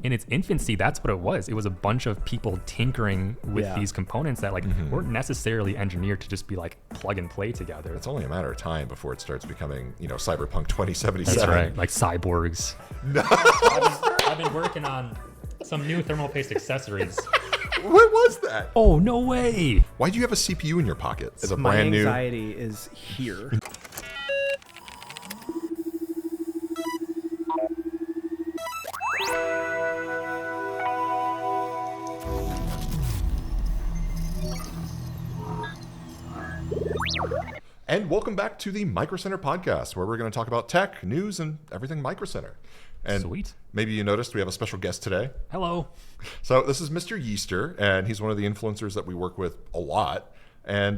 in its infancy, that's what it was. It was a bunch of people tinkering with these components that weren't necessarily engineered to just be like plug and play together. It's only a matter of time before it starts becoming, Cyberpunk 2077. That's right, like cyborgs. No. I've been working on some new thermal paste accessories. What was that? Oh, no way. Why do you have a CPU in your pocket? It's a My brand new. anxiety is here. And welcome back to the MicroCenter podcast, where we're going to talk about tech, news, and everything MicroCenter. And Sweet. Maybe you noticed we have a special guest today. Hello. So this is MrYeester, and he's one of the influencers that we work with a lot. And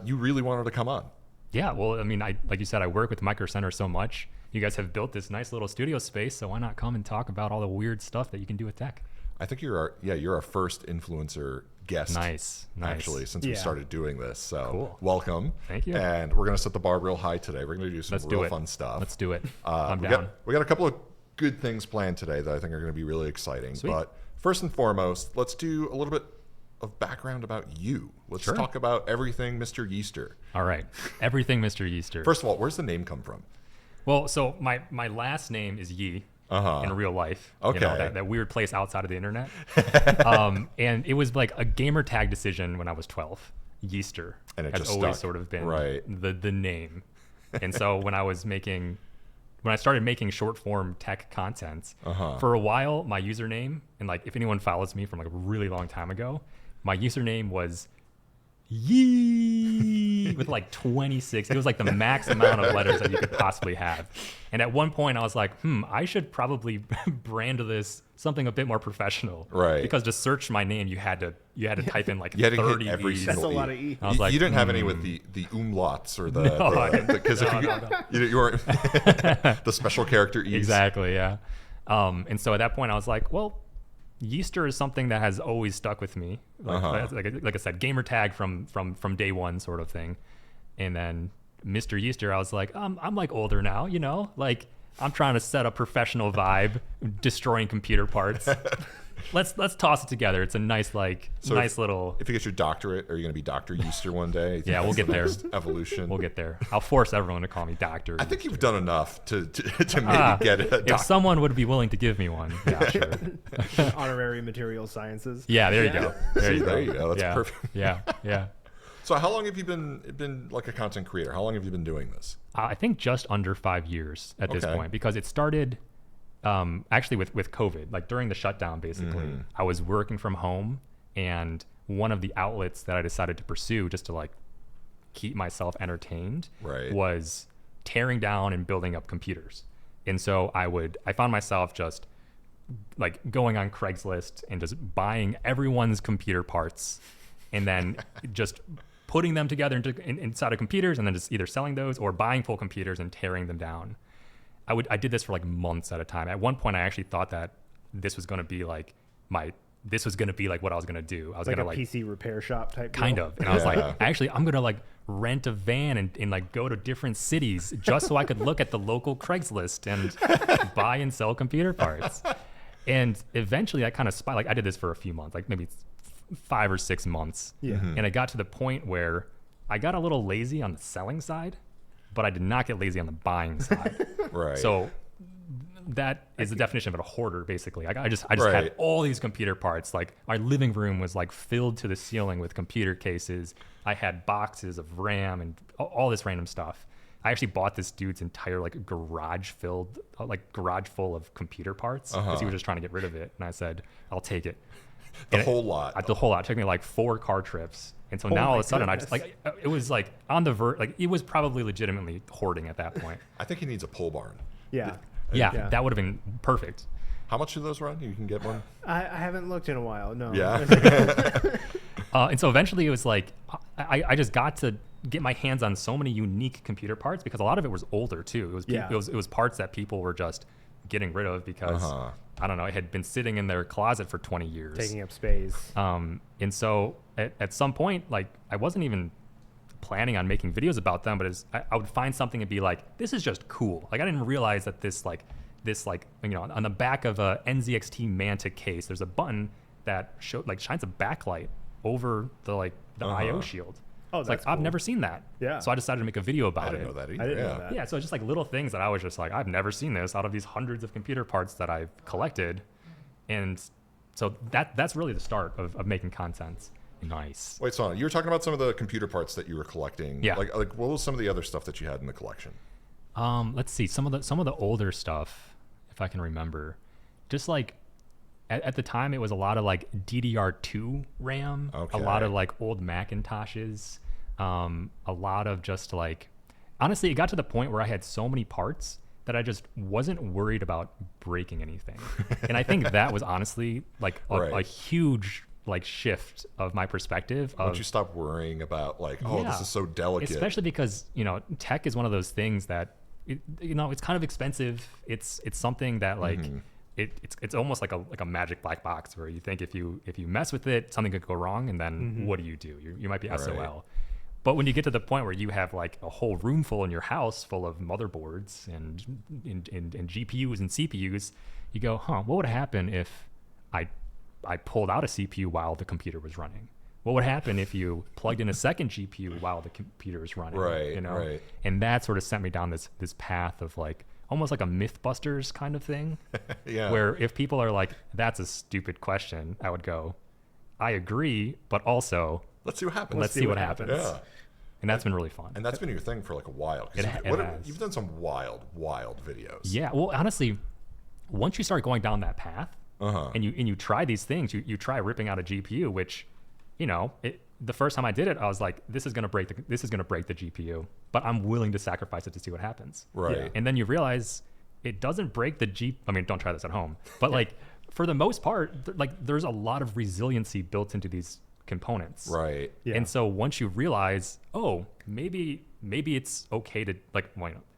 you really wanted to come on. Yeah, well, I mean, like you said, I work with MicroCenter so much. You guys have built this nice little studio space, so why not come and talk about all the weird stuff that you can do with tech? I think you're our first influencer guest. Nice. Actually, since we started doing this. So cool. Welcome. Thank you. And we're going to set the bar real high today. We're going to do some real fun stuff. Let's do it. I'm down. We got a couple of good things planned today that I think are going to be really exciting. Sweet. But first and foremost, let's do a little bit of background about you. Let's talk about everything MrYeester. All right. Everything MrYeester. First of all, where's the name come from? Well, so my last name is Yi in real life. Okay. That weird place outside of the internet. And it was like a gamer tag decision when I was 12. Yeester And it has just always stuck. sort of been Right. the name. And so when I started making short form tech content, for a while, my username, and like if anyone follows me from like a really long time ago, my username was Yee with like 26. It was like the max amount of letters that you could possibly have. And at one point I was like, I should probably brand this something a bit more professional. Right. Because to search my name, you had to type in like You had to 30 hit every E's. single That's a E. lot of E. I was like, you didn't have any with the umlauts or the No, I didn't. because No. you weren't the special character E's. Exactly, yeah. And so at that point I was like, well, Yeester is something that has always stuck with me. Like I said, gamer tag from day one sort of thing. And then MrYeester, I was like, I'm like older now, like I'm trying to set a professional vibe, destroying computer parts. Let's toss it together. It's a nice little. If you get your doctorate, are you going to be Dr. Yeester one day? Yeah, we'll get there. Evolution. We'll get there. I'll force everyone to call me Doctor. I think you've done enough to maybe get a if someone would be willing to give me one, yeah, sure. Honorary material sciences. Yeah, there you go. There you go. That's perfect. Yeah. So how long have you been like a content creator? How long have you been doing this? I think just under 5 years at this point, because it started actually with COVID, like during the shutdown, basically. I was working from home, and one of the outlets that I decided to pursue just to like keep myself entertained was tearing down and building up computers. And so I found myself just like going on Craigslist and just buying everyone's computer parts and then just putting them together inside of computers and then just either selling those or buying full computers and tearing them down. I did this for like months at a time. At one point, I actually thought that this was going to be like what I was going to do. I was Like going a to PC repair shop type kind deal. of. And I was like, actually, I'm going to like rent a van and like go to different cities just so I could look at the local Craigslist and buy and sell computer parts. And eventually I kind of like I did this for a few months, like maybe 5 or 6 months. Yeah. And I got to the point where I got a little lazy on the selling side, but I did not get lazy on the buying side. Right. So that is the definition of a hoarder, basically. I just had all these computer parts. Like my living room was like filled to the ceiling with computer cases. I had boxes of RAM and all this random stuff. I actually bought this dude's entire like garage full of computer parts because he was just trying to get rid of it. And I said, I'll take it. The whole lot. The whole lot. It took me like 4 car trips. And so now all of a sudden I just like, it was like on the verge, like it was probably legitimately hoarding at that point. I think he needs a pole barn. Yeah. Yeah, that would have been perfect. How much do those run? You can get one? I haven't looked in a while. No. Yeah. And so eventually it was like, I just got to get my hands on so many unique computer parts because a lot of it was older too. It was parts that people were just getting rid of because I don't know, it had been sitting in their closet for 20 years. Taking up space. And so at some point, like I wasn't even planning on making videos about them, but I would find something and be like, this is just cool. Like I didn't realize that this like this like, on the back of a NZXT Mantic case, there's a button that shines a backlight over the IO shield. Oh, it's that's like, I've cool. never seen that. Yeah. So I decided to make a video about I it. didn't know that either. I didn't know that. Yeah, so it's just like little things that I was just like, I've never seen this out of these hundreds of computer parts that I've collected. And so that's really the start of making content. Nice. Wait, so you were talking about some of the computer parts that you were collecting. Yeah. Like what was some of the other stuff that you had in the collection? Let's see, some of the older stuff, if I can remember, just like at the time it was a lot of like DDR2 RAM, Okay. a lot of like old Macintoshes, a lot of just like, honestly, it got to the point where I had so many parts that I just wasn't worried about breaking anything. And I think that was honestly like a huge like shift of my perspective. Once you stop worrying about like, oh, this is so delicate. Especially because, tech is one of those things that, it's kind of expensive. It's something that like, it's almost like a magic black box where you think if you mess with it, something could go wrong, and then what do? You might be SOL. Right. But when you get to the point where you have like a whole room full in your house full of motherboards and GPUs and CPUs, you go, what would happen if I pulled out a CPU while the computer was running? What would happen if you plugged in a second GPU while the computer is running? Right, right. And that sort of sent me down this path of like almost like a Mythbusters kind of thing. Yeah. Where if people are like, that's a stupid question, I would go, I agree, but also let's see what happens. Let's see what happens. Yeah. And that's been really fun. And that's been your thing for like a while. 'Cause It has. You've done some wild videos. Yeah. Well, honestly, once you start going down that path, and you try these things, you try ripping out a GPU, which, the first time I did it, I was like, this is gonna break the GPU, but I'm willing to sacrifice it to see what happens. Right. Yeah. And then you realize it doesn't break the I mean, don't try this at home, but like for the most part, there's a lot of resiliency built into these components. Right. Yeah. And so once you realize, oh, maybe it's okay to like,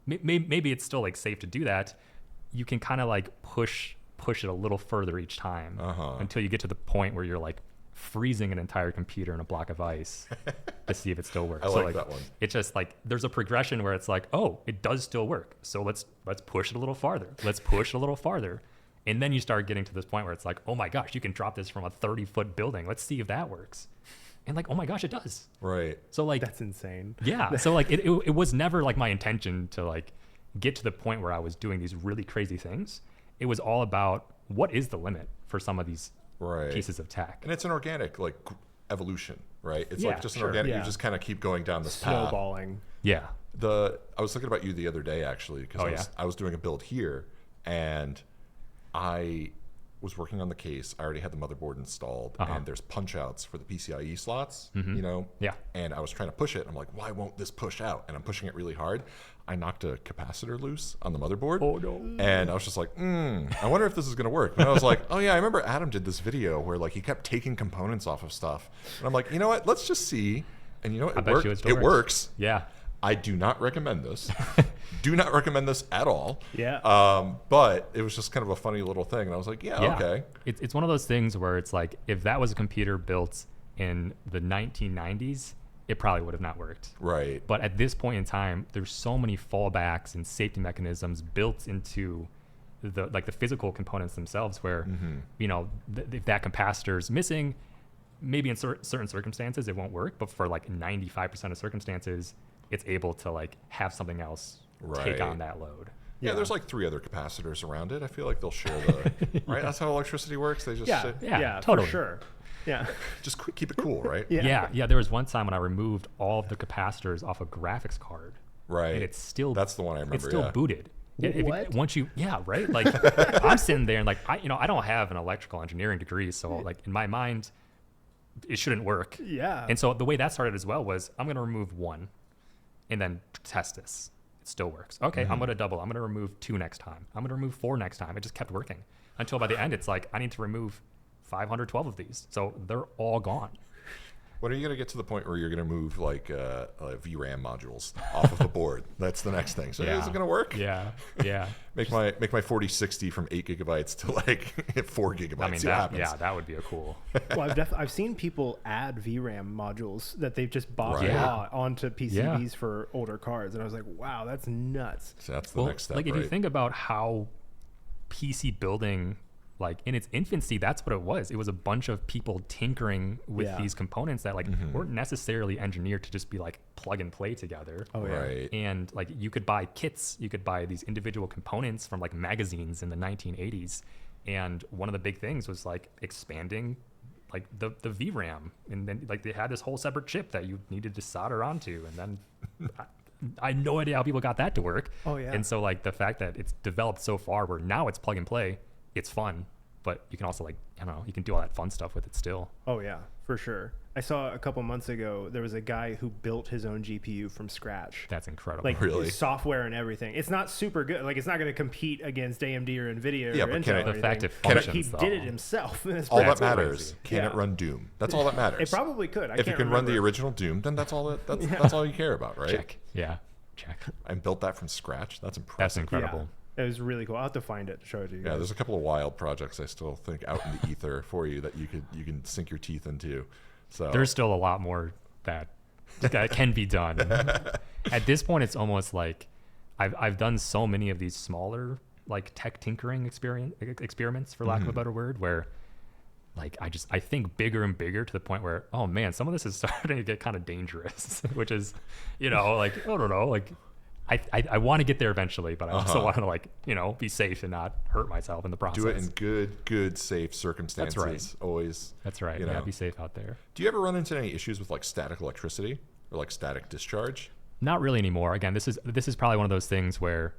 maybe it's still like safe to do that, you can kind of like push it a little further each time until you get to the point where you're like freezing an entire computer in a block of ice to see if it still works. I So like that one. It's just like there's a progression where it's like, oh, it does still work. So let's push it a little farther. Let's push it a little farther. And then you start getting to this point where it's like, oh my gosh, you can drop this from a 30-foot building. Let's see if that works. And like, oh my gosh, it does. Right. So like, That's insane. yeah. So like, it was never like my intention to like get to the point where I was doing these really crazy things. It was all about what is the limit for some of these pieces of tech. And it's an organic like evolution, right? It's Yeah, like just an sure. organic. Yeah. You just kind of keep going down this path. Snowballing. Yeah. I was thinking about you the other day actually because I was doing a build here and I was working on the case. I already had the motherboard installed and there's punch outs for the PCIe slots, Yeah. And I was trying to push it. I'm like, why won't this push out? And I'm pushing it really hard. I knocked a capacitor loose on the motherboard. Oh no. And I was just like, I wonder if this is going to work. And I was like, oh yeah, I remember Adam did this video where like he kept taking components off of stuff. And I'm like, you know what? Let's just see. And you know what? It works. Yeah. I do not recommend this. Do not recommend this at all. Yeah. But it was just kind of a funny little thing. And I was like, yeah. Okay. It's one of those things where it's like, if that was a computer built in the 1990s, it probably would have not worked. Right. But at this point in time, there's so many fallbacks and safety mechanisms built into the physical components themselves where, if that capacitor is missing, maybe in certain circumstances it won't work, but for like 95% of circumstances, it's able to like have something else take on that load. Yeah, there's like 3 other capacitors around it. I feel like they'll share the right. That's how electricity works. They just Yeah, totally. for sure. Yeah. just keep it cool, right? Yeah. There was one time when I removed all of the capacitors off a graphics card. Right. And it's still that's the one I remember. It's still booted. What? Right? Like I'm sitting there and like I don't have an electrical engineering degree, so like in my mind, it shouldn't work. Yeah. And so the way that started as well was I'm gonna remove 1, and then test this. It still works. Okay, I'm gonna double. I'm gonna remove 2 next time. I'm gonna remove 4 next time. It just kept working until by the end it's like I need to remove 512 of these, so they're all gone. When are you going to get to the point where you're going to move like VRAM modules off of the board? That's the next thing. So is it going to work? Yeah. Make my 4060 from 8 gigabytes to like 4 gigabytes. I mean, See what happens. that would be a cool. Well, I've seen people add VRAM modules that they've just bought Right. raw onto PCBs for older cards, and I was like, wow, that's nuts. So that's the next step. Like if you think about how PC building, like in its infancy, that's what it was. It was a bunch of people tinkering with these components that like weren't necessarily engineered to just be like plug and play together. Oh yeah. Right. And like you could buy kits, you could buy these individual components from like magazines in the 1980s. And one of the big things was like expanding like the VRAM. And then like they had this whole separate chip that you needed to solder onto. And then I had no idea how people got that to work. Oh yeah. And so like the fact that it's developed so far where now it's plug and play, it's fun, but you can also like, I don't know, you can do all that fun stuff with it still. Oh yeah, for sure. I saw a couple months ago, there was a guy who built his own GPU from scratch. That's incredible. Like Really? software and everything. It's not super good. Like it's not going to compete against AMD or NVIDIA or but Intel. the fact it but functions, he though. did it himself. All that pretty matters. crazy. Can it run Doom? That's all that matters. It probably could. If you can run the original Doom, then that's all. That's all you care about, right? Check. Yeah. Check. And built that from scratch. That's impressive. That's incredible. Yeah. It was really cool. I'll have to find it, show it to you. Yeah, guys. there's a couple of wild projects I still think out in the ether for you that you can sink your teeth into. So There's still a lot more that can be done. At this point, it's almost like I've done so many of these smaller like tech tinkering experiments, for lack of a better word, where like I think bigger and bigger to the point where, oh man, some of this is starting to get kind of dangerous, which is, you know, like, I don't know, like I want to get there eventually, but I also want to like, you know, be safe and not hurt myself in the process. do it in good, safe circumstances. That's right. Always. That's right. You Yeah, know. be safe out there. Do you ever run into any issues with like static electricity or like static discharge? Not really anymore. Again, this is probably one of those things where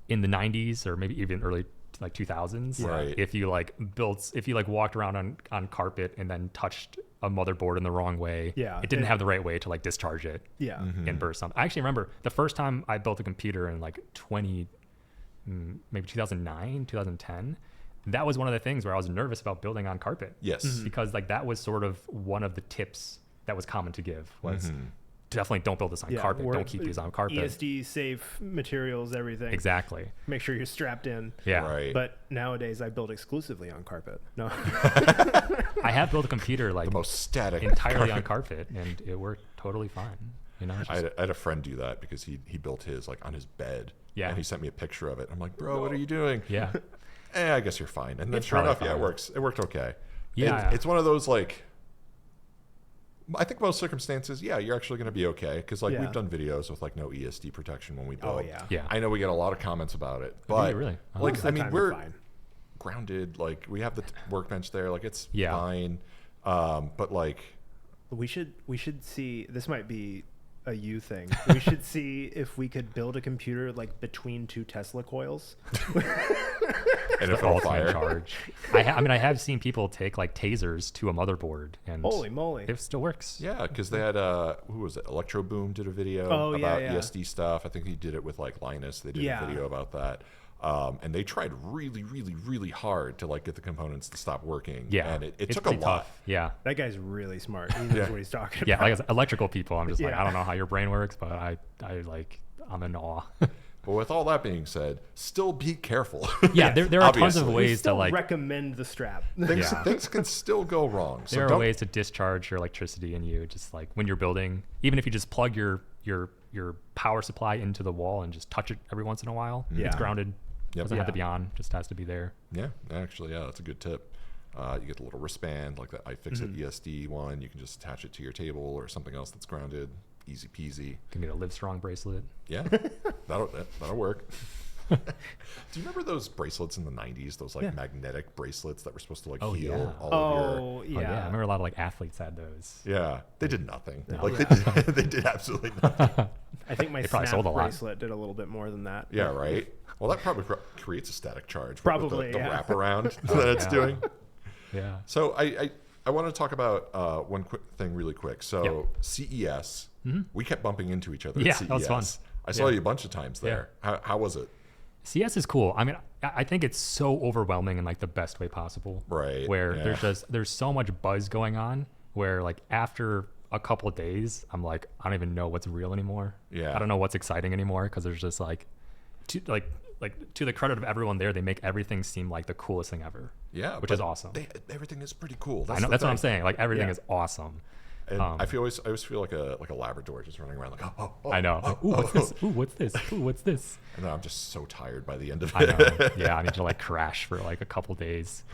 in the 90s or maybe even early like 2000s, Right. if you like walked around on carpet and then touched a motherboard in the wrong way, it didn't have the right way to like discharge it Yeah. and burst something. I actually remember the first time I built a computer in like maybe 2009, 2010. That was one of the things where I was nervous about building on carpet. Yes. Because like that was sort of one of the tips that was common to give was definitely don't build this on carpet. Don't keep these on carpet. ESD safe materials, everything. Exactly. Make sure you're strapped in. Yeah. Right. But nowadays I build exclusively on carpet. No. I have built a computer like the most static entirely on carpet, and it worked totally fine. You know, I had a friend do that because he built his like on his bed. Yeah. And he sent me a picture of it. I'm like, bro, what are you doing? yeah, I guess you're fine. And then It's sure enough, probably yeah, it fine. works. It worked okay. Yeah. It's one of those like, I think most circumstances, yeah, you're actually going to be okay. Because like we've done videos with like no ESD protection when we build. Oh yeah. yeah. I know we get a lot of comments about it, but really? Oh. like, Most I of the mean, time we're fine. grounded. Like we have the workbench there. Like it's Yeah. fine. But like, We should see, this might be a you thing. We should see if we could build a computer like between two Tesla coils. and if the it'll ultimate fire. charge. I mean, I have seen people take like tasers to a motherboard, and Holy moly. it still works. Yeah, because they had who was it? Electro Boom did a video about ESD stuff. I think he did it with like Linus. They did a video about that. And they tried really, really, really hard to like get the components to stop working. Yeah, and it it's took a pretty lot. tough. Yeah, That guy's really smart. He knows what he's talking yeah. about. Like as electrical people, I'm just like, Yeah. I don't know how your brain works, but I'm in awe. But with all that being said, still be careful. Yeah, there are tons of Obviously. We ways to still like. recommend the strap. Things can still go wrong. So There are don't, ways to discharge your electricity in you, just like when you're building. Even if you just plug your power supply into the wall and just touch it every once in a while, Yeah. it's grounded. Yep. Doesn't have to be on; just has to be there. Yeah, actually, yeah, that's a good tip. You get the little wristband, like the iFixit ESD one. You can just attach it to your table or something else that's grounded. Easy peasy. Can get a Livestrong bracelet. Yeah, that'll work. Do you remember those bracelets in the 90s? Those like magnetic bracelets that were supposed to like heal yeah. all of your... Oh, Oh yeah, I remember a lot of like athletes had those. Yeah, they did nothing. No. Like they did absolutely nothing. I think my They probably Snap sold a lot. bracelet did a little bit more than that. Yeah, right. Well, that probably creates a static charge. Probably, with the yeah. wraparound that it's yeah. doing. Yeah. So I want to talk about one quick thing really quick. So CES, we kept bumping into each other. Yeah, at CES. that was fun. I saw Yeah. you a bunch of times there. How was it? CS is cool. I mean, I think it's so overwhelming in like the best way possible. Right, Where yeah. there's so much buzz going on where like after a couple of days, I'm like, I don't even know what's real anymore. Yeah. I don't know what's exciting anymore because there's just like to the credit of everyone there, they make everything seem like the coolest thing ever. Yeah, Which but is awesome. Everything is pretty cool. I know, that's what I'm thing. saying. Like everything Yeah. is awesome. And I always feel like a Labrador just running around like, oh I know. Like, ooh, what's this? Ooh, what's this? Ooh, what's this? And then I'm just so tired by the end of I it. know. Yeah, I need to like crash for like a couple days.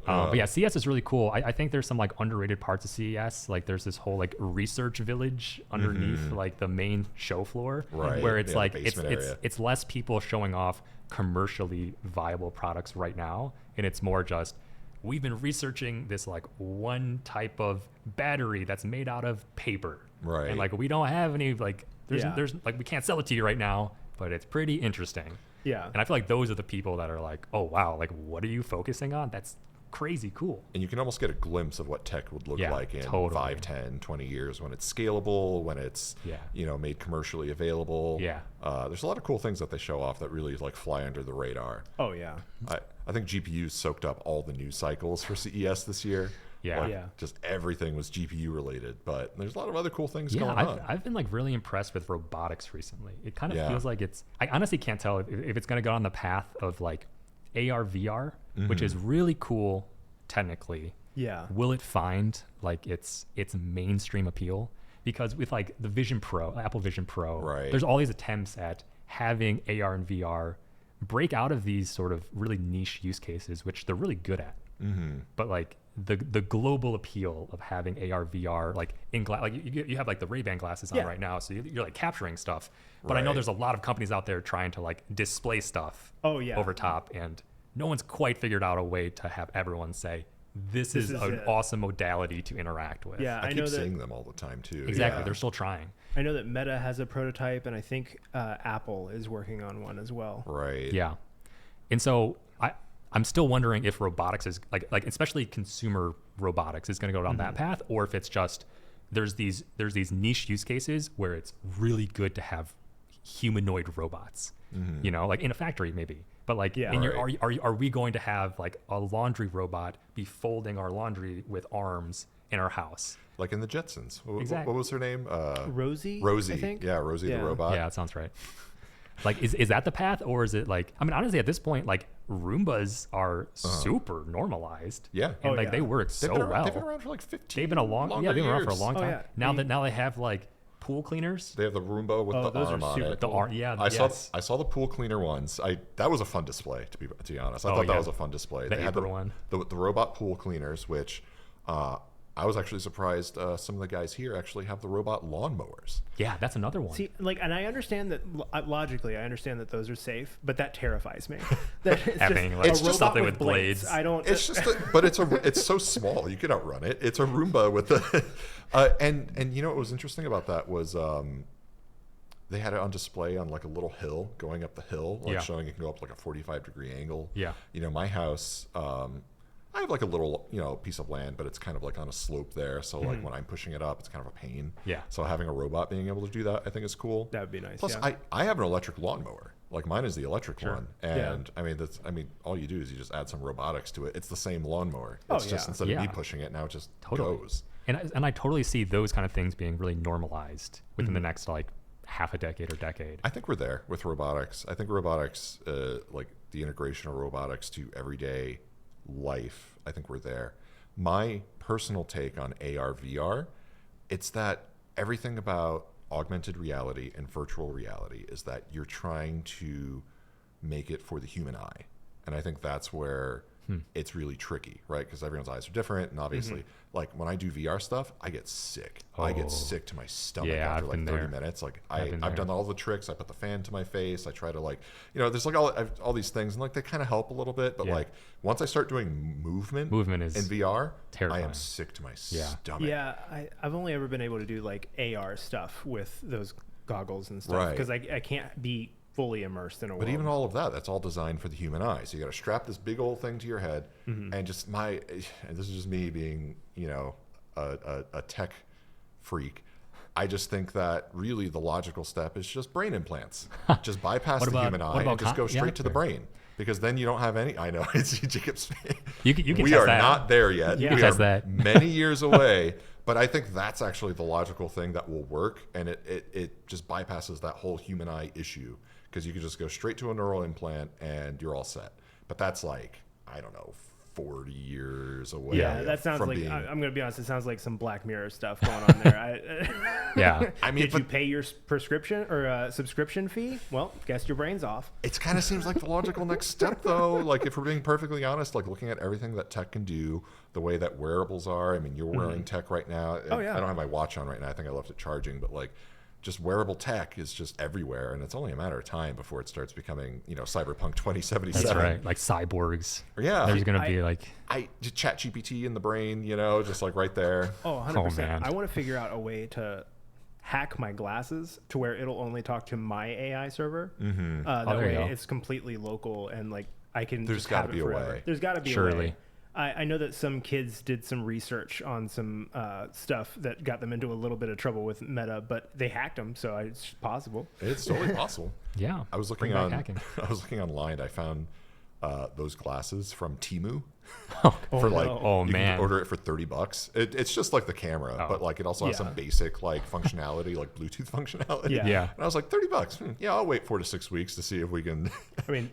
But yeah, CES is really cool. I think there's some like underrated parts of CES. Like there's this whole like research village underneath like the main show floor, Right. where it's like area. it's less people showing off commercially viable products right now, and it's more just we've been researching this like one type of battery that's made out of paper, Right. and like we don't have any like there's like we can't sell it to you right now, but it's pretty interesting. Yeah. And I feel like those are the people that are like, oh wow, like what are you focusing on? That's crazy cool. And you can almost get a glimpse of what tech would look like in totally. 5, 10, 20 years when it's scalable, when it's made commercially available. Yeah. There's a lot of cool things that they show off that really like fly under the radar. Oh yeah. I think GPUs soaked up all the news cycles for CES this year. Yeah. Like, just everything was GPU related, but there's a lot of other cool things going on. I've been like really impressed with robotics recently. It kind of feels like I honestly can't tell if it's going to go on the path of like AR VR, which is really cool technically. Yeah. Will it find like its mainstream appeal? Because with like the Vision Pro, Apple Vision Pro, there's all these attempts at having AR and VR break out of these sort of really niche use cases, which they're really good at. But like the global appeal of having AR VR, like in glass, like you have like the Ray-Ban glasses on right now, so you're like capturing stuff. But I know there's a lot of companies out there trying to like display stuff over top, and no one's quite figured out a way to have everyone say, this is an awesome modality to interact with. Yeah, I keep seeing them all the time too. Exactly, they're still trying. I know that Meta has a prototype, and I think Apple is working on one as well. Right. Yeah, and so I'm still wondering if robotics is like especially consumer robotics is going to go down that path, or if it's just there's these niche use cases where it's really good to have humanoid robots, you know, like in a factory maybe. But like, are we going to have like a laundry robot be folding our laundry with arms in our house? Like in the Jetsons. Exactly. What was her name? Rosie, I think. Yeah, Rosie the robot. Yeah, that sounds right. Like, is that the path, or is it like? I mean, honestly, at this point, like Roombas are super normalized. Yeah, and they work so well. They've been around for like 15. They've been around for a long time. Yeah. Now they have like pool cleaners. They have the Roomba with the arm on it. The arm, yeah. I saw the pool cleaner ones. That was a fun display, to be honest. I thought that was a fun display. They had the robot pool cleaners, which I was actually surprised some of the guys here actually have the robot lawnmowers. Yeah, that's another one. See, like, and I understand that logically, I understand that those are safe, but that terrifies me. That it's just something with blades. I don't. It's just, but it's so small you can outrun it. It's a Roomba with the, and you know what was interesting about that was they had it on display on like a little hill going up the hill, like showing it can go up like a 45-degree angle. Yeah. You know, my house. I have like a little, piece of land, but it's kind of like on a slope there. So like when I'm pushing it up, it's kind of a pain. Yeah. So having a robot being able to do that, I think is cool. That would be nice. Plus, I have an electric lawnmower. Like mine is the electric one, and I mean all you do is you just add some robotics to it. It's the same lawnmower. It's just instead of me pushing it, now it just goes. And I totally see those kind of things being really normalized within the next like half a decade or decade. I think we're there with robotics. I think robotics, like the integration of robotics to everyday life, I think we're there. My personal take on AR VR, it's that everything about augmented reality and virtual reality is that you're trying to make it for the human eye. And I think that's where it's really tricky, right? Because everyone's eyes are different. And obviously, like when I do VR stuff, I get sick. I get sick to my stomach after like 30 minutes. Like I've done all the tricks. I put the fan to my face. I try to like, there's like all these things, and like they kind of help a little bit. But like once I start doing movement is in VR, terrifying. I am sick to my stomach. Yeah, I've only ever been able to do like AR stuff with those goggles and stuff because I can't be fully immersed in a world. But even all of that's all designed for the human eye. So you got to strap this big old thing to your head, and just and this is just me being, a tech freak. I just think that really the logical step is just brain implants. Just bypass the human eye and just go straight to the brain. Because then you don't have any. I know it's Jacob's. You can we test are that. Not there yet. You we can test are that. Many years away. But I think that's actually the logical thing that will work, and it just bypasses that whole human eye issue, because you can just go straight to a neural implant and you're all set. But that's like, I don't know, 40 years away. Yeah, that sounds from like, being... I'm going to be honest, it sounds like some Black Mirror stuff going on there. Yeah. I mean, did you pay your prescription or subscription fee? Well, guess your brain's off. It kind of seems like the logical next step, though. Like, if we're being perfectly honest, like looking at everything that tech can do, the way that wearables are. I mean, you're wearing tech right now. Oh, yeah. I don't have my watch on right now. I think I left it charging, but like, just wearable tech is just everywhere, and it's only a matter of time before it starts becoming, Cyberpunk 2077. That's right. Like cyborgs. Yeah. There's going to be like... chat GPT in the brain, just like right there. Oh, 100%. man. I want to figure out a way to hack my glasses to where it'll only talk to my AI server. That way it's completely local, and like I can There's just have gotta it be a forever. way. There's got to be a Surely. way. I know that some kids did some research on some stuff that got them into a little bit of trouble with Meta, but they hacked them, so it's possible. It's totally possible. Yeah. I was looking online. I found those glasses from Temu for like, you can order it for $30. It's just like the camera, but like it also has some basic like functionality, like Bluetooth functionality. Yeah. And I was like, $30. Yeah, I'll wait 4 to 6 weeks to see if we can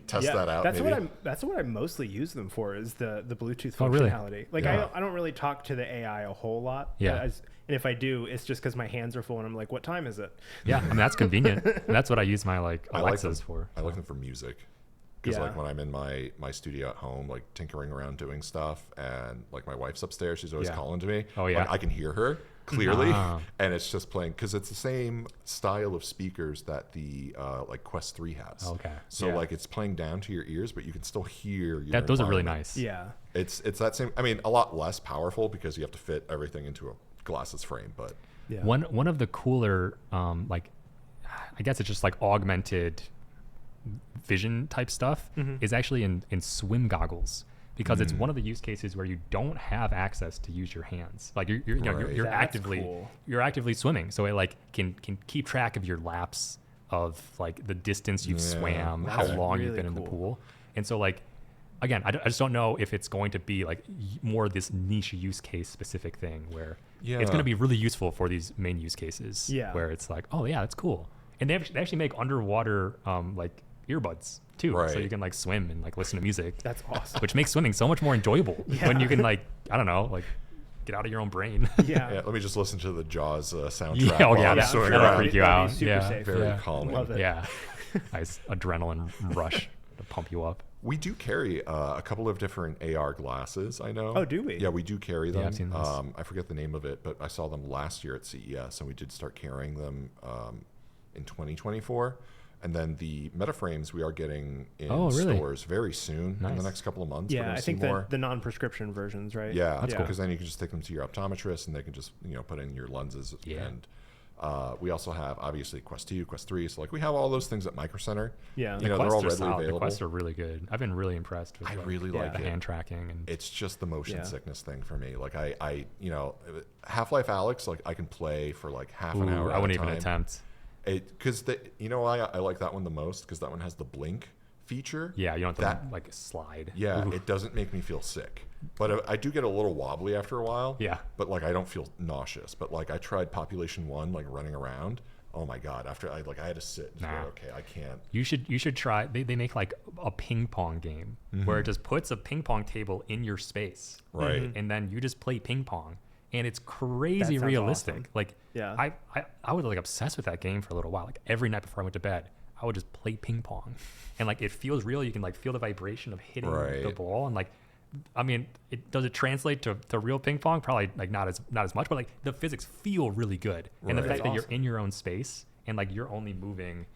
test that out. That's what I mostly use them for, is the Bluetooth functionality. Oh, really? Like I don't really talk to the AI a whole lot. Yeah. And if I do, it's just because my hands are full and I'm like, what time is it? Yeah. I mean, that's convenient. And that's what I use my like Alexas for. I like them for music. Because like when I'm in my studio at home, like tinkering around doing stuff, and like my wife's upstairs, she's always calling to me. Oh yeah, like, I can hear her clearly, and it's just playing because it's the same style of speakers that the like Quest 3 has. Okay, so like it's playing down to your ears, but you can still hear your those are really nice. Yeah, it's that same. I mean, a lot less powerful because you have to fit everything into a glasses frame, but one of the cooler like I guess it's just like augmented vision type stuff is actually in swim goggles, because it's one of the use cases where you don't have access to use your hands. Like you're actively swimming, so it like can keep track of your laps, of like the distance you've swam, how long you've been in the pool. And so like again, I just don't know if it's going to be like more this niche use case specific thing where it's going to be really useful for these main use cases where it's like, oh yeah, that's cool. And they actually make underwater like earbuds too, so you can like swim and like listen to music. That's awesome. Which makes swimming so much more enjoyable when you can like, I don't know, like get out of your own brain. Let me just listen to the Jaws soundtrack. That'll freak you out. Safe. Very calming. Love it. Yeah, nice adrenaline rush to pump you up. We do carry a couple of different AR glasses, I know. Oh, do we? Yeah, we do carry them. Yeah, I've seen those. I forget the name of it, but I saw them last year at CES, and we did start carrying them in 2024. And then the Meta frames we are getting in stores very soon, in the next couple of months. Yeah, I think the non-prescription versions, right? Yeah, that's cool, because then you can just take them to your optometrist and they can just put in your lenses. And we also have obviously Quest 2, Quest 3. So like we have all those things at Microcenter. Yeah, they're all readily available. The Quests are really good. I've been really impressed with I really like the hand tracking, and it's just the motion sickness thing for me. Like I Half-Life Alyx, like I can play for like half an hour. I wouldn't even attempt. Because why I like that one the most, because that one has the blink feature. Yeah, you don't have to like slide. Yeah, it doesn't make me feel sick, but I do get a little wobbly after a while. Yeah, but like I don't feel nauseous. But like I tried Population 1, like running around. Oh my god! After I had to sit and go, okay, I can't. You should try. They make like a ping pong game where it just puts a ping pong table in your space, right? And then you just play ping pong. And it's crazy realistic. Awesome. Like, I was like obsessed with that game for a little while. Like every night before I went to bed, I would just play ping pong, and like it feels real. You can like feel the vibration of hitting the ball, and like, I mean, does it translate to real ping pong? Probably like not as much, but like the physics feel really good, and the fact that you're in your own space and like you're only moving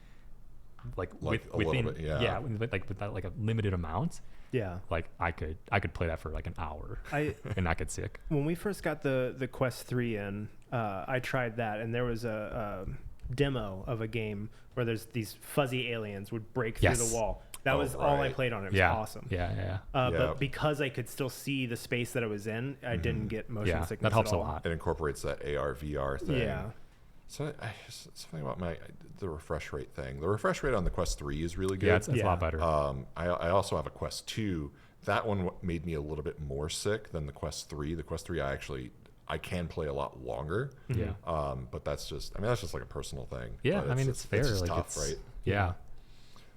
like within with that like a limited amount. Yeah, like I could play that for like an hour and not get sick. When we first got the Quest 3 in, I tried that, and there was a demo of a game where there's these fuzzy aliens would break through the wall. That was all I played on it. It was awesome. But because I could still see the space that I was in, I didn't get motion sickness. That helps at all. a lot. It incorporates that AR VR thing. Yeah. So something about the refresh rate thing. The refresh rate on the Quest 3 is really good. Yeah, it's a lot better. I also have a Quest 2. That one made me a little bit more sick than the Quest 3. The Quest 3 I can play a lot longer. Yeah. But that's just like a personal thing. Yeah, I mean it's fair. It's just like tough, right? Yeah.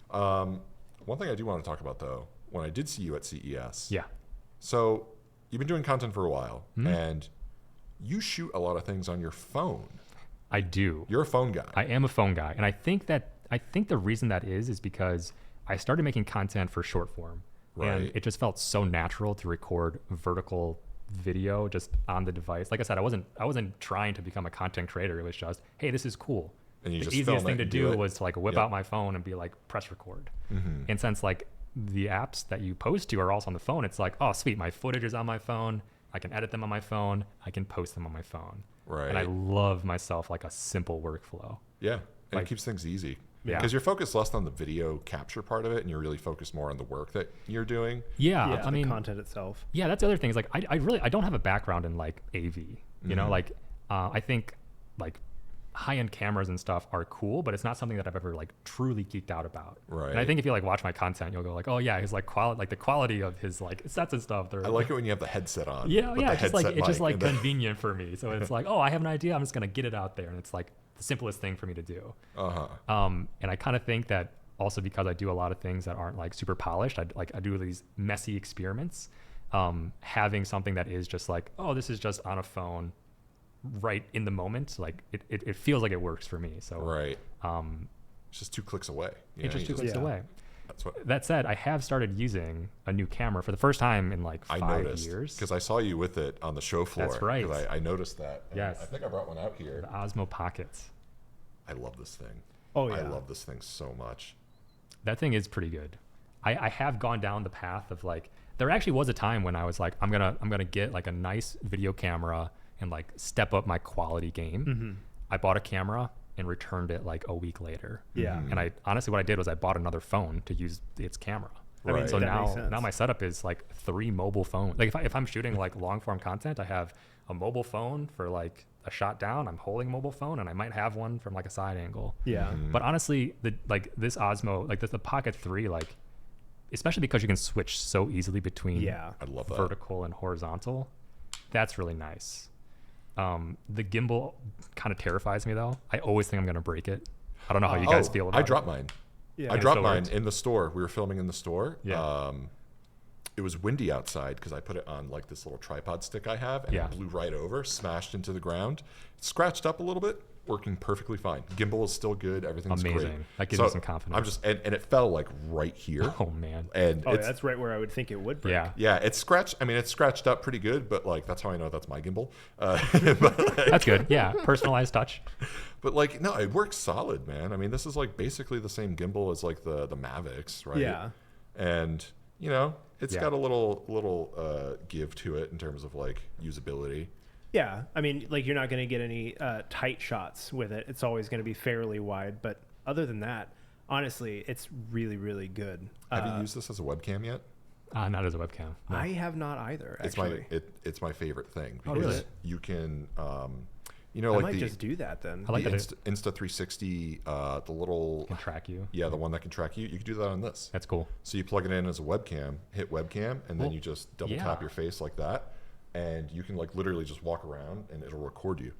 One thing I do want to talk about though, when I did see you at CES. Yeah. So you've been doing content for a while, and you shoot a lot of things on your phone. I do. You're a phone guy. I am a phone guy. And I think the reason that is because I started making content for short form. Right. And it just felt so natural to record vertical video just on the device. Like I said, I wasn't trying to become a content creator. It was just, hey, this is cool. And you the just easiest thing to do it. was to like whip out my phone and be like, press record. And since like the apps that you post to are also on the phone, it's like, oh sweet, my footage is on my phone. I can edit them on my phone. I can post them on my phone. Right. And I love myself like a simple workflow. Yeah. And Like, it keeps things easy. Yeah. Because you're focused less on the video capture part of it, and you're really focused more on the work that you're doing. Yeah. I the mean, content itself. yeah, that's the other thing is like, I don't have a background in like AV, you know, like, I think like high-end cameras and stuff are cool, but it's not something that I've ever like truly geeked out about. Right. And I think if you like watch my content, you'll go like, oh yeah, his like quality, like the quality of his like sets and stuff. I like it when you have the headset on. Yeah, yeah. It's just like mic, convenient for me. So it's like, oh, I have an idea. I'm just gonna get it out there, and it's like the simplest thing for me to do. And I kind of think that also because I do a lot of things that aren't like super polished. I do these messy experiments. Having something that is just like, oh, this is just on a phone, right in the moment. Like it feels like it works for me. So right. It's just 2 clicks away. It's just 2 clicks away. That's what. That said, I have started using a new camera for the first time in like 5 years. Because I saw you with it on the show floor. That's right. I noticed that. Yes. I think I brought one out here. The Osmo Pockets. I love this thing. Oh yeah. I love this thing so much. That thing is pretty good. I have gone down the path of like, there actually was a time when I was like, I'm gonna get like a nice video camera and like step up my quality game. I bought a camera and returned it like a week later. Yeah. And I honestly, what I did was I bought another phone to use its camera. Right. I mean, so That makes now sense. my setup is like 3 mobile phones. Like if I'm shooting like long form content, I have a mobile phone for like a shot down. I'm holding a mobile phone, and I might have one from like a side angle. Yeah. But honestly, this Osmo, like the Pocket 3, like especially because you can switch so easily between I love that. vertical and horizontal, that's really nice. The gimbal kind of terrifies me though. I always think I'm gonna break it. I don't know how you guys feel about I dropped mine. Yeah. I dropped So mine weird. in the store. We were filming in the store. Yeah. It was windy outside because I put it on like this little tripod stick I have, and Yeah. it blew right over, smashed into the ground. Scratched up a little bit, working perfectly fine. Gimbal is still good. Everything's Amazing. great. That gives me some confidence. I'm just and it fell like right here. Oh man. And Oh, it's, that's right where I would think it would break. Yeah. yeah, it's scratched. I mean, it's scratched up pretty good, but like that's how I know that's my gimbal. That's good. Yeah. Personalized touch. But like, no, it works solid, man. I mean, this is like basically the same gimbal as like the Mavics, right? Yeah. And you know, it's Yeah. got a little give to it in terms of like usability. Yeah, I mean, like you're not going to get any tight shots with it. It's always going to be fairly wide. But other than that, honestly, it's really, really good. Have you used this as a webcam yet? Not as a webcam. No. I have not either. Actually, It's my favorite thing Oh, because really? you can, you know, I like might the just do that then. I like the that it Insta 360, the little can track you. yeah, the one that can track you. You can do that on this. That's cool. So you plug it in as a webcam, hit webcam, and then Well, you just double yeah. tap your face like that, and you can like literally just walk around and it'll record you. You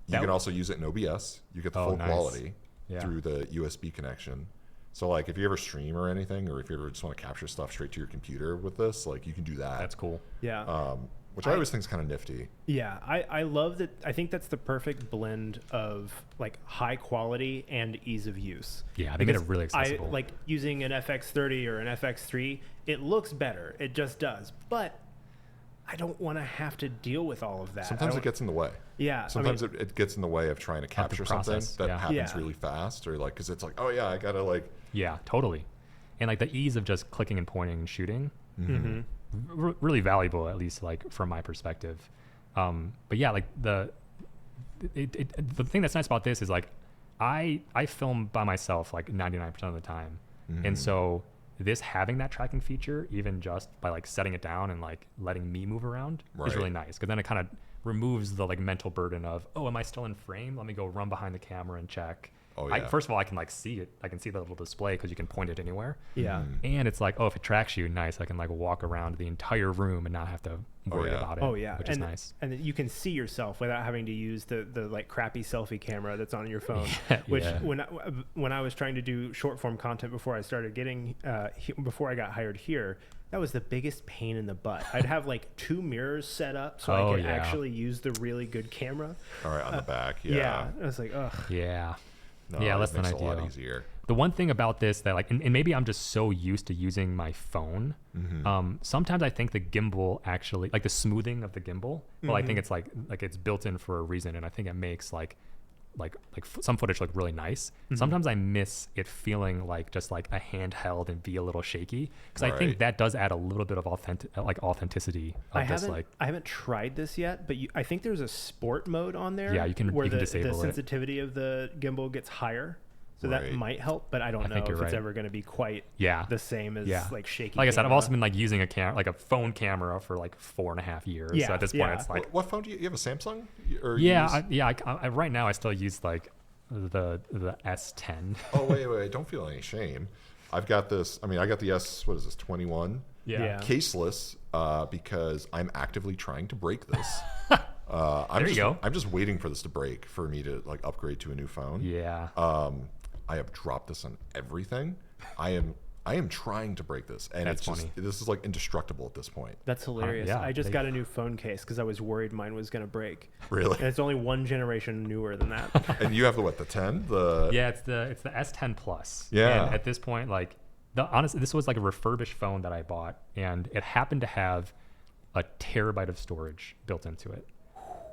That can w- also use it in OBS. You get the Oh, full nice. quality Yeah. through the USB connection. So like if you ever stream or anything, or if you ever just want to capture stuff straight to your computer with this, like you can do that. That's cool. Yeah. Which I always think is kind of nifty. Yeah, I love that. I think that's the perfect blend of like high quality and ease of use. Yeah, they made it Because really accessible. I like using an FX30 or an FX3. It looks better. It just does. But I don't want to have to deal with all of that. Sometimes it gets in the way. Yeah. Sometimes it gets in the way of trying to capture something process, that yeah. happens Yeah. really fast, or like because it's like, oh yeah, I gotta like. Yeah, totally. And like the ease of just clicking and pointing and shooting, really valuable, at least like from my perspective. But yeah, like the thing that's nice about this is like I film by myself like 99% of the time, and so this having that tracking feature, even just by like setting it down and like letting me move around, is Right. really nice because then it kind of removes the like mental burden of, oh, am I still in frame? Let me go run behind the camera and check. Oh, yeah. First of all, I can like see it. I can see the little display because you can point it anywhere. Yeah. And it's like, oh, if it tracks you, nice. I can like walk around the entire room and not have to worry yeah. about it. Oh yeah, which and, is nice. And you can see yourself without having to use the like crappy selfie camera that's on your phone. Yeah, Which yeah. when I was trying to do short form content before I started getting before I got hired here, That was the biggest pain in the butt. I'd have like 2 mirrors set up so I could actually use the really good camera. All right, on the back. Yeah. I was like, ugh. Yeah. No, yeah, less than ideal. A lot ideal. easier. The one thing about this that like, and maybe I'm just so used to using my phone. Sometimes I think the gimbal actually, like the smoothing of the gimbal, well, I think it's like it's built in for a reason, and I think it makes like some footage look really nice. Sometimes I miss it feeling like just like a handheld and be a little shaky, because I think that does add a little bit of authenticity. I haven't tried this yet, but I think there's a sport mode on there. Yeah, you can disable the sensitivity of the gimbal gets higher. So that might help, but I don't know if it's ever going to be quite the same as like shaky. Like I said, I've also been like using a phone camera for like 4.5 years. Yeah. So at this point, it's like, what phone do you have? A Samsung? Or I right now I still use like the S10. Oh wait! Don't feel any shame. I've got this. I mean, I got the what is this? 21. Yeah. Caseless, because I'm actively trying to break this. There you go. I'm just waiting for this to break for me to like upgrade to a new phone. Yeah. I have dropped this on everything. I am trying to break this, and That's funny. this is like indestructible at this point. That's hilarious. I just got a new phone case because I was worried mine was going to break. Really? And it's only 1 generation newer than that. And you have the 10? Yeah, it's the S10 Plus. Yeah. And at this point, like this was like a refurbished phone that I bought, and it happened to have a terabyte of storage built into it.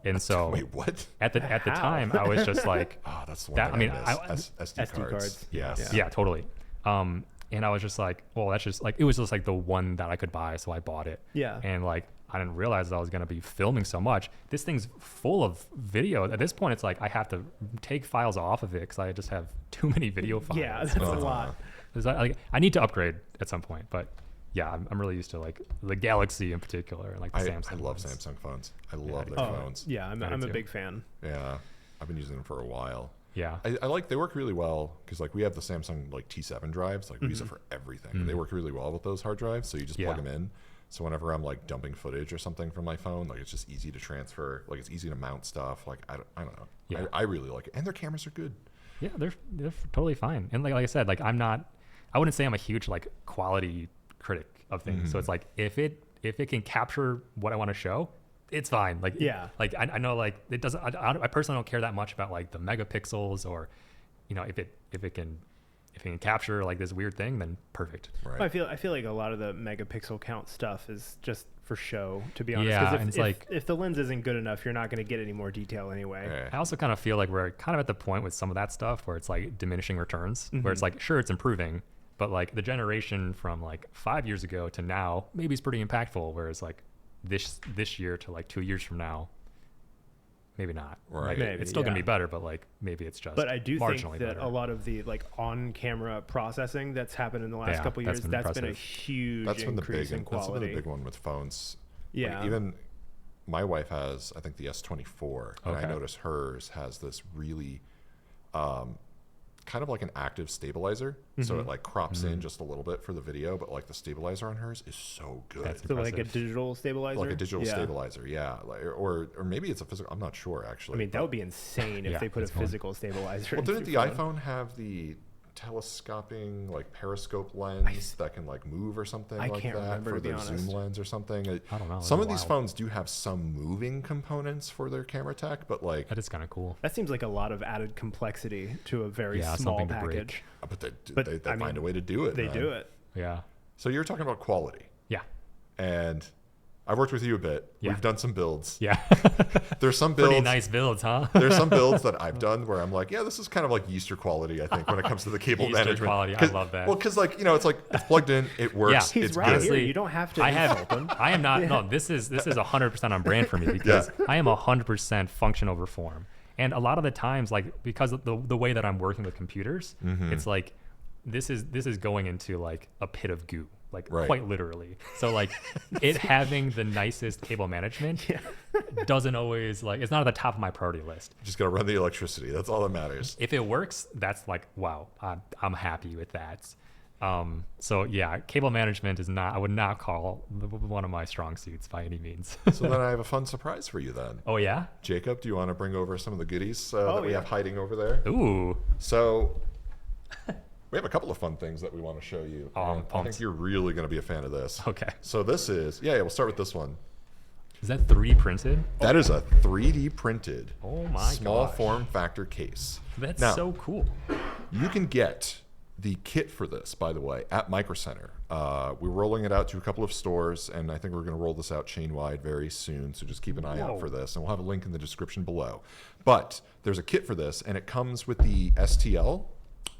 And so wait, what? At the time, I was just like, oh, that's the one SD cards. Yes. Yeah, totally. And I was just like, well, that's just like, it was just like the one that I could buy, so I bought it. Yeah. And like, I didn't realize that I was going to be filming so much. This thing's full of video. At this point, it's like I have to take files off of it because I just have too many video files. Yeah, that's a lot. I need to upgrade at some point, but yeah, I'm really used to like the Galaxy in particular, and like the Samsung. I love ones. Samsung phones. I love their phones. Yeah, I'm a big fan. Yeah, I've been using them for a while. Yeah, I like, they work really well because like we have the Samsung like T7 drives, like we use it for everything. They work really well with those hard drives, so you just plug them in. So whenever I'm like dumping footage or something from my phone, like it's just easy to transfer. Like it's easy to mount stuff. Like I don't know. Yeah. I really like it, and their cameras are good. Yeah, they're totally fine. And like I said, like I wouldn't say I'm a huge like quality critic of things. So it's like if it can capture what I want to show, it's fine. Like like I know like it doesn't. I personally don't care that much about like the megapixels or, you know, if it can capture like this weird thing, then perfect. Right. I feel like a lot of the megapixel count stuff is just for show, to be honest. Yeah, if the lens isn't good enough, you're not going to get any more detail anyway. Yeah. I also kind of feel like we're kind of at the point with some of that stuff where it's like diminishing returns, where it's like, sure, it's improving, but like the generation from like 5 years ago to now maybe is pretty impactful, whereas like this year to like 2 years from now, maybe not. Right. Like, maybe, it's still gonna be better, but like maybe it's just. But I do think that better. a lot of the like on-camera processing that's happened in the last couple of years, that's been a huge increase in quality. That's been the big one with phones. Yeah. Like even my wife has, I think, the S24, and I notice hers has this really kind of like an active stabilizer, so it like crops in just a little bit for the video, but like the stabilizer on hers is so good. That's so like a digital stabilizer, like a digital stabilizer, like, or maybe it's a physical. I'm not sure actually. I mean, that would be insane if they put a physical stabilizer. Well, didn't the iPhone have the telescoping like periscope lens that can like move or something like that for their zoom lens or something? I don't know. Some of these phones do have some moving components for their camera tech, but like that is kind of cool. That seems like a lot of added complexity to a very small package. But they find a way to do it. They do it. Yeah. So you're talking about quality. Yeah. And I've worked with you a bit. Yeah. We've done some builds. Yeah. There's some builds. Pretty nice builds, huh? There's some builds that I've done where I'm like, yeah, this is kind of like Yeester quality, I think, when it comes to the cable Yeester management. Quality, I love that. Well, because like, you know, it's like it's plugged in, it works. Yeah. He's it's right good. here. You don't have to insult him. I am not. No, this is 100% on brand for me because I am 100% function over form. And a lot of the times, like because of the way that I'm working with computers, it's like this is going into like a pit of goo. Like quite literally. So like it having the nicest cable management doesn't always like, it's not at the top of my priority list. Just got to run the electricity. That's all that matters. If it works, that's like, wow, I'm happy with that. So yeah, cable management is not, I would not call one of my strong suits by any means. So then I have a fun surprise for you then. Oh yeah? Jacob, do you want to bring over some of the goodies that we have hiding over there? Ooh. So We have a couple of fun things that we want to show you. Oh, I think you're really going to be a fan of this. Okay. So this is, we'll start with this one. Is that 3D printed? That is a 3D printed small form factor case. That's now, so cool. You can get the kit for this, by the way, at Microcenter. We're rolling it out to a couple of stores, and I think we're going to roll this out chain-wide very soon, so just keep an eye out for this, and we'll have a link in the description below. But there's a kit for this, and it comes with the STL.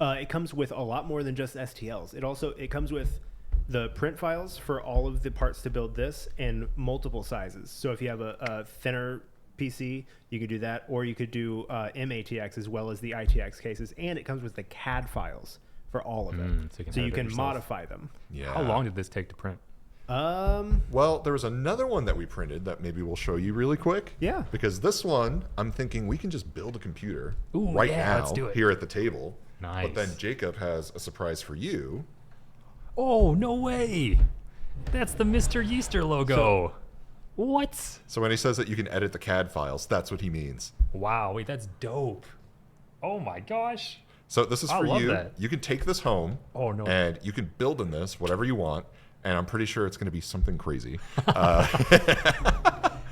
It comes with a lot more than just STLs. It comes with the print files for all of the parts to build this and multiple sizes. So if you have a thinner PC, you could do that, or you could do MATX as well as the ITX cases, and it comes with the CAD files for all of it, so you can modify them. Yeah. How long did this take to print? Well, there was another one that we printed that maybe we'll show you really quick. Yeah. Because this one, I'm thinking we can just build a computer now let's do it. here at the table. Nice. But then Jacob has a surprise for you. Oh, no way. That's the MrYeester logo. What? So when he says that you can edit the CAD files, that's what he means. Wow, wait, that's dope. Oh my gosh. So this is for you. That. You can take this home. Oh, no. And you can build in this whatever you want. And I'm pretty sure it's going to be something crazy.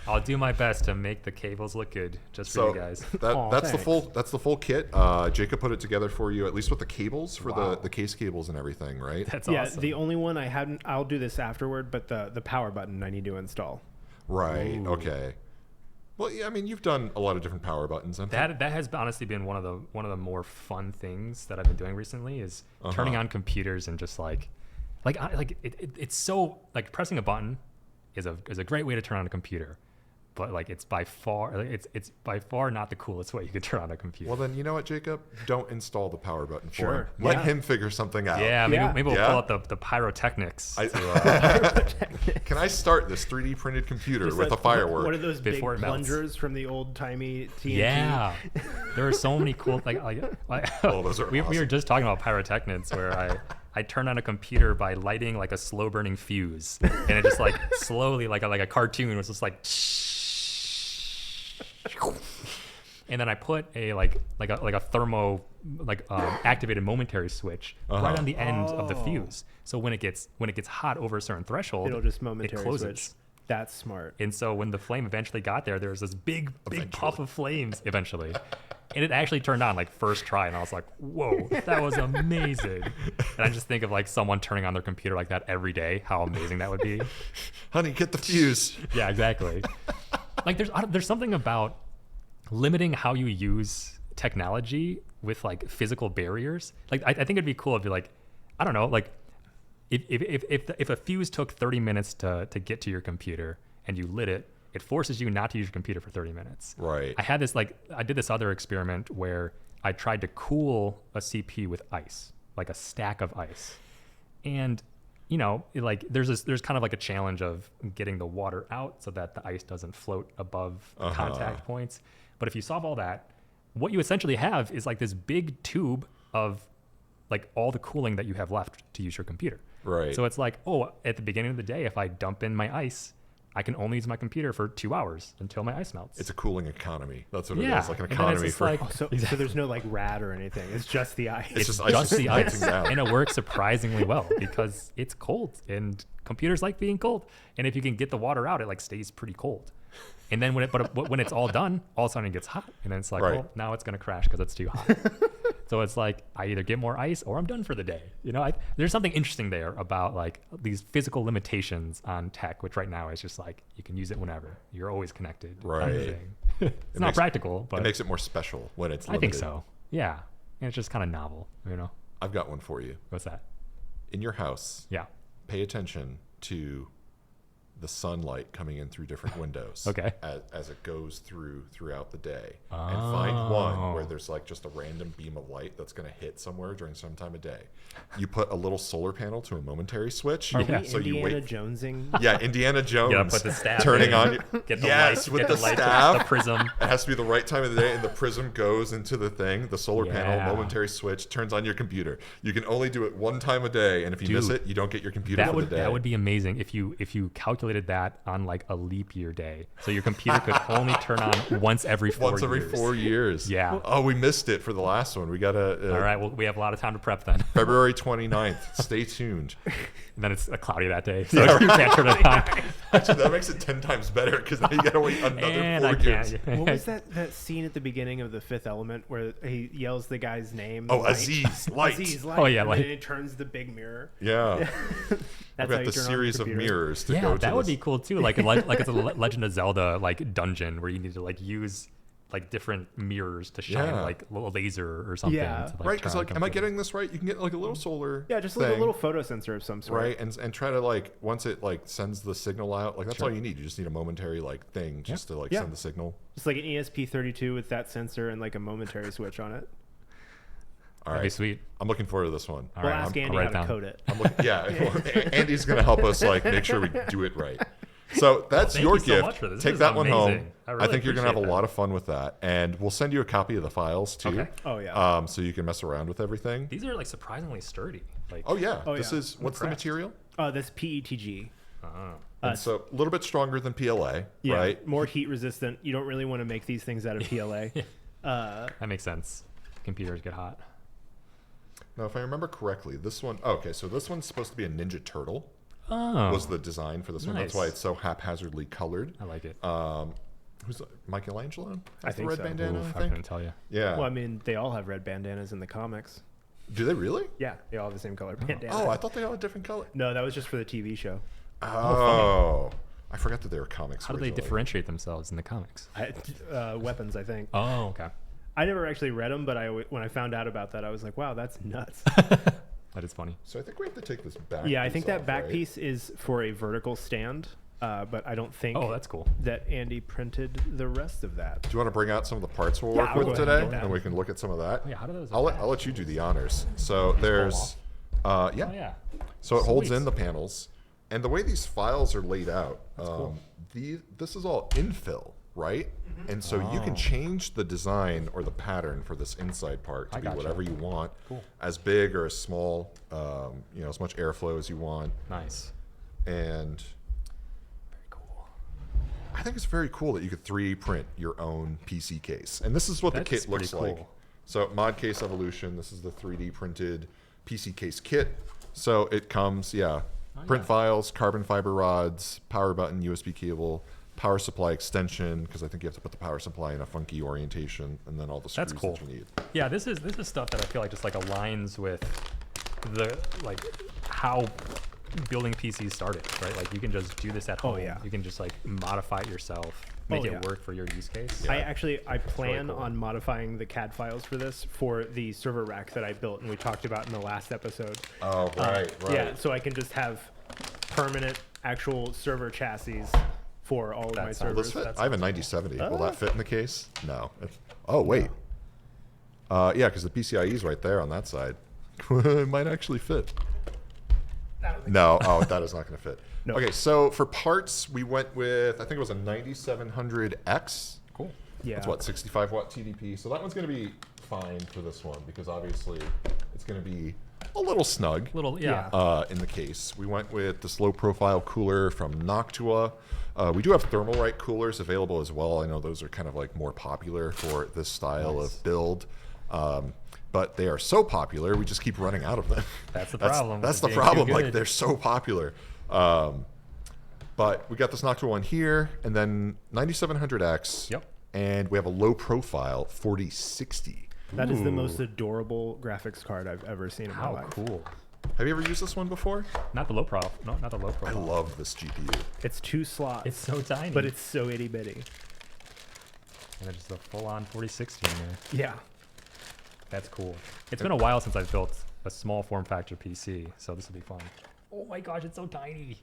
I'll do my best to make the cables look good just for you guys. That's the full kit. Jacob put it together for you, at least with the cables for the case cables and everything, right? That's awesome. The only one I hadn't, I'll do this afterward, but the power button I need to install. Right. Ooh. Okay. Well, yeah, I mean, you've done a lot of different power buttons. That has honestly been one of the more fun things that I've been doing recently is turning on computers and just it's so like pressing a button is a great way to turn on a computer, but like it's by far not the coolest way you could turn on a computer. Well, then you know what, Jacob? Don't install the power button for him. Let him figure something out. Yeah, maybe we'll pull out the pyrotechnics. Can I start this 3D printed computer just with a firework? What are those big plungers from the old timey TNT? Yeah, there are so many cool those are we were just talking about pyrotechnics where I turned on a computer by lighting like a slow burning fuse, and it just like slowly like a cartoon was just like. And then I put a like a thermo activated momentary switch right on the end of the fuse. So when it gets hot over a certain threshold, it'll just momentarily closes. Switch. That's smart. And so when the flame eventually got there was this big puff of flames eventually. And it actually turned on like first try, and I was like, "Whoa, that was amazing!" And I just think of like someone turning on their computer like that every day. How amazing that would be! Honey, get the fuse. Yeah, exactly. Like there's something about limiting how you use technology with like physical barriers. Like I think it'd be cool if you like, I don't know, like if a fuse took 30 minutes to get to your computer and you lit it, it forces you not to use your computer for 30 minutes. Right. I did this other experiment where I tried to cool a CP with ice, like a stack of ice. And you know, like there's kind of like a challenge of getting the water out so that the ice doesn't float above contact points. But if you solve all that, what you essentially have is like this big tube of like all the cooling that you have left to use your computer. Right. So it's like, at the beginning of the day, if I dump in my ice, I can only use my computer for 2 hours until my ice melts. It's a cooling economy. That's what it is, like an economy for. Like, so there's no like rad or anything. It's just the ice. It's just the ice, and it works surprisingly well because it's cold, and computers like being cold. And if you can get the water out, it like stays pretty cold. And then when it's all done, all of a sudden it gets hot, and then it's like, well, now it's gonna crash because it's too hot. So it's like I either get more ice or I'm done for the day. You know, there's something interesting there about like these physical limitations on tech, which right now is just like you can use it whenever. You're always connected. Right. It's not practical, but it makes it more special when it's limited. I think so. Yeah, and it's just kind of novel. You know. I've got one for you. What's that? In your house. Yeah. Pay attention to the sunlight coming in through different windows. Okay. As it goes throughout the day. And find one where there's like just a random beam of light that's going to hit somewhere during some time of day. You put a little solar panel to a momentary switch. Are we so Indiana Jonesing? Yeah, Indiana Jones. Yeah, put the staff turning on. Get the light, with the staff, the prism. It has to be the right time of the day, and the prism goes into the thing. The solar panel, momentary switch, turns on your computer. You can only do it one time a day, and if you miss it, you don't get your computer for the day. That would be amazing if you calculate calculated that on like a leap year day. So your computer could only turn on once every 4 years. Once every 4 years. Yeah. Oh, we missed it for the last one. We got to... All right, well, we have a lot of time to prep then. February 29th. Stay tuned. And then it's cloudy that day, so you can't turn it on. Actually, that makes it 10 times better because now you got to wait another 4 years. What was that scene at the beginning of The Fifth Element where he yells the guy's name? Oh, Aziz, light. Aziz, light. Oh, yeah, and light. then it turns the big mirror. Yeah. That's We've got the series of mirrors to go to. That would be cool too. Like it's a Legend of Zelda like dungeon where you need to like use like different mirrors to shine like a little laser or something. Yeah. To, like, right, because like, am I getting this right? You can get like a little solar just like a little photo sensor of some sort. Right, and try to like, once it like sends the signal out, like that's all you need. You just need a momentary like thing just to like send the signal. Just like an ESP32 with that sensor and like a momentary switch on it. All That'd right, be sweet. I'm looking forward to this one. We'll ask Andy how to code it. Andy's gonna help us like make sure we do it right. So that's your gift. Take that one home. I think you're gonna have a lot of fun with that, and we'll send you a copy of the files too. Okay. Oh yeah. So you can mess around with everything. These are like surprisingly sturdy. Like This is what's the material? That's PETG. And so a little bit stronger than PLA, right? More heat resistant. You don't really want to make these things out of PLA. That makes sense. Computers get hot. Now, if I remember correctly, this one. Okay, so this one's supposed to be a Ninja Turtle. Oh. Was the design for this one? That's why it's so haphazardly colored. I like it. Who's Michelangelo? I think the red so. bandana. Oof, I I think. couldn't tell you. Yeah. Well, I mean, they all have red bandanas in the comics. Do they really? Yeah, they all have the same color bandana. Oh, I thought they all had different color. No, that was just for the TV show. Oh, I forgot that they were comics. How do they differentiate themselves in the comics? Weapons, I think. Oh, okay. I never actually read them, but when I found out about that, I was like, wow, that's nuts. That is funny. So I think we have to take this back. Yeah, I think that back piece is for a vertical stand, but I don't think that's cool. that Andy printed the rest of that. Do you want to bring out some of the parts we'll work with today, and we can look at some of that? Yeah, how do those? I'll let you do the honors. So there's, So it holds in the panels, and the way these files are laid out, this is all infill, right? And so you can change the design or the pattern for this inside part to be whatever you want, as big or as small, as much airflow as you want. Nice. And very cool. I think it's very cool that you could 3D print your own PC case. And this is what the kit looks like. So Mod Case Evolution, this is the 3D printed PC case kit. So it comes, print files, carbon fiber rods, power button, USB cable, power supply extension, because I think you have to put the power supply in a funky orientation, and then all the screws that you need. Yeah, this is stuff that I feel like just like aligns with the like how building PCs started, right? Like you can just do this at home. You can just like modify it yourself, make it work for your use case. I plan on modifying the CAD files for this for the server rack that I built and we talked about in the last episode. Oh, right. Yeah, so I can just have permanent actual server chassis for all of my servers. I have a 9070. Will that fit in the case? No. Oh, wait. Yeah, because the PCIe is right there on that side. It might actually fit. No. Oh, that is not going to fit. No. Okay, so for parts, we went with, I think it was a 9700X. Cool. Yeah. That's what, 65 watt TDP. So that one's going to be fine for this one because obviously it's going to be a little snug. In the case. We went with this low profile cooler from Noctua. We do have Thermalright coolers available as well. I know those are kind of like more popular for this style of build. But they are so popular, we just keep running out of them. That's the problem. That's the problem. Like they're so popular. But we got this Noctua one here, and then 9700X. Yep. And we have a low profile 4060. That is the most adorable graphics card I've ever seen in my life. How cool. Have you ever used this one before? Not the low profile. No, not the low profile. I love this GPU. It's 2 slots. It's so tiny. But it's so itty bitty. And it's just a full-on 4060 in there. Yeah. That's cool. It's been a while since I've built a small form factor PC, so this will be fun. Oh my gosh, it's so tiny.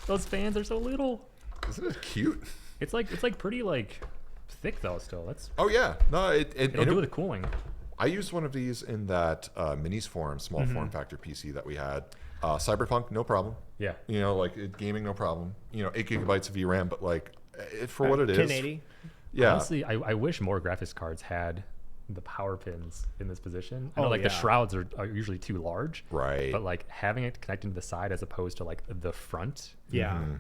Those fans are so little. Isn't it cute? It's like pretty like thick though still. That's No, it'll do with the cooling. I used one of these in that minis form, small form factor PC that we had. Cyberpunk, no problem. Yeah. Like gaming, no problem. 8 gigabytes of VRAM, but like for what it is. 1080. Yeah. Honestly, I wish more graphics cards had the power pins in this position. I know the shrouds are usually too large, right? But like having it connected to the side as opposed to like the front,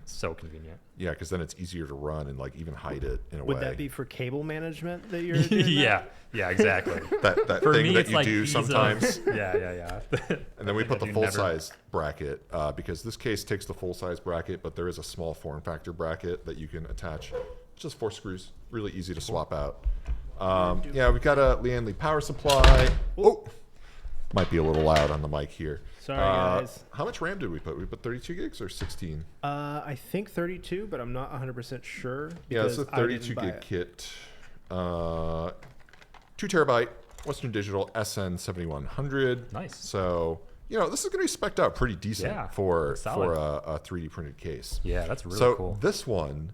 so convenient. Yeah, because then it's easier to run and like even hide it in a way. Would that be for cable management that you're doing? Yeah, exactly. that for thing me, that you do sometimes. Yeah. And then we put the full size bracket because this case takes the full size bracket, but there is a small form factor bracket that you can attach. It's just 4 screws, really easy to swap out. Yeah, we've got a Lian Li power supply. Oh, might be a little loud on the mic here. Sorry, guys. How much RAM did we put? We put 32 gigs or 16? I think 32, but I'm not 100% sure. Yeah, it's a 32 gig kit. 2 terabyte Western Digital SN7100. Nice. So, this is going to be spec'd out pretty decent for a 3D printed case. Yeah, that's really cool. So this one,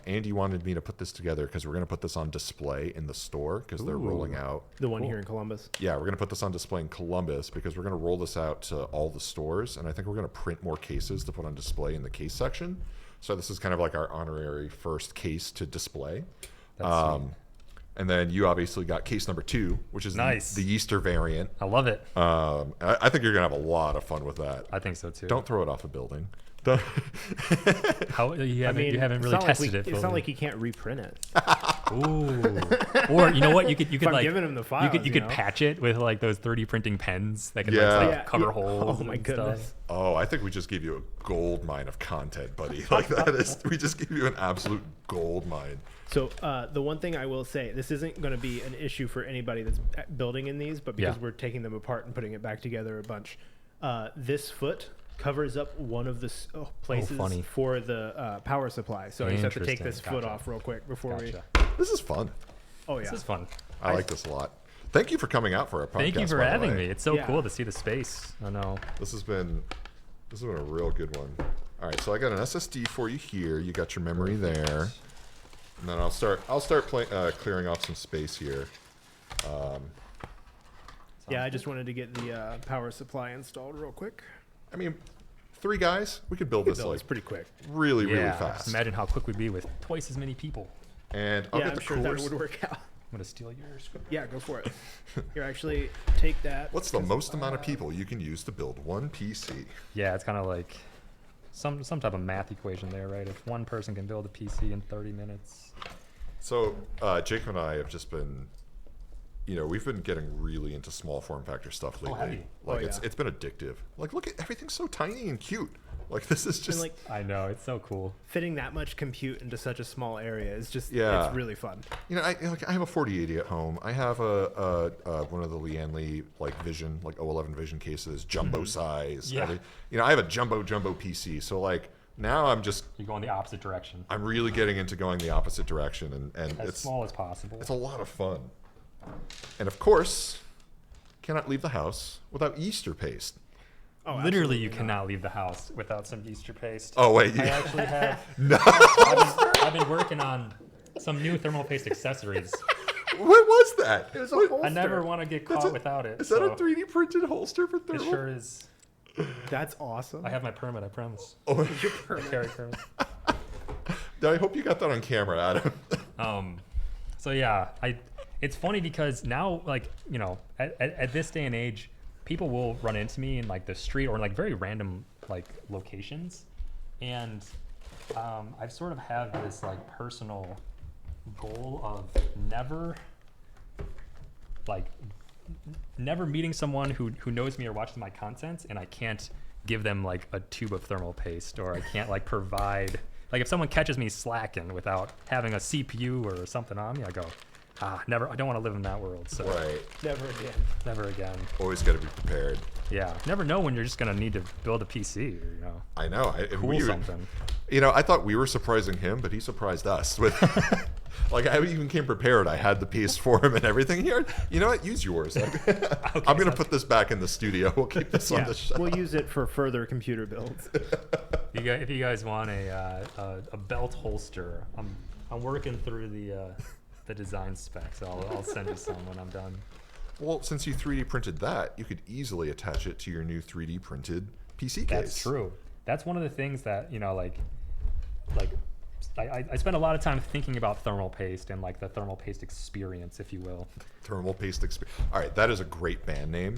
Andy wanted me to put this together because we're going to put this on display in the store because they're rolling out. The one here in Columbus? Yeah, we're going to put this on display in Columbus because we're going to roll this out to all the stores. And I think we're going to print more cases to put on display in the case section. So this is kind of like our honorary first case to display. And then you obviously got case number 2, which is nice. the Yeester variant. I love it. I think you're going to have a lot of fun with that. I think so too. Don't throw it off a building. You haven't really tested it. It's not like you can't reprint it. Ooh. Or you know what? You could I'm like giving him the files, you could patch it with like those 3D printing pens that can cover holes. Oh my goodness. Stuff. Oh, I think we just gave you a gold mine of content, buddy. Like that is, we just gave you an absolute gold mine. So the one thing I will say, this isn't going to be an issue for anybody that's building in these, but because we're taking them apart and putting it back together a bunch, this foot covers up one of the places for the power supply. So I just have to take this foot off real quick before we... This is fun. Oh, yeah. This is fun. I like this a lot. Thank you for coming out for our podcast. Thank you for having me. It's so cool to see the space. I know. This has been a real good one. All right, so I got an SSD for you here. You got your memory there. And then I'll start clearing off some space here. Yeah, I just wanted to get the power supply installed real quick. I mean, 3 guys, we could build this like pretty quick. Really fast. Just imagine how quick we'd be with twice as many people. And I'll get I'm the sure coolers. that would work out. I'm gonna steal yours. Yeah, go for it. Here, actually, take that. What's the most amount of people you can use to build one PC? Yeah, it's kind of like some type of math equation there, right? If one person can build a PC in 30 minutes. So Jacob and I have just been, we've been getting really into small form factor stuff lately. It's been addictive. Like, look at everything's so tiny and cute. Like, this is just I know, it's so cool. Fitting that much compute into such a small area is just it's really fun. I have a 4080 at home. I have a one of the Lian Li Vision 011 Vision cases, jumbo size. Yeah. I have a jumbo PC. So now you're going the opposite direction. I'm really getting into going the opposite direction, and as small as possible. It's a lot of fun. And of course, cannot leave the house without Yeester paste. Oh, literally, you cannot leave the house without some Yeester paste. Oh wait, I actually have. No. I've been working on some new thermal paste accessories. What was that? It was a holster. I never want to get caught without it. Is that a 3D printed holster for thermal? It sure is. That's awesome. I have my permit, I promise. Oh, your permit. Carry permit. I hope you got that on camera, Adam. So yeah, it's funny because now, at this day and age, people will run into me in the street or in very random locations, and I've sort of had this personal goal of never meeting someone who knows me or watches my content, and I can't give them a tube of thermal paste, or I can't provide if someone catches me slacking without having a CPU or something on me, I go, never. I don't want to live in that world. So right. Never again. Always got to be prepared. Yeah. Never know when you're just gonna need to build a PC. Or, I know. Something. I thought we were surprising him, but he surprised us with. I even came prepared. I had the piece for him and everything here. You know what? Use yours. Okay, I'm gonna put this back in the studio. We'll keep this on the shelf. We'll use it for further computer builds. If you guys want a belt holster, I'm working through the design specs. I'll send you some when I'm done. Well, since you 3D printed that, you could easily attach it to your new 3D printed PC case. That's true. That's one of the things that I spent a lot of time thinking about thermal paste and like the thermal paste experience, if you will. Thermal paste experience. All right, that is a great band name.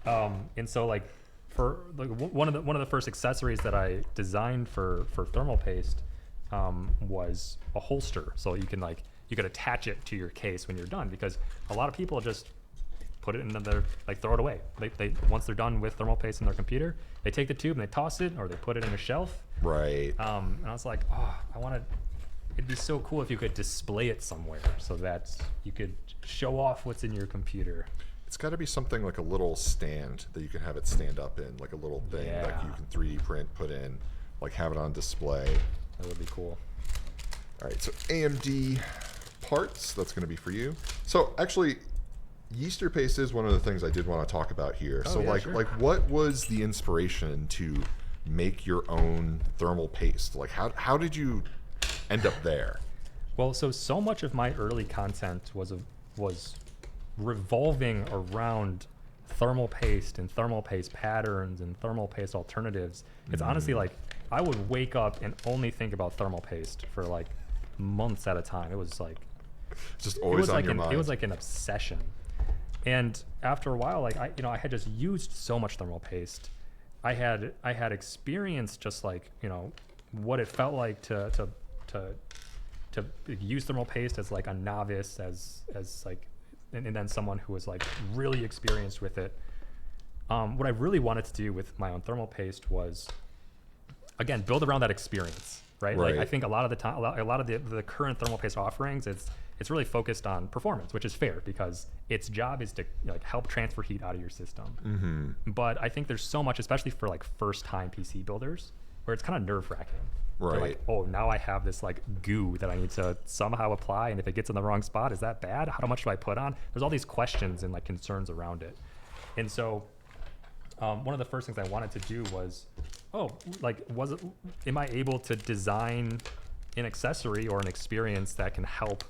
And so like for like one of the first accessories that I designed for thermal paste was a holster, so you could attach it to your case when you're done, because a lot of people just put it in their, like, throw it away. They once they're done with thermal paste in their computer, they take the tube and they toss it, or they put it in a shelf. Right. And I was like, oh, it'd be so cool if you could display it somewhere so that you could show off what's in your computer. It's got to be something like a little stand that you can have it stand up in, like a little thing like you can 3D print, put in, like have it on display. That would be cool. All right, so AMD parts, that's going to be for you. So actually, Yeester paste is one of the things I did want to talk about here. Oh, so yeah, like sure. like what was the inspiration to make your own thermal paste? Like how did you end up there? Well, so much of my early content was revolving around thermal paste and thermal paste patterns and thermal paste alternatives. It's honestly like I would wake up and only think about thermal paste for like months at a time. It was like just always on your mind. It was like an obsession. And after a while, like I had just used so much thermal paste. I had experienced just like, what it felt like to use thermal paste as like a novice, as like, and then someone who was like really experienced with it. What I really wanted to do with my own thermal paste was, again, build around that experience, right? Like I think a lot of the time, a lot of the current thermal paste offerings, it's really focused on performance, which is fair because its job is to like help transfer heat out of your system. But I think there's so much, especially for like first-time PC builders, where it's kind of nerve-wracking. Right. They're like, oh, now I have this like goo that I need to somehow apply, and if it gets in the wrong spot, is that bad? How much do I put on? There's all these questions and like concerns around it. And so one of the first things I wanted to do was, am I able to design an accessory or an experience that can help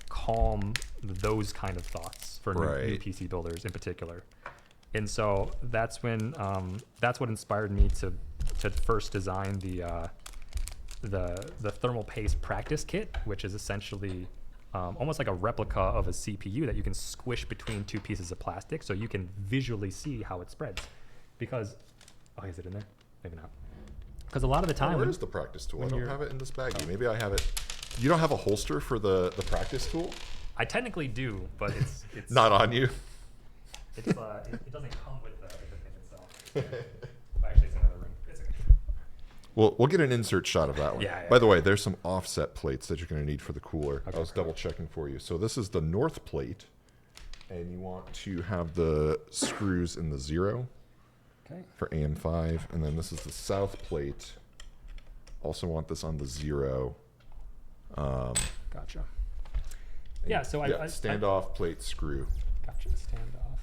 calm those kind of thoughts for new PC builders in particular? And so that's what inspired me to first design the thermal paste practice kit, which is essentially almost like a replica of a CPU that you can squish between two pieces of plastic so you can visually see how it spreads. Because, is it in there? Maybe not. Because a lot of the time, where is the practice tool? I don't have it in this baggie. Maybe I have it. You don't have a holster for the practice tool? I technically do, but it's not on you. It doesn't come with the thing itself. Actually, it's another room. It's okay. We'll get an insert shot of that one. Yeah. By the way, there's some offset plates that you're going to need for the cooler. Okay, I was double checking for you. So this is the north plate, and you want to have the screws in the 0 for AM5, and then this is the south plate. Also want this on the 0. Gotcha. Yeah, so I standoff plate screw. Gotcha. Standoff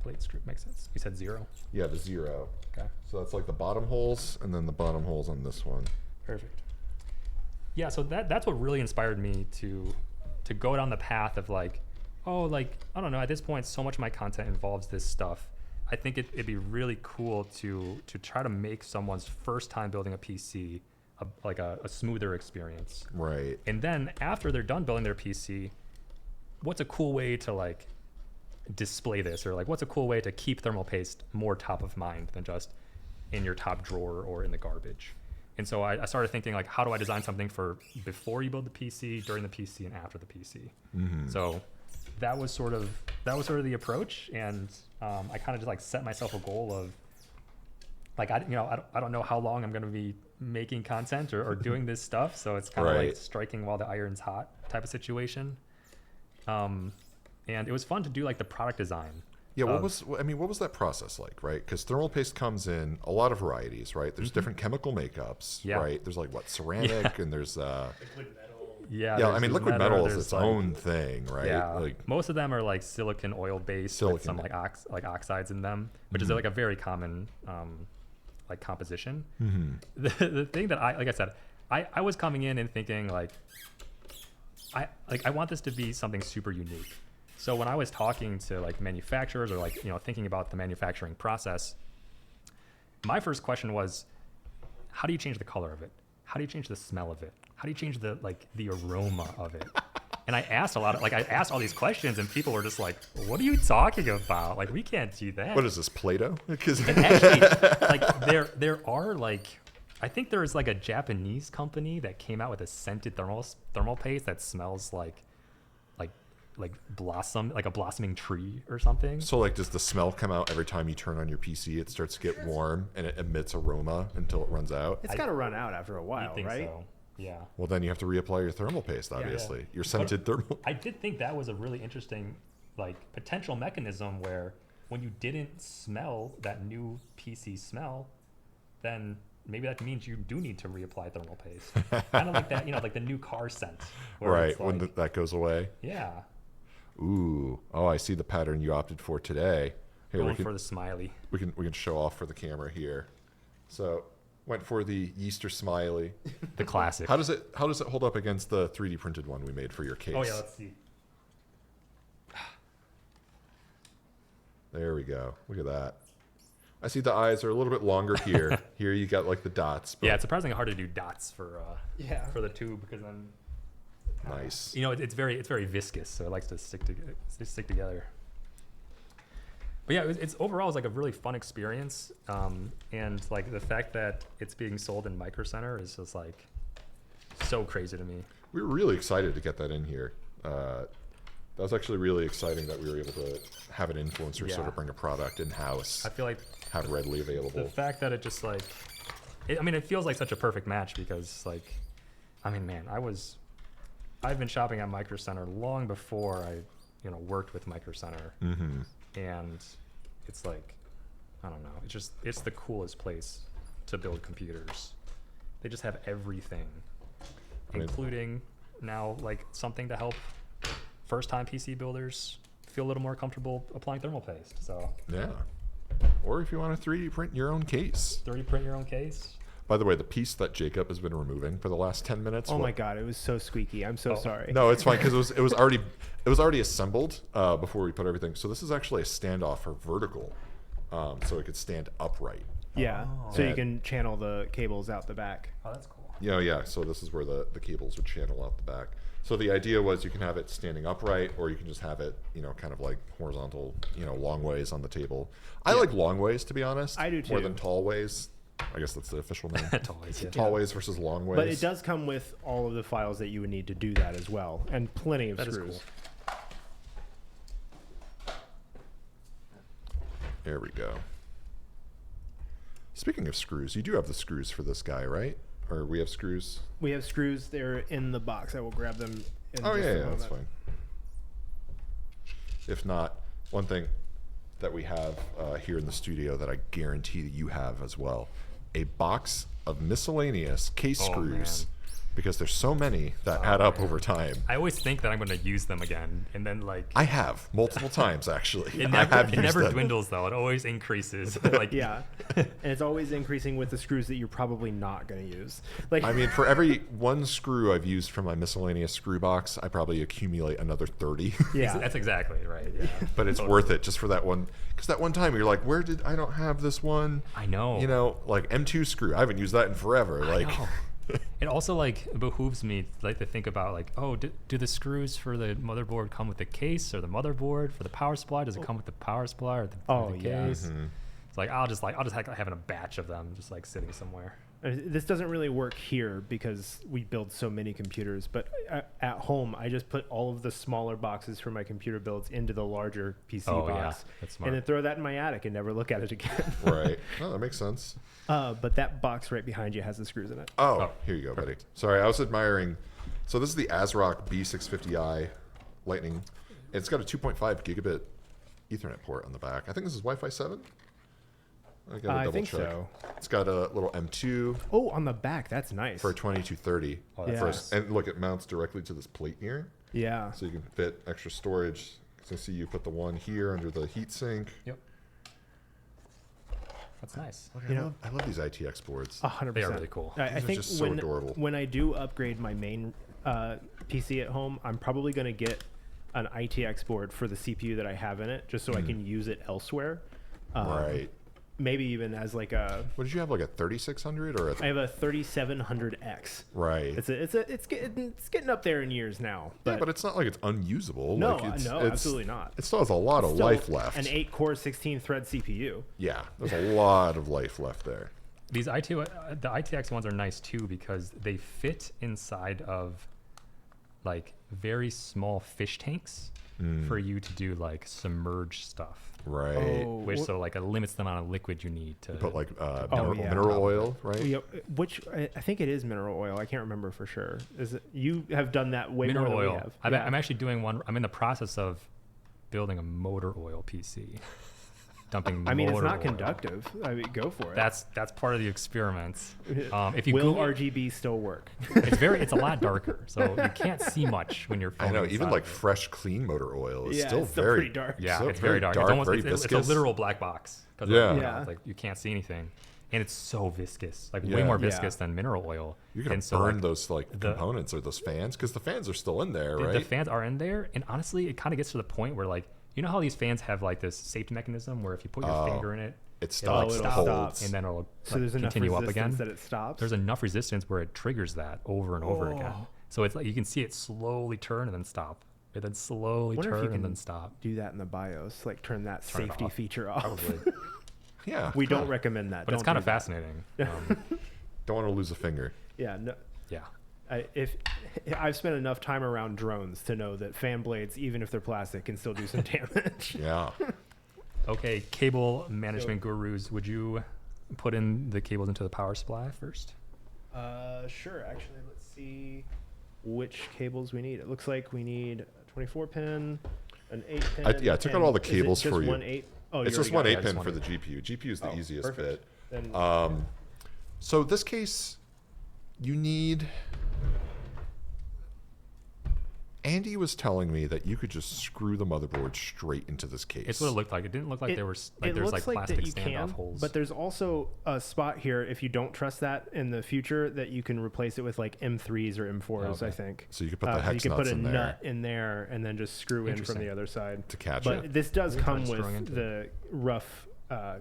plate screw makes sense. You said 0. Yeah, the 0. Okay. So that's like the bottom holes, and then the bottom holes on this one. Perfect. Yeah, so that's what really inspired me to go down the path of like, I don't know. At this point, so much of my content involves this stuff. I think it'd be really cool to try to make someone's first time building a PC a smoother experience. Right. And then after they're done building their PC, what's a cool way to like display this, or like what's a cool way to keep thermal paste more top of mind than just in your top drawer or in the garbage? And so I started thinking like, how do I design something for before you build the PC, during the PC, and after the PC? So that was sort of the approach, and I kind of just like set myself a goal of like I don't know how long I'm going to be making content or doing this stuff, so it's kind of like striking while the iron's hot type of situation. And it was fun to do like the product design. Yeah, what was that process like, right? Because thermal paste comes in a lot of varieties, right? There's different chemical makeups, right? There's like ceramic, and there's liquid metal. Yeah, I mean, liquid metal is its own thing, right? Yeah, like most of them are like silicon oil based with some like oxides in them, which is like a very common like composition. The thing that I was coming in and thinking like I want this to be something super unique. So when I was talking to like manufacturers or like thinking about the manufacturing process, my first question was, how do you change the color of it? How do you change the smell of it? How do you change the aroma of it? And I asked I asked all these questions, and people were just like, "What are you talking about? Like, we can't do that." What is this, Play-Doh? Because actually, there are I think there is a Japanese company that came out with a scented thermal paste that smells like blossom, like a blossoming tree or something. So does the smell come out every time you turn on your PC? It starts to get warm and it emits aroma until it runs out. It's got to run out after a while, right? So. Yeah. Well, then you have to reapply your thermal paste, obviously. Yeah. Your scented thermal. I did think that was a really interesting potential mechanism where when you didn't smell that new PC smell, then maybe that means you do need to reapply thermal paste. Kind of like that, like the new car scent. Right, when that goes away. Yeah. Ooh. Oh, I see the pattern you opted for today. Here, Going for the smiley. We can show off for the camera here. So went for the Yeester smiley. The classic. How does it hold up against the 3D printed one we made for your case? Oh yeah, let's see. There we go. Look at that. I see the eyes are a little bit longer here. Here you got the dots. Yeah, it's surprisingly hard to do dots for the tube because then nice. It's very viscous, so it likes to stick together. But yeah, it's overall a really fun experience, and the fact that it's being sold in microcenter is just so crazy to me. We were really excited to get that in here. That was actually really exciting that we were able to have an influencer sort of bring a product in house. I feel have readily available. The fact that it just it feels like such a perfect match because I've been shopping at microcenter long before I worked with microcenter. Mm-hmm. And it's I don't know. It's the coolest place to build computers. They just have everything, including now something to help first-time PC builders feel a little more comfortable applying thermal paste. So yeah. Or if you want to 3D print your own case. 3D print your own case. By the way, the piece that Jacob has been removing for the last 10 minutes. Oh my God, it was so squeaky. I'm so sorry. No, it's fine because it was already assembled before we put everything. So this is actually a standoff for vertical, so it could stand upright. Yeah, so you can channel the cables out the back. Oh, that's cool. Yeah. So this is where the cables would channel out the back. So the idea was you can have it standing upright, or you can just have it, kind of horizontal, long ways on the table. I like long ways, to be honest. I do too. More than tall ways. I guess that's the official name. Tall ways, yeah. Tall ways versus long ways. But it does come with all of the files that you would need to do that as well, and plenty of screws. Is cool. There we go. Speaking of screws, you do have the screws for this guy, right? Or we have screws? We have screws. They're in the box. I will grab them in just a yeah, moment. that's fine. If not, one thing that we have here in the studio that I guarantee that you have as well, a box of miscellaneous case screws. Man. Because there's so many that add up over time. I always think that I'm going to use them again, and then I have multiple times actually. It never dwindles though. It always increases. Yeah, and it's always increasing with the screws that you're probably not going to use. For every one screw I've used from my miscellaneous screw box, I probably accumulate another 30. Yeah, that's exactly right. Yeah, but it's worth it just for that one. Because that one time you're like, I don't have this one. I know. M2 screw. I haven't used that in forever. I know. It also behooves me to think about do the screws for the motherboard come with the case or the motherboard for the power supply? Does it come with the power supply or the case? Mm-hmm. It's I'll just having a batch of them just sitting somewhere. This doesn't really work here because we build so many computers, but at home I just put all of the smaller boxes for my computer builds into the larger PC box. Yeah. That's smart. And then throw that in my attic and never look at it again. Right. Oh, that makes sense. But that box right behind you has the screws in it. Oh, here you go, buddy. Sorry, I was admiring. So this is the ASRock B650i Lightning. It's got a 2.5 gigabit Ethernet port on the back. I think this is Wi-Fi 7. I think so. It's got a little M2. Oh, on the back. That's nice. For a 2230. Oh, that's nice. And look, it mounts directly to this plate here. Yeah. So you can fit extra storage. So I see you put the one here under the heatsink. Yep. That's nice. I love these ITX boards. 100%. They are really cool. I think just so adorable. When I do upgrade my main PC at home, I'm probably going to get an ITX board for the CPU that I have in it, just so I can use it elsewhere. Right. maybe even as like a. What did you have, like a 3600 or a? I have a 3700X. Right. It's getting up there in years now. But it's not like it's unusable. No, like it's absolutely not. It still has a lot of life left. An 8-core, 16-thread CPU. Yeah, there's a lot of life left there. These the ITX ones are nice too because they fit inside of like very small fish tanks for you to do like submerged stuff. Right. So like it limits the amount of liquid you need to put like mineral oil, right? Yeah, which I think it is mineral oil. I can't remember for sure. Is it? You have done that way mineral more than oil. we have. I'm actually doing one. I'm in the process of building a motor oil PC. Dumping I mean, it's not oil. conductive. I mean, go for it. That's part of the experiments. If you Will Google, RGB still work? it's a lot darker, so you can't see much when you're filming. I know, even like it. fresh, clean motor oil is Yeah, still it's still very pretty dark. Yeah, so it's very dark. It's almost very it's a viscous. literal black box. Yeah. It's like you can't see anything, and it's so viscous, like way Yeah. more Yeah. viscous than mineral oil. You're gonna And so, burn like, those components or those fans because the fans are still in there, right? The fans are in there, and honestly, it kind of gets to the point where like you know how these fans have like this safety mechanism where if you put your finger in it. It stops, it'll it stop, holds. and then it'll So there's enough continue up resistance again. that it stops. There's enough resistance where it triggers that over and over again. So it's like you can see it slowly turn and then stop, and then slowly Wonder if you turn and can then stop. do that in the BIOS, like turn that Turn it safety off. feature off. Probably. Yeah. We don't recommend that. But it's Don't kind do of that. fascinating. Don't want to lose a finger. Yeah. No. Yeah. If I've spent enough time around drones to know that fan blades, even if they're plastic, can still do some damage. Yeah. Okay, cable management gurus, would you put in the cables into the power supply first? Sure. Actually, let's see which cables we need. It looks like we need a 24 pin, an 8 pin. I took out all the cables is it just for you. One 8? Oh, It's you just already one got 8 it. pin for the GPU. GPU is the easiest perfect. bit. Then, So this case, you need. Andy was telling me that you could just screw the motherboard straight into this case. It's what it looked like. It didn't look like there was like there's like looks plastic that you standoff can, holes. but there's also a spot here if you don't trust that in the future that you can replace it with like M3s or M4s. Okay. I think. So you could put the hex you can put nuts a in there. nut in there and then just screw in from Interesting. the other side To catch But it. this does Maybe try come screwing with into the rough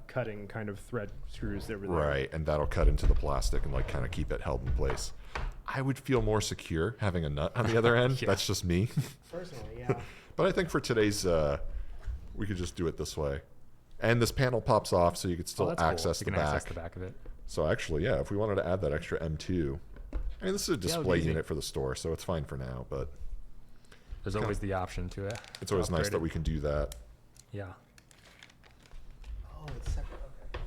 cutting kind of thread screws that were there. Right, and that'll cut into the plastic and like kind of keep it held in place. I would feel more secure having a nut on the other end. Yeah. That's just me. Personally, yeah. But I think for today's, we could just do it this way. And this panel pops off so you could still that's cool. access You the can back. access the back of it. So actually, yeah, if we wanted to add that extra M2, I mean, this is a display easy. unit for the store, so it's fine for now, but There's always the option to it. it's always nice Upgrade that it. we can do that. Yeah. Oh, it's separate. Okay.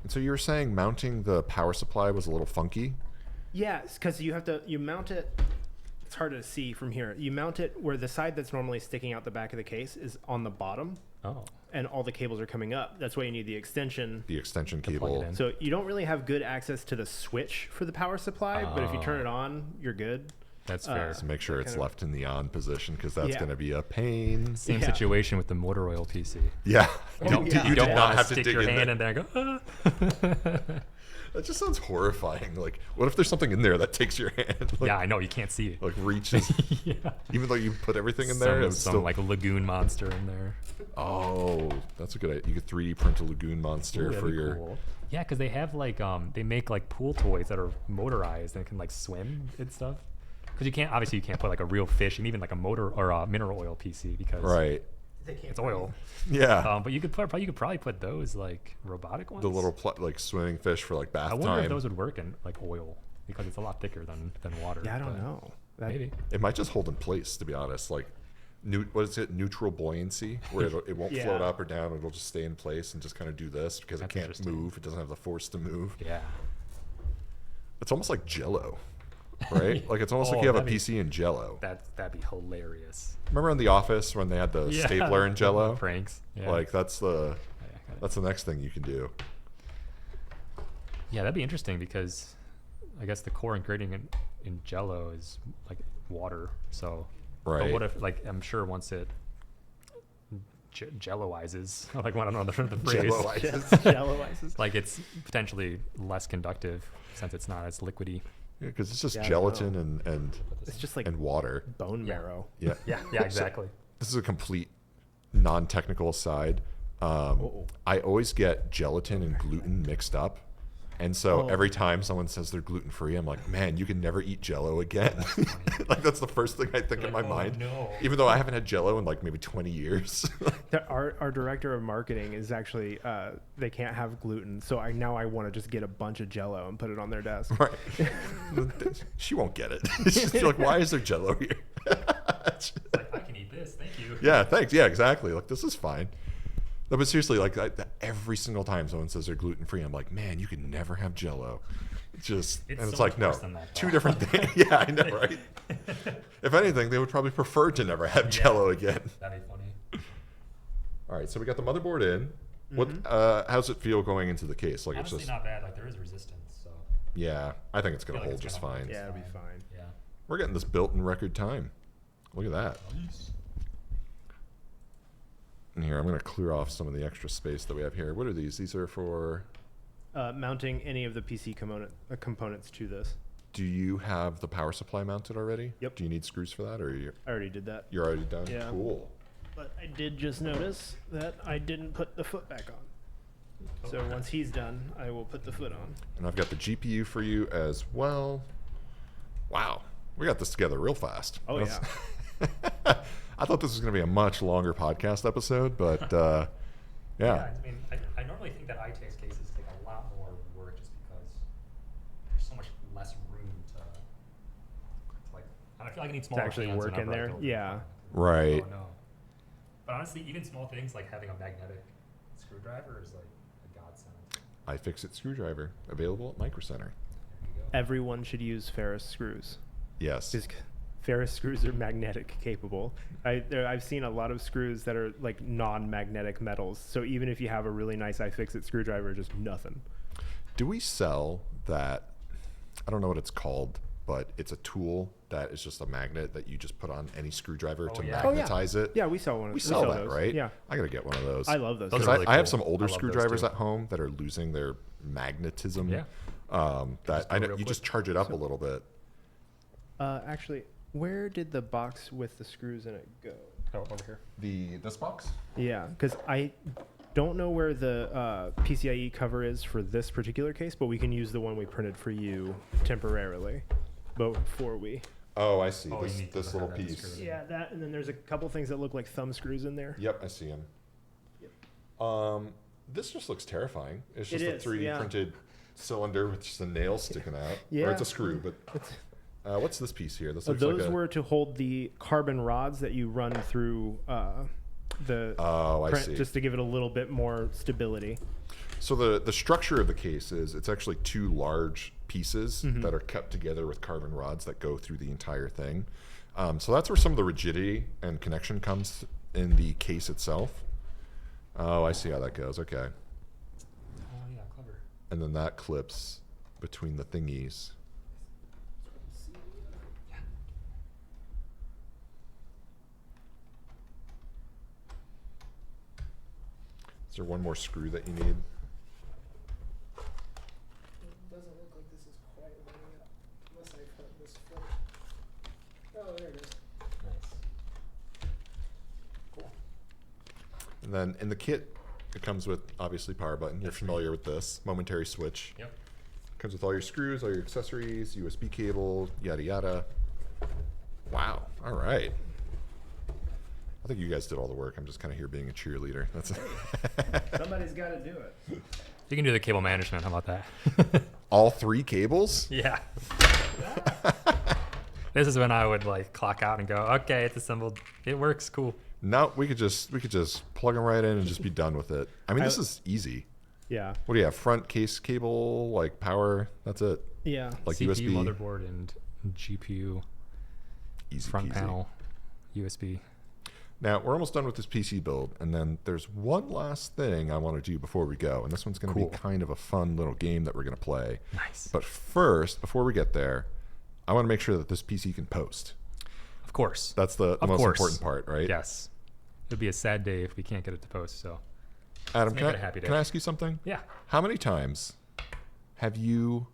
And so you were saying mounting the power supply was a little funky? Yeah, because you mount it. It's hard to see from here. You mount it where the side that's normally sticking out the back of the case is on the bottom, Oh. and all the cables are coming up. That's why you need the extension. The extension plug it cable. in. So you don't really have good access to the switch for the power supply, but if you turn it on, you're good. That's fair. So make sure it's kind of- left in the on position because that's Yeah. going to be a pain. Same Yeah. situation with the motor oil PC. Yeah. You don't, yeah. you You don't did want not to have to stick dig your in hand there. in there and go, ah. That just sounds horrifying. Like, what if there's something in there that takes your hand? Like, Yeah, I know. You can't see it. like reaches, Yeah. even though you put everything in there, it's some still like lagoon monster in there. Oh, that's a good idea. You could 3D print a lagoon monster Ooh, that'd for be your. cool. Yeah, because they have like they make like pool toys that are motorized and can like swim and stuff. Because you can't put like a real fish and even like a motor or a mineral oil PC because Right. it's oil. Yeah. But you could probably put those like robotic ones. The little like swimming fish for like bath I wonder time. if those would work in like oil because it's a lot thicker than water. Yeah, I don't but know. Maybe. It might just hold in place, to be honest. Like, what is it? Neutral buoyancy, where it won't Yeah. float up or down. It'll just stay in place and just kind of do this because That's it can't interesting. move. It doesn't have the force to move. Yeah. It's almost like Jello, right? Like it's almost like Oh, you have a that'd be- PC in Jello. That'd be hilarious. Remember in The Office when they had the Yeah. stapler in Jello? Pranks. Yeah. Like that's the got it. next thing you can do. Yeah, that'd be interesting because I guess the core ingredient in Jello is like water. So, Right. But what if like I'm sure once it Jelloizes, like I don't know the phrase. Jelloizes. Shallow ices. Like it's potentially less conductive since it's not as liquidy. Yeah, because it's just Yeah, I gelatin and It's just like water. bone Yeah. marrow. Yeah. Yeah, exactly. This is a complete non-technical aside. I always get gelatin and gluten mixed up. And so every time someone says they're gluten-free, I'm like, man, you can never eat Jell-O again. Like, that's the first thing I think in my mind. No. Even though I haven't had Jell-O in like maybe 20 years. Our director of marketing is actually, they can't have gluten. So now I want to just get a bunch of Jell-O and put it on their desk. Right. She won't get it. She's like, why is there Jell-O here? Like, I can eat this. Thank you. Yeah, thanks. Yeah, exactly. Like, this is fine. No, but seriously, like every single time someone says they're gluten free, I'm like, man, you can never have Jell-O. It's so like, no, two different things. Yeah, I know, right? If anything, they would probably prefer to never have Jell-O again. That'd be funny. All right, so we got the motherboard in. What? How's it feel going into the case? Like, honestly, it's just not bad. Like, there is resistance, so. Yeah, I think it's gonna hold just fine. Yeah, it'll be fine. Yeah. We're getting this built in record time. Look at that. Nice. And here, I'm going to clear off some of the extra space that we have here. What are these? These are for... mounting any of the PC components to this. Do you have the power supply mounted already? Yep. Do you need screws for that, or I already did that. You're already done? Yeah. Cool. But I did just notice that I didn't put the foot back on. So once he's done, I will put the foot on. And I've got the GPU for you as well. Wow. We got this together real fast. Oh, yeah. I thought this was going to be a much longer podcast episode, but yeah. I mean, I normally think that ITX cases take a lot more work just because there's so much less room to like. I feel like I need smaller to actually hands work in there. Yeah. Right. Oh, no. But honestly, even small things like having a magnetic screwdriver is like a godsend. iFixit screwdriver available at microcenter. Everyone should use ferrous screws. Yes. Ferrous screws are magnetic capable. I've seen a lot of screws that are like non-magnetic metals. So even if you have a really nice iFixit screwdriver, just nothing. Do we sell that? I don't know what it's called, but it's a tool that is just a magnet that you just put on any screwdriver to magnetize it. Yeah, we sell one. We sell that, those. right? Yeah. I got to get one of those. I love those. Those are really I have cool. some older screwdrivers at home that are losing their magnetism. Yeah. That I know you just charge it up a little bit. Actually, where did the box with the screws in it go? Oh, over here. This box? Yeah, because I don't know where the PCIe cover is for this particular case, but we can use the one we printed for you temporarily before we... Oh, I see. Oh, this little piece. Yeah, that, and then there's a couple things that look like thumb screws in there. Yep, I see them. Yep. This just looks terrifying. It's just a 3D printed cylinder with just a nail sticking out. Yeah. Or it's a screw, but... what's this piece here? This looks those like were to hold the carbon rods that you run through the print, see. just to give it a little bit more stability. So the structure of the case is it's actually two large pieces that are kept together with carbon rods that go through the entire thing. So that's where some of the rigidity and connection comes in the case itself. Oh, I see how that goes. Okay. Oh, yeah, clever. And then that clips between the thingies. Is there one more screw that you need? It doesn't look like this is quite lining up, unless I put this foot. Oh, there it is. Nice. Cool. And then in the kit, it comes with obviously power button. You're familiar with this. Momentary switch. Yep. Comes with all your screws, all your accessories, USB cable, yada yada. Wow. All right. I think you guys did all the work. I'm just kind of here being a cheerleader. That's Somebody's got to do it. You can do the cable management. How about that? all three cables? Yeah. This is when I would like clock out and go, okay, it's assembled. It works. Cool. No, we could just plug them right in and just be done with it. I mean, this is easy. Yeah. What do you have? Front case cable, like power. That's it. Yeah. Like CPU, USB, motherboard, and GPU. Easy front peasy. panel, USB. Now, we're almost done with this PC build, and then there's one last thing I want to do before we go, and this one's going to be kind of a fun little game that we're going to play. Nice. But first, before we get there, I want to make sure that this PC can post. Of course. That's the most important part, right? Yes. It would be a sad day if we can't get it to post, so. Adam, can I ask you something? Yeah. How many times have you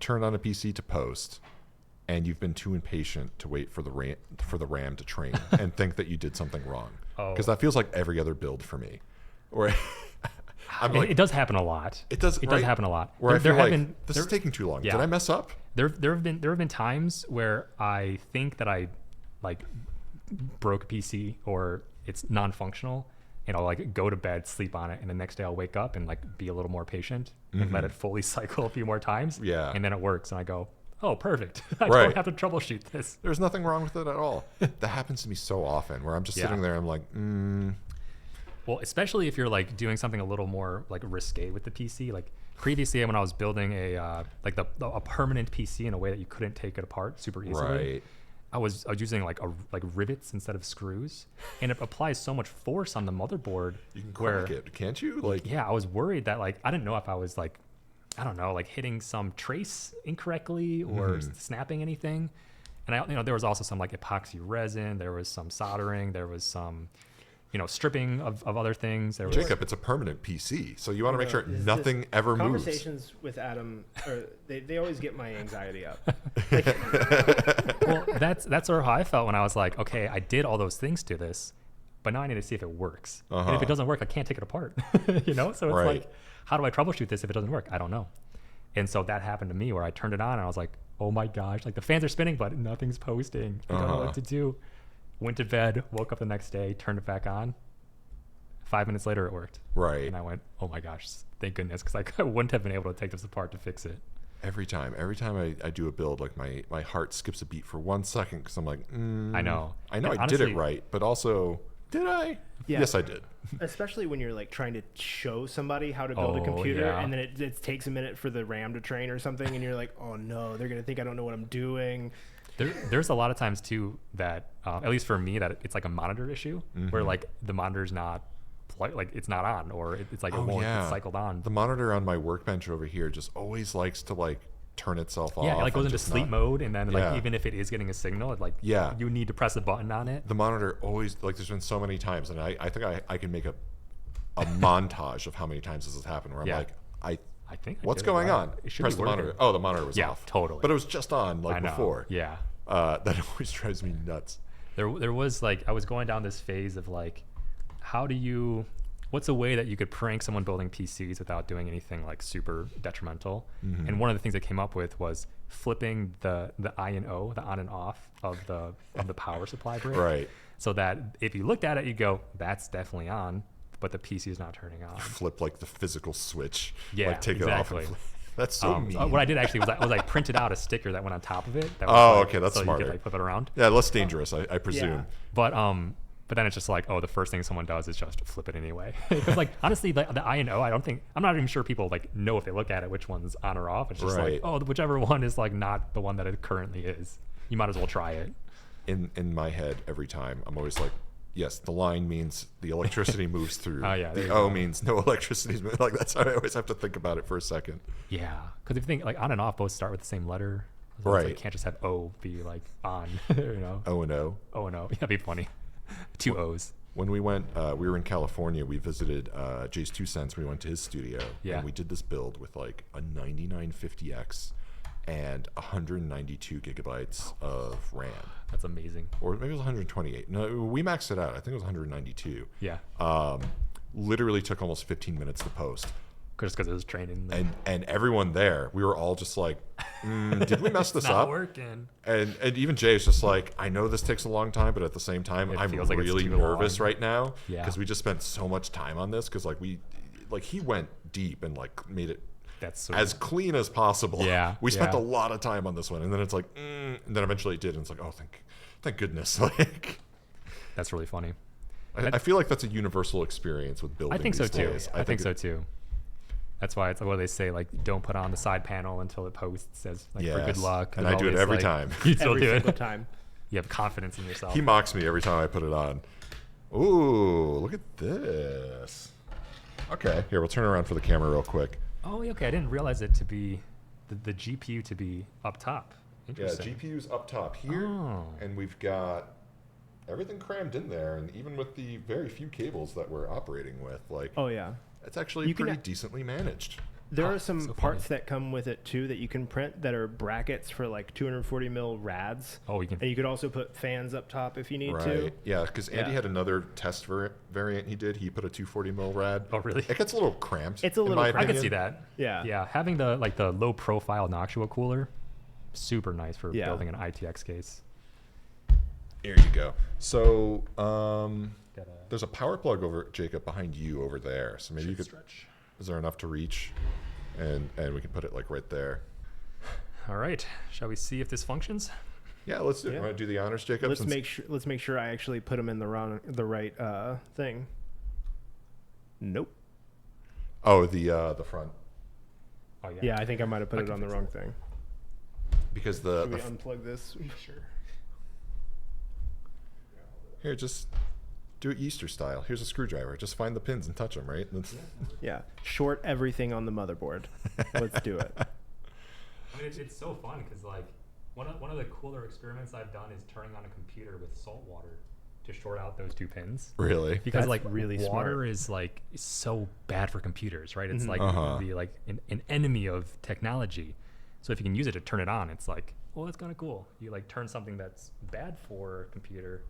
turned on a PC to post and you've been too impatient to wait for the RAM to train and think that you did something wrong? Because that feels like every other build for me. Or it does happen a lot. It does happen a lot. Where I feel like this is taking too long. Did I mess up? There have been times where I think that I like broke a PC or it's non-functional, and I'll like go to bed, sleep on it, and the next day I'll wake up and like be a little more patient and let it fully cycle a few more times. Yeah. And then it works, and I go, oh, perfect. I don't have to troubleshoot this. There's nothing wrong with it at all. That happens to me so often where I'm just sitting there and I'm like, Well, especially if you're like doing something a little more like risque with the PC. Like previously when I was building a permanent PC in a way that you couldn't take it apart super easily. Right. I was using like rivets instead of screws, and it applies so much force on the motherboard. You can crack it, can't you? Like, I was worried that like I didn't know if I was like, I don't know, like hitting some trace incorrectly or snapping anything. And there was also some like epoxy resin, there was some soldering, there was some, stripping of other things. Jacob, it's a permanent PC, so you want to make sure nothing ever moves. Conversations with Adam, they always get my anxiety up. Well, that's sort of how I felt when I was like, okay, I did all those things to this, but now I need to see if it works. And if it doesn't work, I can't take it apart. So it's like, how do I troubleshoot this if it doesn't work? I don't know. And so that happened to me where I turned it on and I was like, oh my gosh, like the fans are spinning, but nothing's posting. I don't know what to do. Went to bed, woke up the next day, turned it back on. 5 minutes later, it worked. Right. And I went, oh my gosh, thank goodness, because I wouldn't have been able to take this apart to fix it. Every time I do a build, like my heart skips a beat for 1 second because I'm like, I know I did it right, but also, did I? Yeah. Yes, I did. Especially when you're like trying to show somebody how to build a computer, and then it takes a minute for the RAM to train or something, and you're like, oh no, they're gonna think I don't know what I'm doing. There's a lot of times too that, at least for me, that it's like a monitor issue where like the monitor's not like it's not on, or it's like it's cycled on. The monitor on my workbench over here just always likes to like turn itself off. Yeah, it like goes into sleep mode, and then like even if it is getting a signal, it like you need to press a button on it. The monitor always, like, there's been so many times, and I think I can make a montage of how many times this has happened where I'm like, I think what's going on? Press the monitor. Oh, the monitor was off. Totally. But it was just on like before. Yeah. That always drives me nuts. There was like, I was going down this phase of like, what's a way that you could prank someone building PCs without doing anything like super detrimental? And one of the things I came up with was flipping the I and O, the on and off of the power supply brick. Right. So that if you looked at it, you go, that's definitely on, but the PC is not turning on. You flip like the physical switch. Yeah, like, take exactly. It off. That's so mean. What I did actually was I printed out a sticker that went on top of it. That was okay, that's so smart. You could like flip it around. Yeah, less dangerous, I presume. Yeah. But then it's just like, the first thing someone does is just flip it anyway. Because like honestly, the I and O, I'm not even sure people like know if they look at it which one's on or off. It's just like, whichever one is like not the one that it currently is. You might as well try it. In my head, every time I'm always like, yes, the line means the electricity moves through. The O means no electricity is moving. Like that's how I always have to think about it for a second. Yeah, because if you think like on and off both start with the same letter, right? So you can't just have O be like on. O and O. O and O. Yeah, that'd be funny. 2 O's. When we went, we were in California. We visited Jay's 2 Cents. We went to his studio. Yeah. And we did this build with like a 9950X and 192 gigabytes of RAM. That's amazing. Or maybe it was 128. No, we maxed it out. I think it was 192. Yeah. Literally took almost 15 minutes to post. Just because it was training. And everyone there, we were all just like, did we mess this it's up? Not working. And even Jay's just like, I know this takes a long time, but at the same time, I'm really nervous right now because we just spent so much time on this. Because he went deep and like made it as clean as possible. Yeah, we spent a lot of time on this one, and then it's like, and then eventually it did, and it's like, oh, thank goodness. Like, that's really funny. I feel like that's a universal experience with building. I think so too. Days. I think so too. That's why it's what they say, like, don't put on the side panel until it posts as like for good luck. And I do it every time. You still do it every time. You have confidence in yourself. He mocks me every time I put it on. Ooh, look at this. Okay, here, we'll turn around for the camera real quick. Oh, okay. I didn't realize it to be the GPU to be up top. Interesting. Yeah, GPU's up top here, and we've got everything crammed in there, and even with the very few cables that we're operating with, like, oh yeah. it's actually pretty decently managed. There are some parts that come with it too that you can print that are brackets for like 240 mil rads. Oh, you can. And you could also put fans up top if you need to. Right. Yeah, because Andy had another test variant he did. He put a 240 mil rad. Oh, really? It gets a little cramped. It's a little. I could see that. Yeah. Yeah. Having the low profile Noctua cooler, super nice for building an ITX case. Here you go. So there's a power plug over, Jacob, behind you over there. So maybe you could stretch. Is there enough to reach? And we can put it like right there. All right. Shall we see if this functions? Yeah, let's do it. Want to do the honors, Jacob? Let's make sure I actually put them in the right thing. Nope. Oh, the front. Oh yeah. Yeah, I think I might have put it on the wrong thing. Because Should we unplug this? Sure. Here, just do it Yeester style. Here's a screwdriver. Just find the pins and touch them, right? Yeah. Short everything on the motherboard. Let's do it. I mean, it's so fun because like one of the cooler experiments I've done is turning on a computer with salt water to short out those 2 pins. Really? Because That's like really water smart. is like so bad for computers, right? It's like the like an enemy of technology. So if you can use it to turn it on, it's like, well, that's kind of cool. You like turn something that's bad for a computer.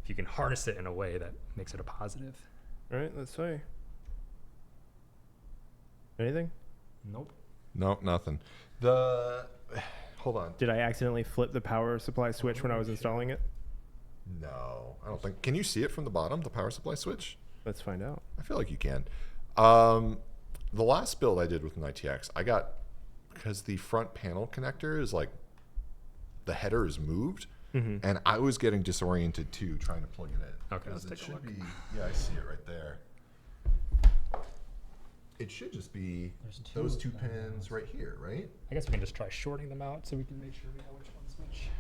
If you can harness it in a way that makes it a positive. All right, let's see. Anything? Nope. No, nothing. Hold on. Did I accidentally flip the power supply switch when I was installing it? No, I don't think. Can you see it from the bottom, the power supply switch? Let's find out. I feel like you can. The last build I did with an ITX, because the front panel connector is like, the header is moved. And I was getting disoriented too, trying to plug it in. Okay, let's take a look. Yeah, I see it right there. It should just be those 2 pins right here, right? I guess we can just try shorting them out so we can make sure we know which one's which.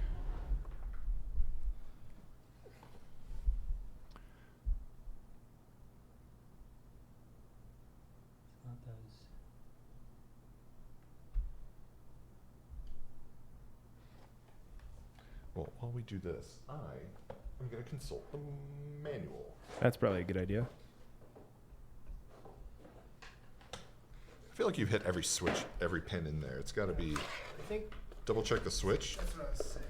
Not those. Well, while we do this, I'm going to consult the manual. That's probably a good idea. I feel like you've hit every switch, every pin in there. It's got to be. I think Double check the switch. that's what I was saying.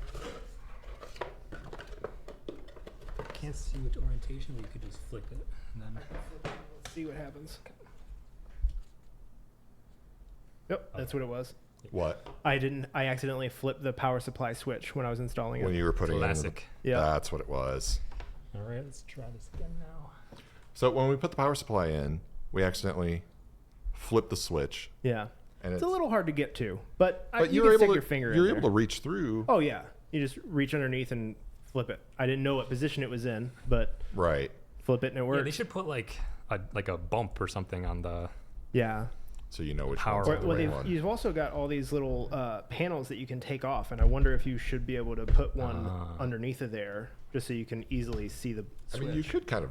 Can't see which orientation, but you could just flip it. And then Let's see what happens. Yep, that's what it was. What? I accidentally flipped the power supply switch when I was installing When it. you were putting classic. it in. Yeah. That's what it was. All right, let's try this again now. So when we put the power supply in, we accidentally flipped the switch. Yeah. And It's a little hard to get to, but you can were stick able your to, finger you're in able there. to reach through. Oh yeah, you just reach underneath and flip it. I didn't know what position it was in, but Right. flip it and it works. Yeah, they should put like a bump or something on the. Yeah. So you know which Power. one's the Well, right one. you've also got all these little panels that you can take off, and I wonder if you should be able to put one underneath of there just so you can easily see the I switch. mean, you could kind of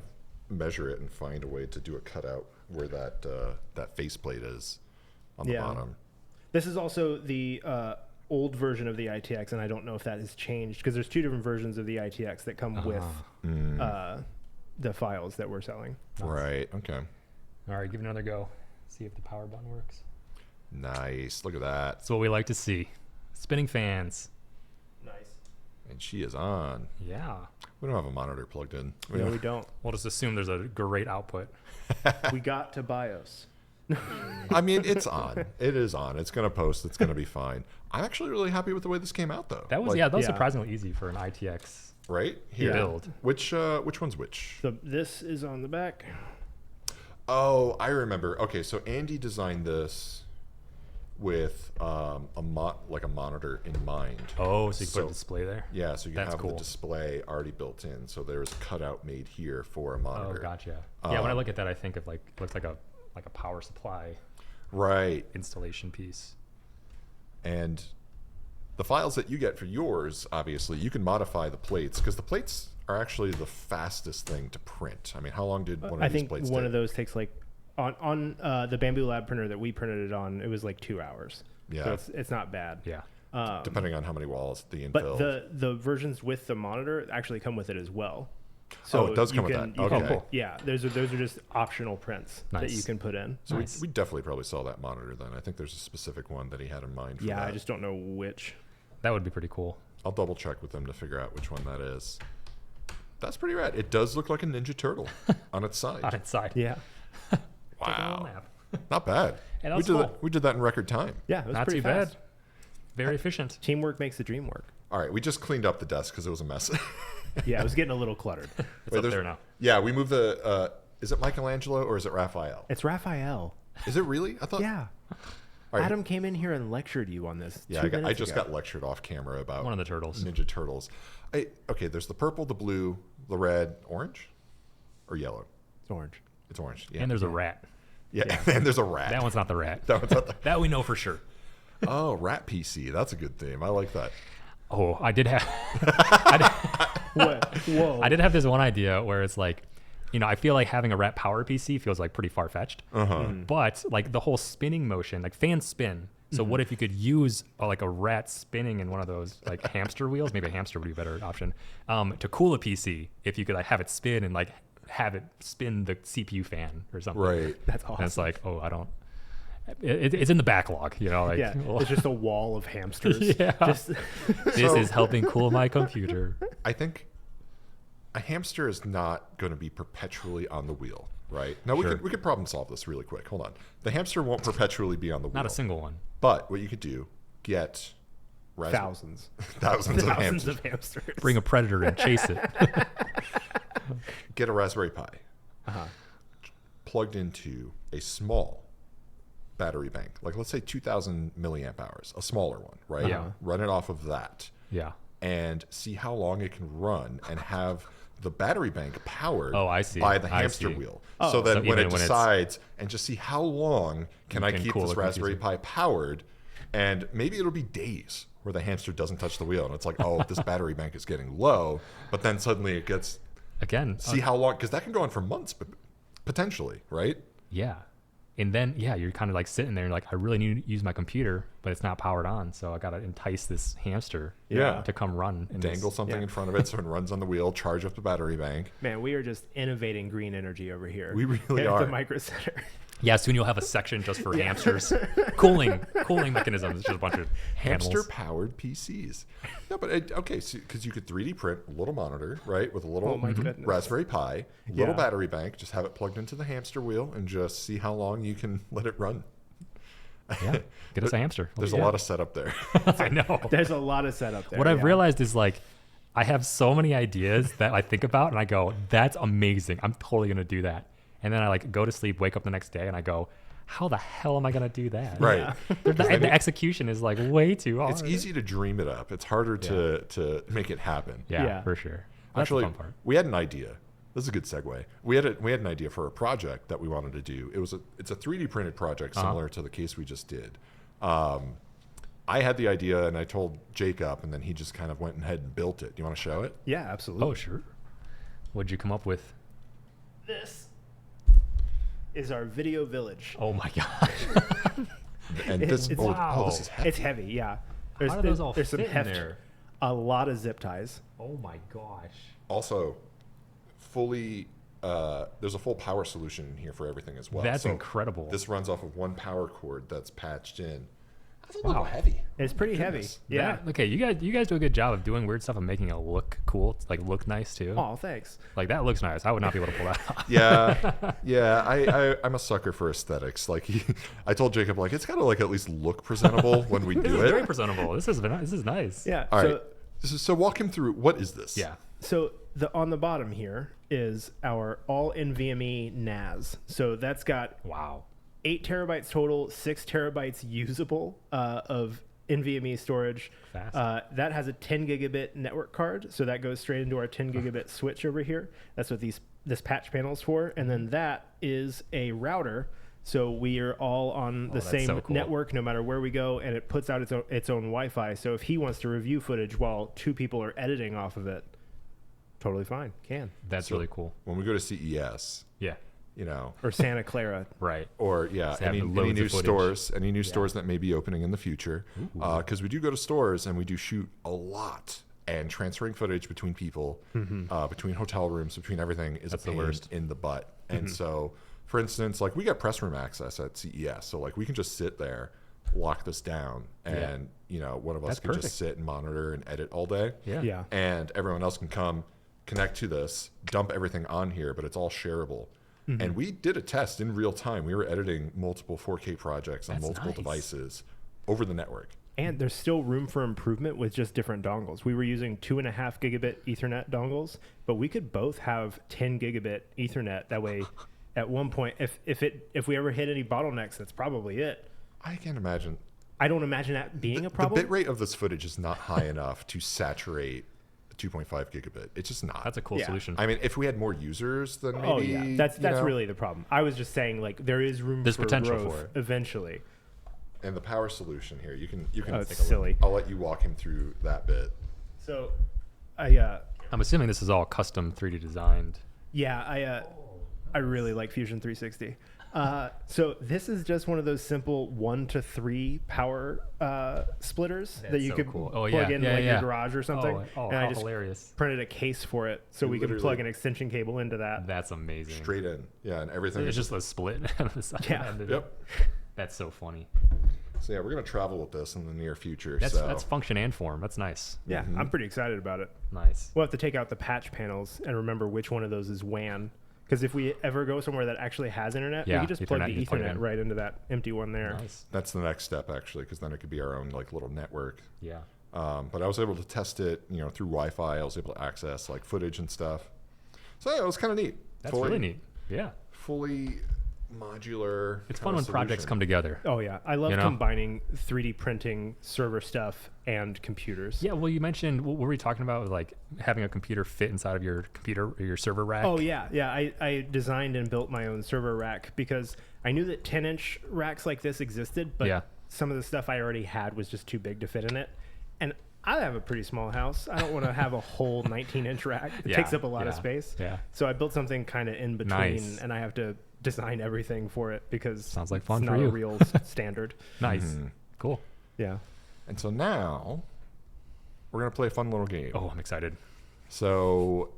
measure it and find a way to do a cutout where that faceplate is on the bottom. This is also the old version of the ITX, and I don't know if that has changed because there's 2 different versions of the ITX that come with the files that we're selling. Right. Okay. All right, give it another go. See if the power button works. Nice. Look at that. That's what we like to see. Spinning fans. Nice. And she is on. Yeah. We don't have a monitor plugged in. No, we don't. We'll just assume there's a great output. We got to BIOS. I mean, it's on. It is on. It's going to post. It's going to be fine. I'm actually really happy with the way this came out, though. That was that was surprisingly easy for an ITX right here. build. Which one's which? So this is on the back. Oh, I remember. Okay, so Andy designed this with a monitor in mind. Oh, so you can put a display there? Yeah, so you That's have cool. the display already built in. So there's a cutout made here for a monitor. Oh, gotcha. Yeah, when I look at that, I think of it looks like a power supply right installation piece. And the files that you get for yours, obviously, you can modify the plates because the plates are actually the fastest thing to print. I mean, how long did one of these plates take? I think one of those takes like on the Bamboo Lab printer that we printed it on, it was like 2 hours. Yeah. So it's not bad. Yeah. Depending on how many walls the infill. But the versions with the monitor actually come with it as well. So it does come with that. Okay. Cool. Yeah, those are just optional prints that you can put in. So we definitely probably saw that monitor then. I think there's a specific one that he had in mind for that. I just don't know which. That would be pretty cool. I'll double check with them to figure out which one that is. That's pretty rad. It does look like a Ninja Turtle on its side. On its side. Yeah. Wow. Not bad. And we did that in record time. Yeah, it was not pretty too fast. bad. Very efficient. Teamwork makes the dream work. All right, we just cleaned up the desk because it was a mess. Yeah, it was getting a little cluttered. It's up there now. Yeah, we moved the. Is it Michelangelo or is it Raphael? It's Raphael. Is it really? I thought. Yeah. Right. Adam came in here and lectured you on this. Yeah, I just got lectured off camera about one of the turtles. Ninja Turtles. Okay, there's the purple, the blue, the red, orange, or yellow. It's orange. It's orange. Yeah. And there's a rat. Yeah, and there's a rat. That one's not the rat. That one's not the... That we know for sure. Oh, rat PC. That's a good theme. I like that. Oh, I did have. Whoa. I did have this one idea where it's like, I feel like having a rat power PC feels like pretty far fetched. But like the whole spinning motion, like fans spin. So what if you could use like a rat spinning in one of those like hamster wheels? Maybe a hamster would be a better option to cool a PC. If you could like have it spin and like have it spin the CPU fan or something. Right. That's awesome. And it's like, I don't. It's in the backlog, like. Yeah, it's just a wall of hamsters. Yeah. This is helping cool my computer. I think a hamster is not going to be perpetually on the wheel, right? Now we could problem solve this really quick. Hold on. The hamster won't perpetually be on the wheel. Not a single one. But what you could do, get thousands of hamsters. Bring a predator and chase it. Get a Raspberry Pi. Plugged into a small battery bank, like let's say 2,000 milliamp hours, a smaller one, right? Yeah. Run it off of that. Yeah. And see how long it can run and have the battery bank powered by the hamster wheel. Oh. So that So when it even when decides, and just see how long can I keep cool this the Raspberry computer. Pi powered, and maybe it'll be days where the hamster doesn't touch the wheel. And it's like, this battery bank is getting low, but then suddenly it gets, Again. see how long, because that can go on for months, but potentially, right? Yeah. And then, you're kind of like sitting there and like, I really need to use my computer, but it's not powered on. So I got to entice this hamster to come run. And Dangle something in front of it so it runs on the wheel, charge up the battery bank. Man, we are just innovating green energy over here. We really are. At the microcenter. Yeah, soon you'll have a section just for hamsters. Cooling mechanisms. It's just a bunch of hamster-powered PCs. No, but because you could 3D print a little monitor, right, with a little Raspberry Pi, little battery bank, just have it plugged into the hamster wheel, and just see how long you can let it run. Yeah, get us a hamster. There's a lot of setup there. I know. There's a lot of setup there. What I've realized is like, I have so many ideas that I think about, and I go, "That's amazing! I'm totally gonna do that." And then I like go to sleep, wake up the next day, and I go, how the hell am I going to do that? Right. Yeah. The execution is like way too hard. It's easy to dream it up. It's harder to make it happen. Yeah, for sure. That's Actually, the fun part. we had an idea. This is a good segue. We had an idea for a project that we wanted to do. It's a 3D printed project similar to the case we just did. I had the idea and I told Jacob, and then he just kind of went ahead and built it. Do you want to show it? Yeah, absolutely. Oh, sure. What'd you come up with? This is our video village. Oh my gosh. And this, wow. This is heavy. It's heavy, yeah. How do those all there's fit some heft, in there? a lot of zip ties. Oh my gosh. Also, fully, there's a full power solution in here for everything as well. That's incredible. This runs off of one power cord that's patched in. That's a little heavy. It's pretty heavy. Yeah. Okay, you guys do a good job of doing weird stuff and making it look cool. It's like look nice too. Oh, thanks. Like that looks nice. I would not be able to pull that off. Yeah. I'm a sucker for aesthetics. Like I told Jacob, like it's got to like at least look presentable when we do This is it. very presentable. This is nice. Yeah. All right. So walk him through. What is this? Yeah. So on the bottom here is our all NVMe NAS. So that's got 8 terabytes total, 6 terabytes usable of NVMe storage. Fast. That has a 10 gigabit network card, so that goes straight into our 10 gigabit switch over here. That's what this patch panel is for. And then that is a router, so we are all on the same network no matter where we go, and it puts out its own Wi-Fi. So if he wants to review footage while 2 people are editing off of it, totally fine. That's really cool. When we go to CES, or Santa Clara, right? Or any new stores, stores that may be opening in the future, because we do go to stores and we do shoot a lot, and transferring footage between people, between hotel rooms, between everything is a pain in the butt. And so, for instance, like we get press room access at CES, so like we can just sit there, lock this down, and one of us can just sit and monitor and edit all day. Yeah. And everyone else can come, connect to this, dump everything on here, but it's all shareable. And we did a test in real time. We were editing multiple 4K projects on multiple devices over the network. And there's still room for improvement with just different dongles. We were using 2.5 gigabit Ethernet dongles, but we could both have 10 gigabit Ethernet. That way, at one point, if we ever hit any bottlenecks, that's probably it. I can't imagine. I don't imagine that being a problem. The bit rate of this footage is not high enough to saturate 2.5 gigabit. It's just not. That's a cool solution. I mean, if we had more users, then maybe. That's really the problem. I was just saying, like, there is room for potential growth for it eventually. And the power solution here, you can it's silly. I'll let you walk him through that bit. So, I'm assuming this is all custom 3D designed. Yeah, I really like Fusion 360. So this is just one of those simple 1 to 3 power splitters that you could plug in your garage or something. And I just hilarious. Printed a case for it so we could plug an extension cable into that. That's amazing. Straight in. Yeah, and everything. It's just a split on the side. Yep. That's so funny. So yeah, we're going to travel with this in the near future. That's function and form. That's nice. Yeah, I'm pretty excited about it. Nice. We'll have to take out the patch panels and remember which one of those is WAN. Because if we ever go somewhere that actually has internet, we can just plug the Ethernet right into that empty one there. Nice. That's the next step, actually, because then it could be our own like little network. Yeah. But I was able to test it, through Wi-Fi. I was able to access like footage and stuff. So yeah, it was kind of neat. That's really neat. Yeah. Fully modular. It's fun when projects come together. Oh yeah, I love combining 3D printing server stuff and computers. Yeah, well, you mentioned what were we talking about? Like having a computer fit inside of your computer or your server rack. Oh yeah. I designed and built my own server rack because I knew that 10-inch racks like this existed, but some of the stuff I already had was just too big to fit in it. And I have a pretty small house. I don't want to have a whole 19-inch rack. It takes up a lot of space. Yeah. So I built something kind of in between, and I have to design everything for it because sounds like fun it's for not you. a real standard. Nice. Cool. Yeah. And so now we're going to play a fun little game. Oh, I'm excited. So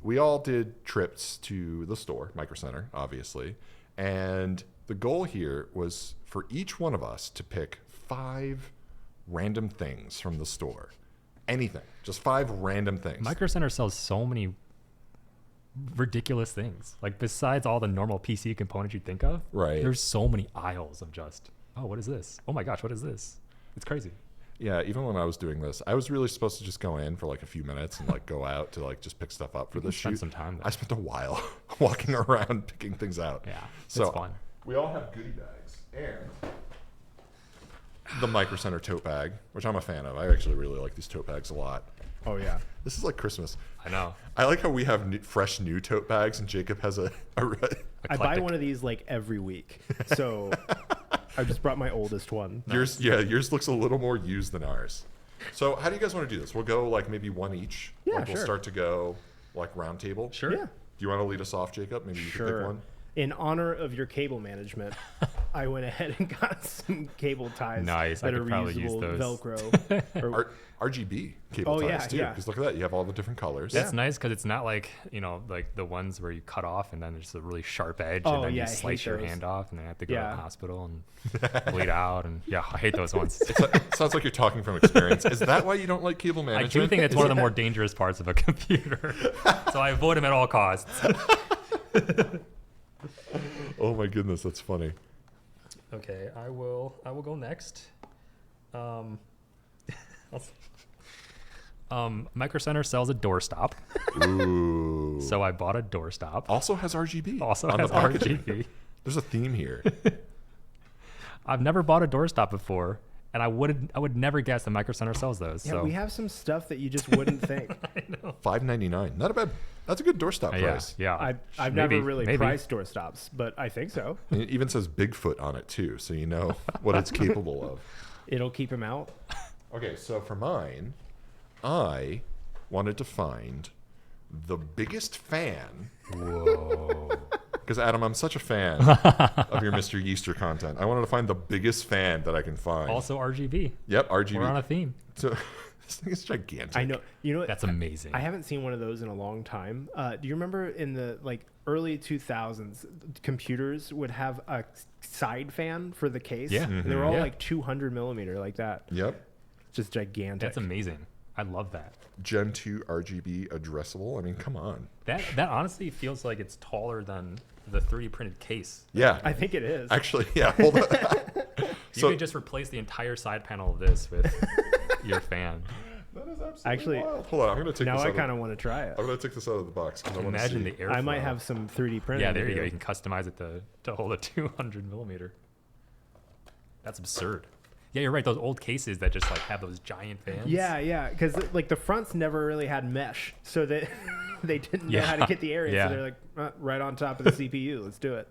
we all did trips to the store, microcenter, obviously. And the goal here was for each one of us to pick 5 random things from the store. Anything. Just 5 random things. Microcenter sells so many ridiculous things. Like besides all the normal PC components you'd think of, there's so many aisles of just, oh, what is this? Oh my gosh, what is this? It's crazy. Yeah, even when I was doing this, I was really supposed to just go in for like a few minutes and like go out to like just pick stuff up for the shoot. Spend some time there. I spent a while walking around picking things out. Yeah, so it's fun. We all have goodie bags and the microcenter tote bag, which I'm a fan of. I actually really like these tote bags a lot. Oh yeah, this is like Christmas. I know. I like how we have fresh new tote bags, and Jacob has a I buy one of these like every week, so I just brought my oldest one. Yours looks a little more used than ours. So how do you guys want to do this? We'll go like maybe one each. Yeah, We'll start to go like round table. Sure. Yeah. Do you want to lead us off, Jacob? Maybe you can pick one. In honor of your cable management, I went ahead and got some cable ties. Nice. That I are could probably use reusable those. Velcro. RGB cable ties too, because look at that, you have all the different colors. That's nice because it's not like like the ones where you cut off and then there's a really sharp edge and then you slice your hand off and then have to go to the hospital and bleed out and I hate those ones. It sounds like you're talking from experience. Is that why you don't like cable management? I do think it's one of the more dangerous parts of a computer, so I avoid them at all costs. Oh my goodness, that's funny. Okay, I will go next. Microcenter sells a doorstop. Ooh. So I bought a doorstop. Also has RGB. Also has RGB. There's a theme here. I've never bought a doorstop before, and I would never guess that Microcenter sells those. Yeah, so. We have some stuff that you just wouldn't think. I know. $5.99. Not a bad. That's a good doorstop price. Yeah. I've never really priced doorstops, but I think so. And it even says Bigfoot on it too, so you know what it's capable of. It'll keep him out. Okay, so for mine, I wanted to find the biggest fan. Whoa. Because Adam, I'm such a fan of your MrYeester content. I wanted to find the biggest fan that I can find. Also RGB. Yep, RGB. We're on a theme. This thing is gigantic. I know. You know, That's amazing. I haven't seen one of those in a long time. Do you remember in the early 2000s, computers would have a side fan for the case? Yeah. They were all 200 millimeter like that. Yep. Just gigantic. That's amazing. I love that. Gen 2 RGB addressable. I mean, come on. That honestly feels like it's taller than the 3D printed case. Yeah. I think it is. Actually, yeah. Hold on. You could just replace the entire side panel of this with your fan. That is absolutely Actually, wild. Hold on. I'm going to take now this I out. kind of want to try it. I'm going to take this out of the box because I want to Imagine see. the airflow. I might have some 3D printing. Yeah, there you to go. do. You can customize it to hold a 200 millimeter. That's absurd. Yeah, you're right. Those old cases that just have those giant fans. Yeah, because the fronts never really had mesh, so that they didn't know how to get the area. Yeah. So they're right on top of the CPU. Let's do it.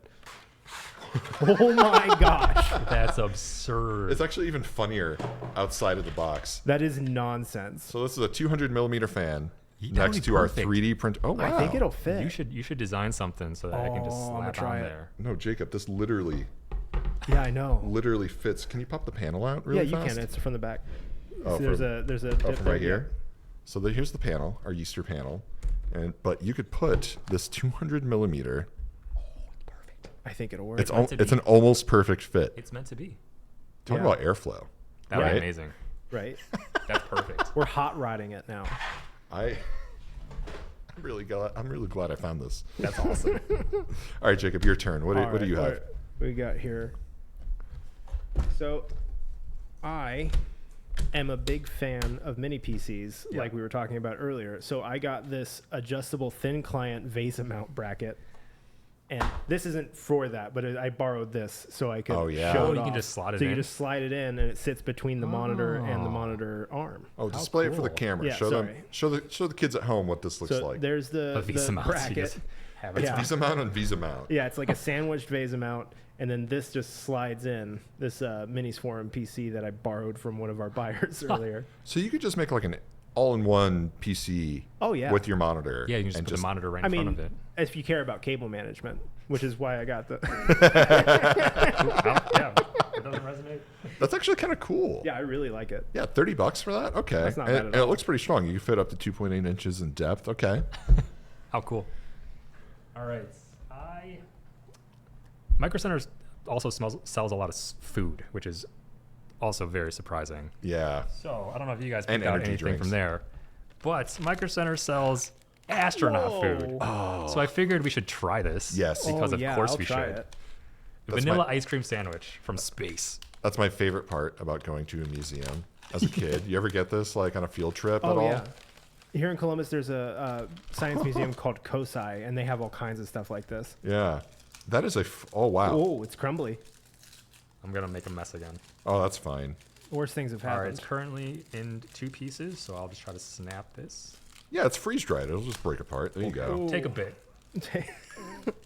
Oh my gosh, That's absurd. It's actually even funnier outside of the box. that is nonsense. So this is a 200 millimeter fan That'd next be to our perfect. 3D print. Oh, wow. I think it'll fit. You should design something so that I can just Oh, I'm gonna slap try on it. there. No, Jacob, this literally Yeah, I know. fits. Can you pop the panel out really Yeah, you fast? can. It's from the back. Oh, See, there's a Oh, dip from there, right yeah. here. So here's the panel, our Yeester panel, but you could put this 200 millimeter. I think it'll work. It's meant to it's be. an almost perfect fit. It's meant to be. Talk Yeah. about airflow. That would Right. be amazing. right. That's perfect. We're hot rodding it now. I'm really glad I found this. That's awesome. All right, Jacob, your turn. What do you have? What we got here? So, I am a big fan of mini PCs, Yeah. like we were talking about earlier. So I got this adjustable thin client VESA mount bracket. And this isn't for that, but I borrowed this so I could Oh, yeah. show Oh, it you can off. just slide it so in? you just slide it in, and it sits between the monitor and the monitor arm. Oh, display it for the cool. camera. Yeah, show them. sorry. Show the kids at home what this looks So like. there's A the Visa mount. So you bracket. just have it. Yeah. Visa mount and Visa mount. Yeah, it's like a sandwiched VESA mount, and then this just slides in. This Minis Forum PC that I borrowed from one of our buyers earlier. So you could just make like an all-in-one PC. Oh, yeah. With your monitor. Yeah, you can just and put the monitor right in I front mean, of it. if you care about cable management, which is why I got the. Yeah, it doesn't resonate. That's actually kind of cool. Yeah, I really like it. Yeah, $30 for that. Okay, That's not and, bad at and all. it looks pretty strong. You can fit up to 2.8 inches in depth. Okay. How cool. All right. Microcenter also sells a lot of food, which is also very surprising. Yeah. So I don't know if you guys And picked out energy anything drinks. from there, but Microcenter sells astronaut Whoa. food. So I figured we should try this. Yes. Because of course I'll we try should. it. That's Vanilla my- ice cream sandwich from space. That's my favorite part about going to a museum as a kid. You ever get this like on a field trip at Oh all? yeah. Here in Columbus, there's a science museum called COSI, and they have all kinds of stuff like this. Yeah. That is oh wow. Oh, it's crumbly. I'm gonna make a mess again. Oh, that's fine. Worst things have All right, happened. it's currently in 2 pieces, so I'll just try to snap this. Yeah, it's freeze dried. It'll just break apart. There you go. Ooh. Take a bit. a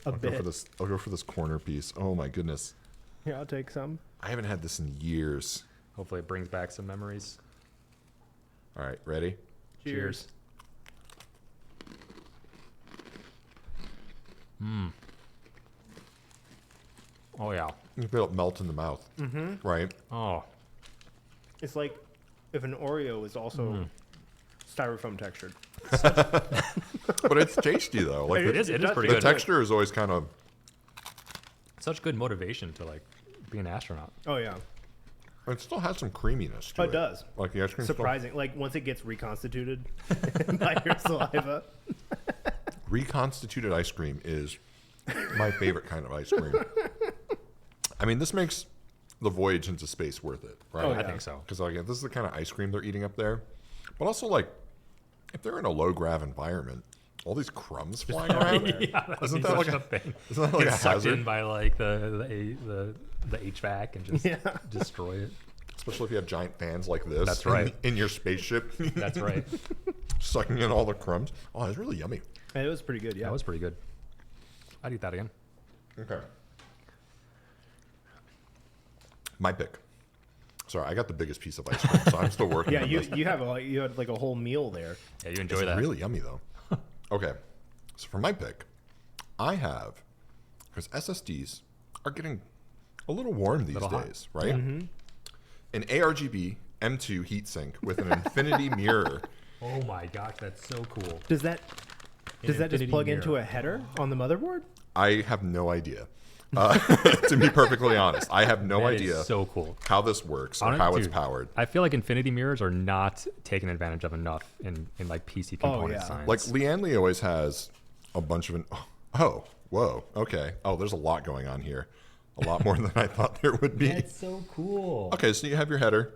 I'll go for bit. this. I'll go for this corner piece. Oh my goodness. Here, I'll take some. I haven't had this in years. Hopefully, it brings back some memories. All right, ready? Cheers. Oh yeah. You feel it melt in the mouth. Mm-hmm. Right. Oh, It's like if an Oreo is also styrofoam textured. But it's tasty though. Like it is pretty the good. texture is always kind of. Such good motivation to be an astronaut. Oh yeah, It still has some creaminess to Oh, it. it does. Like the ice cream. surprising. Like once it gets reconstituted by your saliva. Reconstituted ice cream is my favorite kind of ice cream. I mean, this makes the voyage into space worth it, right? Oh, I yeah. think so. Because like this is the kind of ice cream they're eating up there, but also like if they're in a low grav environment, all these crumbs flying around. Yeah, that Isn't would be that like such a thing? isn't that like a Get sucked in hazard? by like the HVAC and just Yeah. destroy it. Especially if you have giant fans like this. That's right. In your spaceship. That's right. Sucking in all the crumbs. Oh, it's really yummy. And it was pretty good. Yeah. That was pretty good. I'd eat that again. Okay. My pick. Sorry, I got the biggest piece of ice cream, so I'm still working Yeah, on you this. you had like a whole meal there. Yeah, you enjoy It's that. really yummy though. Okay, so for my pick, I have because SSDs are getting a little warm these Little hot. days, right? Mm-hmm. An ARGB M2 heatsink with an infinity mirror. Oh my gosh, that's so cool. Does that just plug into a header on the motherboard? I have no idea. To be perfectly honest, I have no idea. So cool. How this works or how it's powered. I feel like infinity mirrors are not taken advantage of enough in like PC component science. Like Leanne Lee always has a bunch of whoa, okay. Oh, there's a lot going on here. A lot more than I thought there would be. That's so cool. Okay, so you have your header,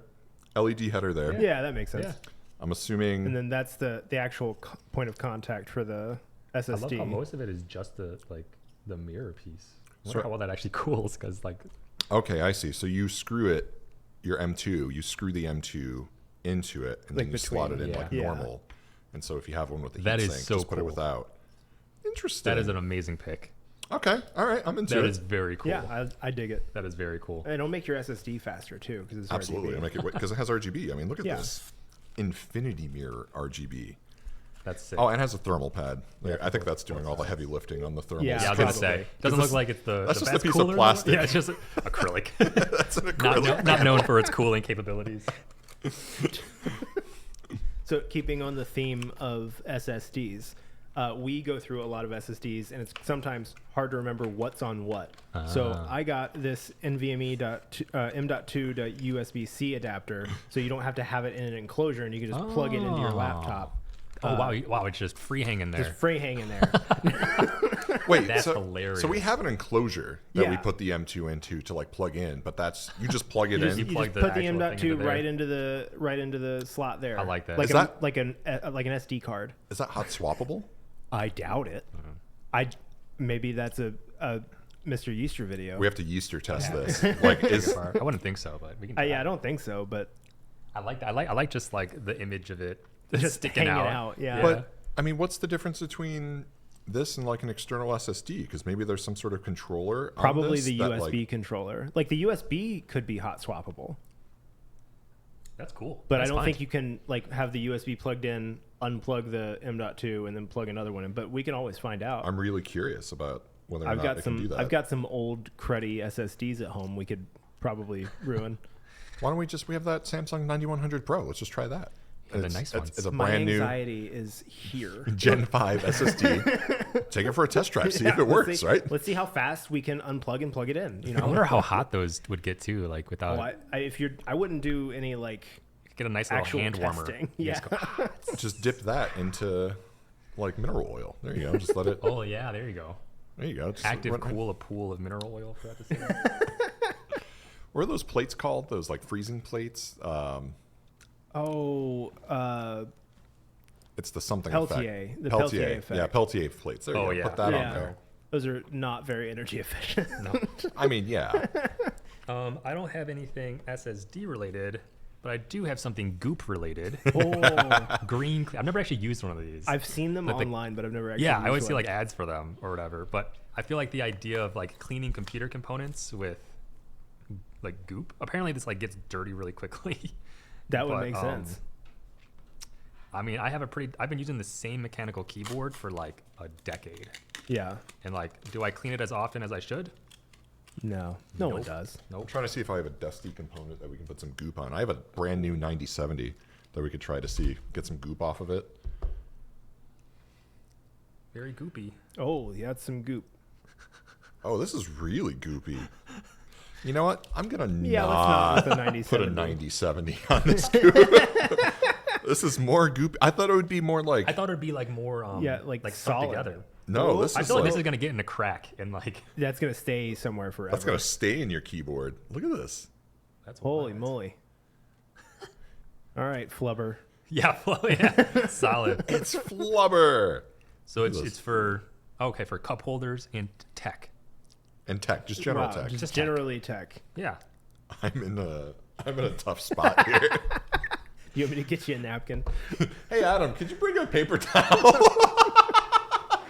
LED header there. Yeah, that makes sense. Yeah. I'm assuming. And then that's the actual point of contact for the SSD. I love how most of it is just the mirror piece. I wonder So, how well that actually cools, because like. Okay, I see. So you screw it, your M2, you screw the M2 into it, and then you slot it in like normal. And so if you have one with the heatsink, just put it without. Interesting. That is an amazing pick. Okay, all right, I'm into it. That is very cool. Yeah, I dig it. That is very cool. And it'll make your SSD faster too, because it's absolutely. RGB. Make it because it has RGB. I mean, look at this infinity mirror RGB. That's sick. Oh, and it has a thermal pad. I think that's doing all the heavy lifting on the thermals. Yeah, I was gonna say. It doesn't look like it's that's the just a piece cooler of plastic. Yeah, it's just acrylic. That's an acrylic. Not known for its cooling capabilities. So keeping on the theme of SSDs, we go through a lot of SSDs, and it's sometimes hard to remember what's on what. So I got this NVMe M.2 USB-C adapter, so you don't have to have it in an enclosure, and you can just plug it into your laptop. Wow! It's just free hanging there. Just free hanging there. Wait, that's hilarious. So we have an enclosure that we put the M2 into to like plug in, but that's you just plug it in. You just put the M.2 right into the slot there. I like that. Like an SD card. Is that hot swappable? I doubt it. Maybe that's a MrYeester video. We have to Yeester test this. Like, I wouldn't think so, but we can. I don't think so, but I like that. I like just like the image of it just sticking hanging out. Yeah. But I mean, what's the difference between this and like an external SSD? Because maybe there's some sort of controller. Probably the USB controller. Like the USB could be hot swappable. That's cool. But I don't think you can like have the USB plugged in, unplug the M.2, and then plug another one in. But we can always find out. I'm really curious about whether or not I can do that. I've got some old cruddy SSDs at home we could probably ruin. Why don't we have that Samsung 9100 Pro? Let's just try that. The nice ones. It's a My brand new anxiety is here. Gen 5 SSD. Take it for a test drive. See if it works, right? Let's see how fast we can unplug and plug it in. You know, I wonder how hot those would get too, like without. I wouldn't do any like get a nice little hand warmer. Yeah, just dip that into like mineral oil. There you go. Just let it. Oh yeah, there you go. There you go. Just cool a pool of mineral oil for that to sit. What are those plates called? Those like freezing plates? It's the something Peltier. effect. The Peltier effect. Yeah, Peltier plates. There you go. Yeah. Put that on there. Those are not very energy efficient. No. I mean, yeah. I don't have anything SSD related, but I do have something Goop related. Green. I've never actually used one of these. I've seen them online, but I've never actually. Yeah, I always see like ads for them or whatever. But I feel like the idea of like cleaning computer components with like Goop. Apparently, this like gets dirty really quickly. That would make sense. I mean, I've been using the same mechanical keyboard for like a decade. Yeah. And like, do I clean it as often as I should? No one does. Nope. I'm trying to see if I have a dusty component that we can put some goop on. I have a brand new 9070 that we could try to get some goop off of it. Very goopy. Oh, you had some goop. Oh, this is really goopy. You know what? I'm gonna let's not with a 9070. Put a 9070 on this goop. This is more goopy. I thought it would be more like. I thought it'd be like more like solid stuck together. No, I feel like this is gonna get in a crack and like. That's gonna stay somewhere forever. That's gonna stay in your keyboard. Look at this. That's holy moly. All right, flubber. Yeah, solid. It's flubber. So it's for cup holders and tech. And tech, just general tech. Just generally tech. Yeah. I'm in a tough spot here. You want me to get you a napkin? Hey Adam, could you bring a paper towel?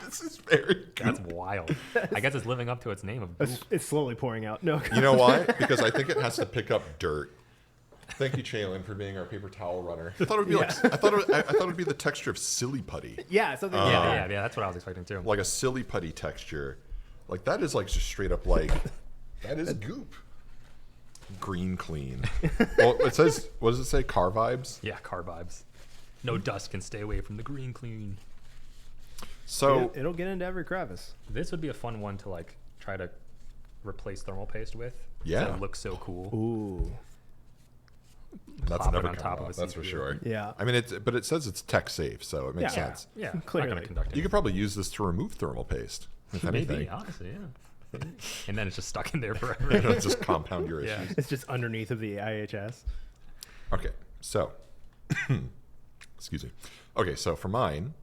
This is very good. That's wild. I guess it's living up to its name of goop. It's slowly pouring out. No. You know why? Because I think it has to pick up dirt. Thank you, Chaylin, for being our paper towel runner. I thought it would be I thought it would be the texture of silly putty. Yeah, something like that. Yeah, that's what I was expecting too. Like a silly putty texture. Like that is like just straight up like that is goop. Green clean. Well, it says, what does it say? Car vibes? Yeah, car vibes. No dust can stay away from the green clean. So it'll get into every crevice. This would be a fun one to like try to replace thermal paste with. Yeah. It looks so cool. Ooh. That's never on top of it. That's for sure. Yeah. I mean, but it says it's tech safe, so it makes sense. Yeah. Clearly. Not gonna conduct You could probably use this to remove thermal paste. If anything. Maybe, honestly, yeah. And then it's just stuck in there forever. It'll just compound your issues. It's just underneath of the IHS. Okay, so excuse me. Okay, so for mine,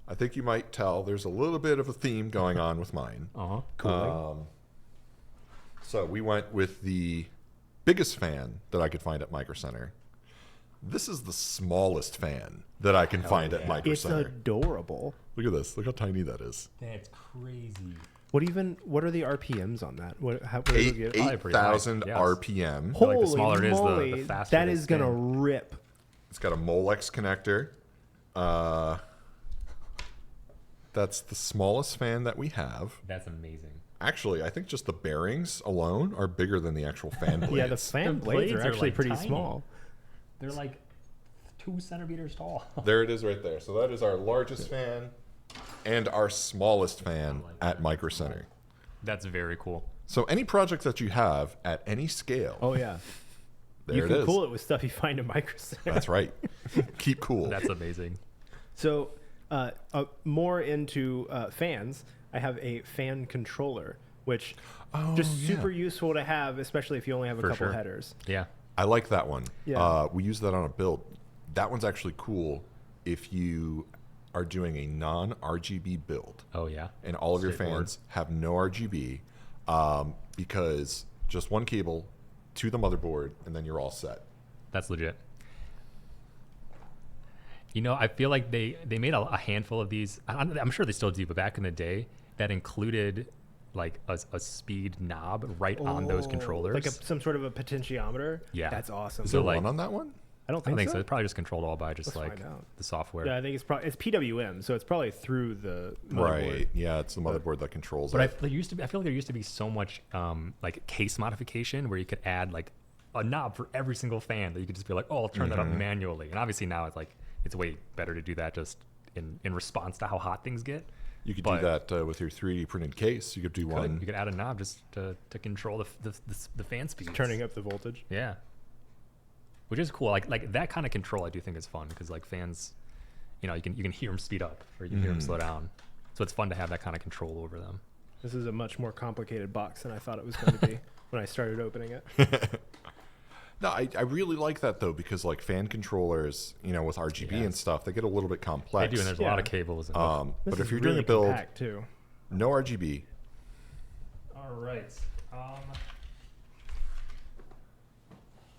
I think you might tell there's a little bit of a theme going on with mine. Cool. So we went with the biggest fan that I could find at microcenter. This is the smallest fan that I can find at microcenter. It's adorable. Look at this. Look how tiny that is. That's crazy. What are the RPMs on that? What 8,000 yes. RPM. Holy Like the smaller moly, it is, the faster that they is gonna spin. rip. It's got a Molex connector. That's the smallest fan that we have. That's amazing. Actually, I think just the bearings alone are bigger than the actual fan blades. Yeah, the fan blades are actually like pretty tiny. small. They're like 2 centimeters tall. There it is right there. So that is our largest fan and our smallest fan at microcenter. That's very cool. So any project that you have at any scale, Oh yeah. there You it can is. cool it with stuff you find in Microcenter. That's right. Keep cool. That's amazing. So, more into fans, I have a fan controller, which super useful to have, especially if you only have a For couple sure. headers. Yeah. I like that one. Yeah. We use that on a build. That one's actually cool if you are doing a non-RGB build. Oh yeah. And all of your Straightforward. fans have no RGB because just one cable to the motherboard and then you're all set. That's legit. You know, I feel like they made a handful of these. I'm sure they still do, but back in the day, that included like a speed knob right on those controllers. Like some sort of a potentiometer. Yeah. That's awesome. Is there like- one on that one? I don't I think, think so. so. It's probably just controlled all by just Let's like find out. the software. Yeah, I think it's PWM, so it's probably through the motherboard. Right. Yeah, it's the motherboard that controls But it. I feel like there used to be so much like case modification where you could add like a knob for every single fan that you could just be like, oh, I'll turn that up manually. And obviously now it's way better to do that just in response to how hot things get. You could but- do that with your 3D printed case. You could do one. You could add a knob just to control the fan speeds. Turning up the voltage. Yeah. Which is cool. Like that kind of control I do think is fun because like fans, you know, you can hear them speed up or you can hear them slow down. So it's fun to have that kind of control over them. This is a much more complicated box than I thought it was going to be when I started opening it. No, I really like that though because like fan controllers, you know, with RGB and stuff, they get a little bit They complex. do, and there's a lot of cables. And But This if is you're doing really a build, compact, too. no RGB, all right.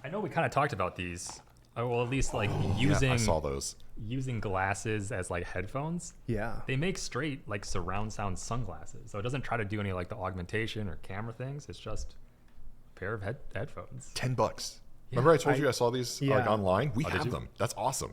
I know we kind of talked about these. Or well, at least like I saw those. using glasses as like headphones. Yeah. They make straight like surround sound sunglasses, so it doesn't try to do any like the augmentation or camera things. It's just a pair of headphones. $10. Remember I told you I saw these like Yeah. online? We did have you? them. That's awesome.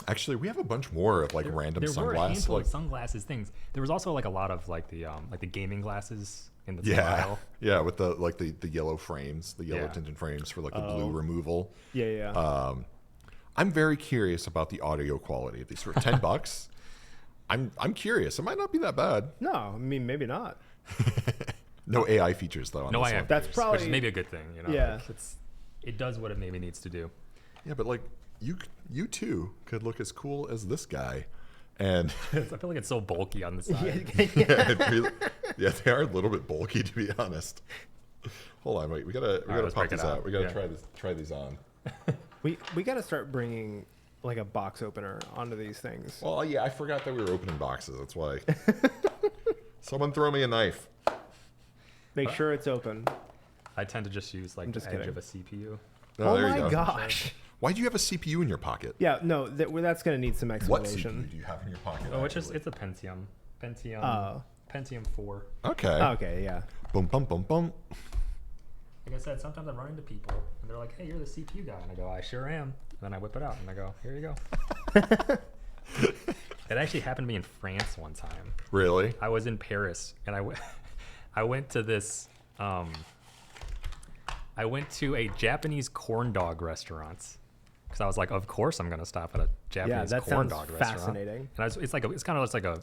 Actually, we have a bunch more of like random There were a sunglasses. handful Like, of sunglasses things. There was also like a lot of like the gaming glasses in the yeah, aisle. yeah, with the yellow frames, the yellow Yeah. tinted frames for like the blue removal. Yeah. I'm very curious about the audio quality of these for $10. I'm curious. It might not be that bad. No, I mean, maybe not. No AI features though. On No, this I one. am. That's Which probably- is maybe a good thing. You know, Yeah. Like, it does what it maybe needs to do. Yeah, but like you too could look as cool as this guy, and I feel like it's so bulky on the side. yeah, they are a little bit bulky to be honest. Hold on, wait. We gotta let's pop break it these out. out. We gotta Yeah. try these on. We got to start bringing like a box opener onto these things. Well, yeah, I forgot that we were opening boxes. That's why. Someone throw me a knife. Make sure it's open. I tend to just use like just the edge kidding. of a CPU. Oh, there my you go. gosh. Why do you have a CPU in your pocket? Yeah, no, that's going to need some What explanation. CPU do you have in your pocket? Oh, it's actually? a Pentium. Oh. Pentium 4. Okay. Okay, yeah. Boom, boom, boom, boom. Like I said, sometimes I run into people and they're like, "Hey, you're the CPU guy," and I go, "I sure am." And then I whip it out and I go, "Here you go." It actually happened to me in France one time. Really? I was in Paris and I went to this I went to a Japanese corn dog restaurant because I was like, of course I'm gonna stop at a Japanese corn dog restaurant. Fascinating. And it's kind of just like a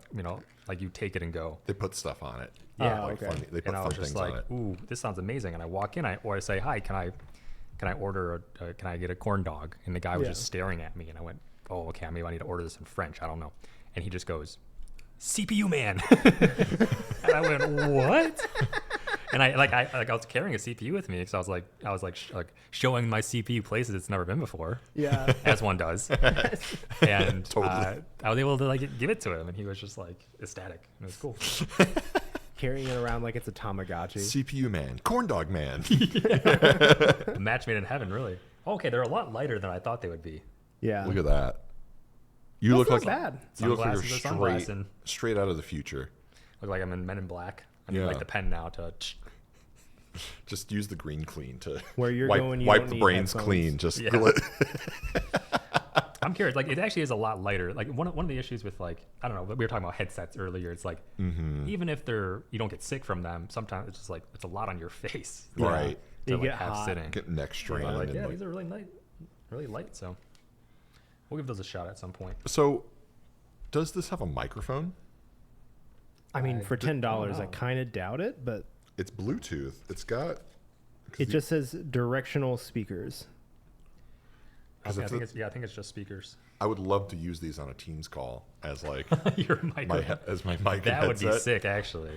like you take it and go. They put stuff on it. Yeah, like okay. They put and I was just like, ooh, this sounds amazing. And I walk in, or I say, hi, can I order? Can I get a corn dog? And the guy was just staring at me, and I went, oh, okay, maybe I need to order this in French. I don't know. And he just goes, CPU man. And I went, what? And I was carrying a CPU with me because I was like showing my CPU places it's never been before. Yeah, as one does. And I was able to like give it to him, and he was just like ecstatic. It was cool. Carrying it around like it's a Tamagotchi. CPU man, corn dog man. A match made in heaven, really. Okay, they're a lot lighter than I thought they would be. Yeah, look at that. You That's look like bad. You look like you're straight out of the future. Look like I'm in Men in Black. I need like the pen now to. Just use the green clean to where you're wipe, going. You wipe don't the need brains headphones. clean. Just I'm curious. Like, it actually is a lot lighter. Like one of the issues with like I don't know. We were talking about headsets earlier. It's like even if you don't get sick from them, sometimes it's just like it's a lot on your face. Right. To You like get have hot. sitting. Get neck strain. Yeah, and these are really light. So we'll give those a shot at some point. So, does this have a microphone? I mean, for $10, I kind of doubt it, but It's Bluetooth. It's got. it just says directional speakers. I think it's just speakers. I would love to use these on a Teams call as like Your microphone. as my mic. That would headset. be sick, actually.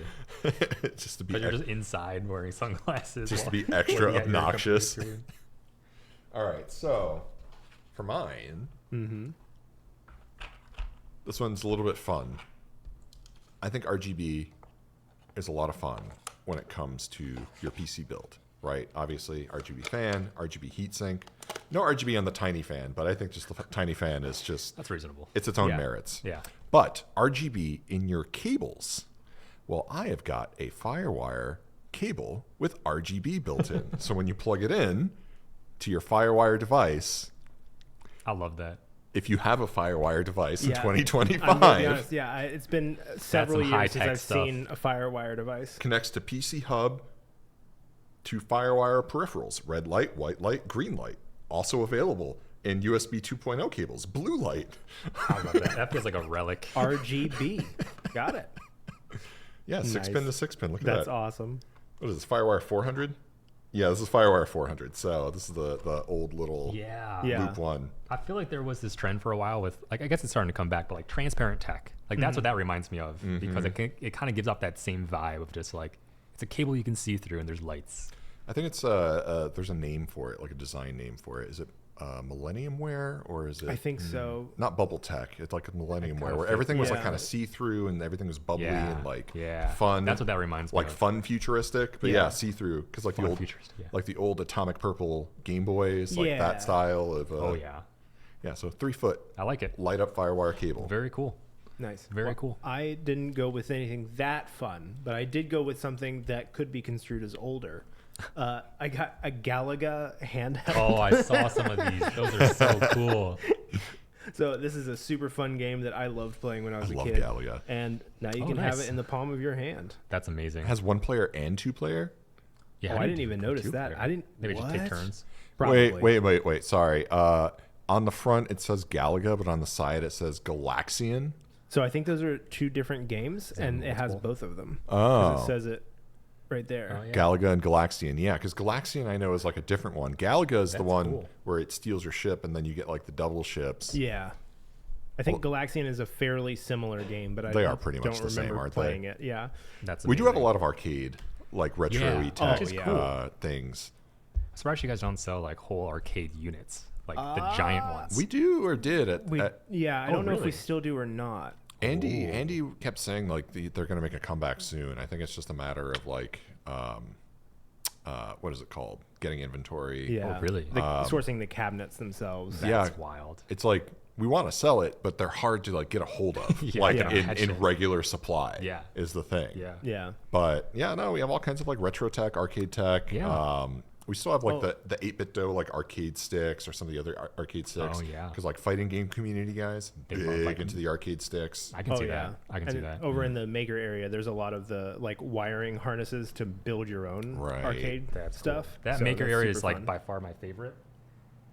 Just to be But you're just inside wearing sunglasses. just to be looking extra at your obnoxious. computer screen. All right, so for mine, this one's a little bit fun. I think RGB is a lot of fun when it comes to your PC build, right? Obviously, RGB fan, RGB heatsink. No RGB on the tiny fan, but I think just the tiny fan is just... That's reasonable. It's its own Yeah. merits. Yeah. But RGB in your cables, well, I have got a FireWire cable with RGB built in. So when you plug it in to your FireWire device... I love that. If you have a FireWire device in Yeah. 2025, I'm gonna be honest, it's been several some years since high-tech I've stuff. seen a FireWire device. connects to PC Hub, to FireWire peripherals, red light, white light, green light. Also available in USB 2.0 cables, blue light. I love that. That feels like a relic. RGB. Got it. Yeah, 6-pin to 6-pin. Look at That's that. awesome. What is this, FireWire 400? Yeah, this is FireWire 400. So this is the old little Yeah. loop one. I feel like there was this trend for a while with, like, I guess it's starting to come back, but like transparent tech. Like that's what that reminds me of because it kind of gives off that same vibe of just like, it's a cable you can see through and there's lights. I think it's there's a name for it, like a design name for it. Is it Millennium Wear or is it? I think so. Not Bubble Tech. It's like a Millennium Wear kinda where fits- everything was like yeah. kind of see through and everything was bubbly and like fun. That's what that reminds me like of. fun futuristic, but yeah, see through because like Fun the old futuristic, yeah. like the old atomic purple Game Boys, like Yeah. that style of. Oh yeah. Yeah, so 3-foot I like it. light up FireWire cable. Very cool. Nice. Very cool. I didn't go with anything that fun, but I did go with something that could be construed as older. I got a Galaga handheld. Oh, I saw some of these. Those are so cool. So this is a super fun game that I loved playing when I was a love kid. Galaga. And now you Oh, can have nice. it in the palm of your hand. That's amazing. It has 1-player and 2-player. Yeah, Oh, how I do you didn't even do notice two-player? that. I didn't. Maybe just take what? turns. Probably. Wait. Sorry. On the front it says Galaga, but on the side it says Galaxian. So I think those are two different games, and it has multiple? both of them. Oh. It says it right there. Oh, yeah. Galaga and Galaxian, yeah, because Galaxian I know is like a different one. Galaga is the That's one cool. where it steals your ship and then you get like the double ships. Yeah. I think Galaxian is a fairly similar game, but I They are pretty much don't the same, remember aren't they? playing it. Yeah. That's We do have a amazing. lot of arcade, like retro-y Yeah. tech Which is cool. things. I'm surprised you guys don't sell like whole arcade units, like the giant ones. We do or did at Yeah, I Oh, don't know if we really? still do or not. Andy. Andy kept saying like they're going to make a comeback soon. I think it's just a matter of like, what is it called? Getting inventory. Yeah. Oh, really? Sourcing the cabinets themselves. Yeah. That's wild. It's like we want to sell it, but they're hard to like get a hold of, Yeah, like yeah. Catch in it. regular supply. Yeah. is the thing. Yeah. Yeah. But yeah, no, we have all kinds of like retro tech, arcade tech. Yeah. We still have like the 8-bit dough like arcade sticks or some of the other arcade sticks. Oh yeah. Because like fighting game community guys, big into the arcade sticks. I can see that. I can see that. Over in the maker area, there's a lot of the like wiring harnesses to build your own arcade stuff. Cool. That maker area is like by far my favorite.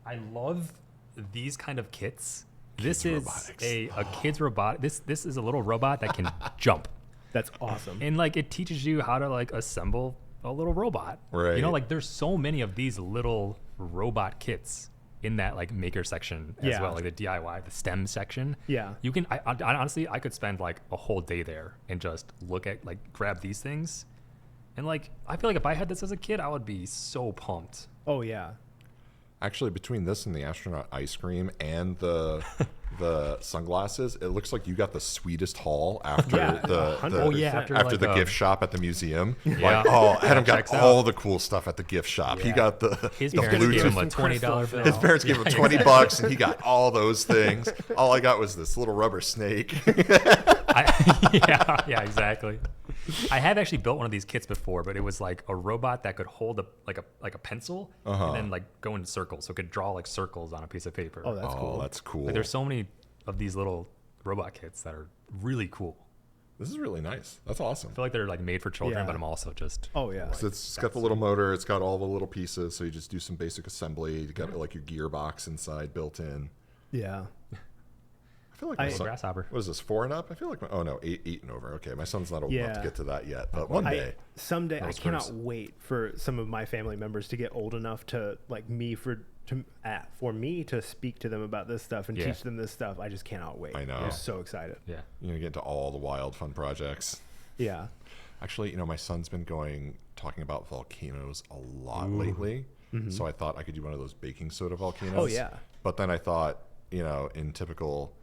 I love these kind of kits. This is a kid's robot. This is a little robot that can jump. That's awesome. And like it teaches you how to like assemble a little robot. Right. You know, like there's so many of these little robot kits in that like maker section as well, like the DIY, the STEM section. Yeah. You can, I honestly, I could spend like a whole day there and just look at like grab these things. And like, I feel like if I had this as a kid, I would be so pumped. Oh yeah. Actually, between this and the astronaut ice cream and the sunglasses, it looks like you got the sweetest haul after after the gift shop at the museum. Yeah. Like, Adam got all the cool stuff at the gift shop. Yeah. He got his parents gave him a $20 bill. His parents gave him $20 and he got all those things. All I got was this little rubber snake. Yeah, exactly. I have actually built one of these kits before, but it was like a robot that could hold a pencil and then like go in circles, so it could draw like circles on a piece of paper. Oh, that's cool. That's cool. Like, there's so many of these little robot kits that are really cool. This is really nice. That's awesome. I feel like they're like made for children, but I'm also just So it's got the little motor. It's got all the little pieces. So you just do some basic assembly. You got like your gearbox inside built in. Yeah. I feel like my son, grasshopper. What is this, 4 and up? I feel like eight and over. Okay, my son's not old enough to get to that yet, but one day. Someday, I cannot wait for some of my family members to get old enough to like me for me to speak to them about this stuff and teach them this stuff. I just cannot wait. I know. I'm so excited. Yeah. You're gonna get into all the wild fun projects. Yeah. Actually, my son's been talking about volcanoes a lot lately. Mm-hmm. So I thought I could do one of those baking soda volcanoes. Oh yeah. But then I thought, in typical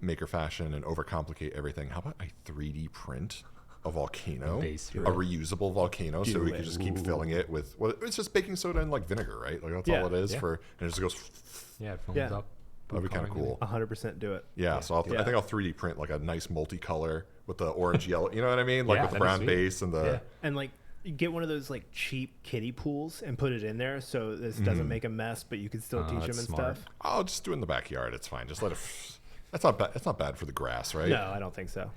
maker fashion and overcomplicate everything, how about I 3D print a volcano, a reusable volcano, so we could just keep filling it with, it's just baking soda and like vinegar, right? Like that's all it is and it just goes. It foams up. That'd be kind of cool. 100% do it. Yeah. So I think I'll 3D print like a nice multicolor with the orange yellow. You know what I mean? Like with the brown base and the and like. You get one of those like cheap kiddie pools and put it in there so this doesn't make a mess, but you can still teach them and stuff. I'll just do it in the backyard. It's fine. Just let it. That's not bad. It's not bad for the grass, right? No, I don't think so.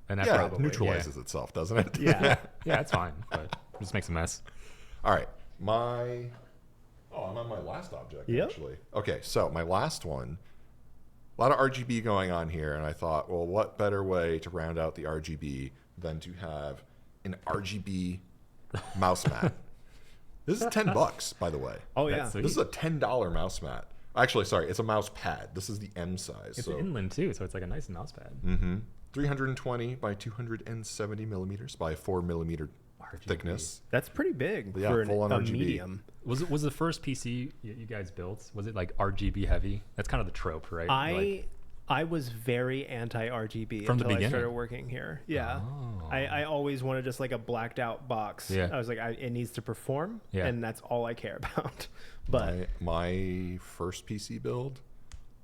And that probably neutralizes itself, doesn't it? Yeah. Yeah, it's fine, but it just makes a mess. All right, I'm on my last object actually. Okay, so my last one. A lot of RGB going on here, and I thought, well, what better way to round out the RGB than to have an RGB mouse mat. This is $10, by the way. Oh yeah, this is a $10 mouse mat. Actually, sorry, it's a mouse pad. This is the M size. It's inland too, so it's like a nice mouse pad. 320 by 270 millimeters by 4 millimeter RGB thickness. That's pretty big for a medium. Was the first PC you guys built? Was it like RGB heavy? That's kind of the trope, right? I was very anti-RGB from the beginning. I started working here. Yeah. Oh. I always wanted just like a blacked out box. Yeah. I was like, it needs to perform, and that's all I care about. But my first PC build,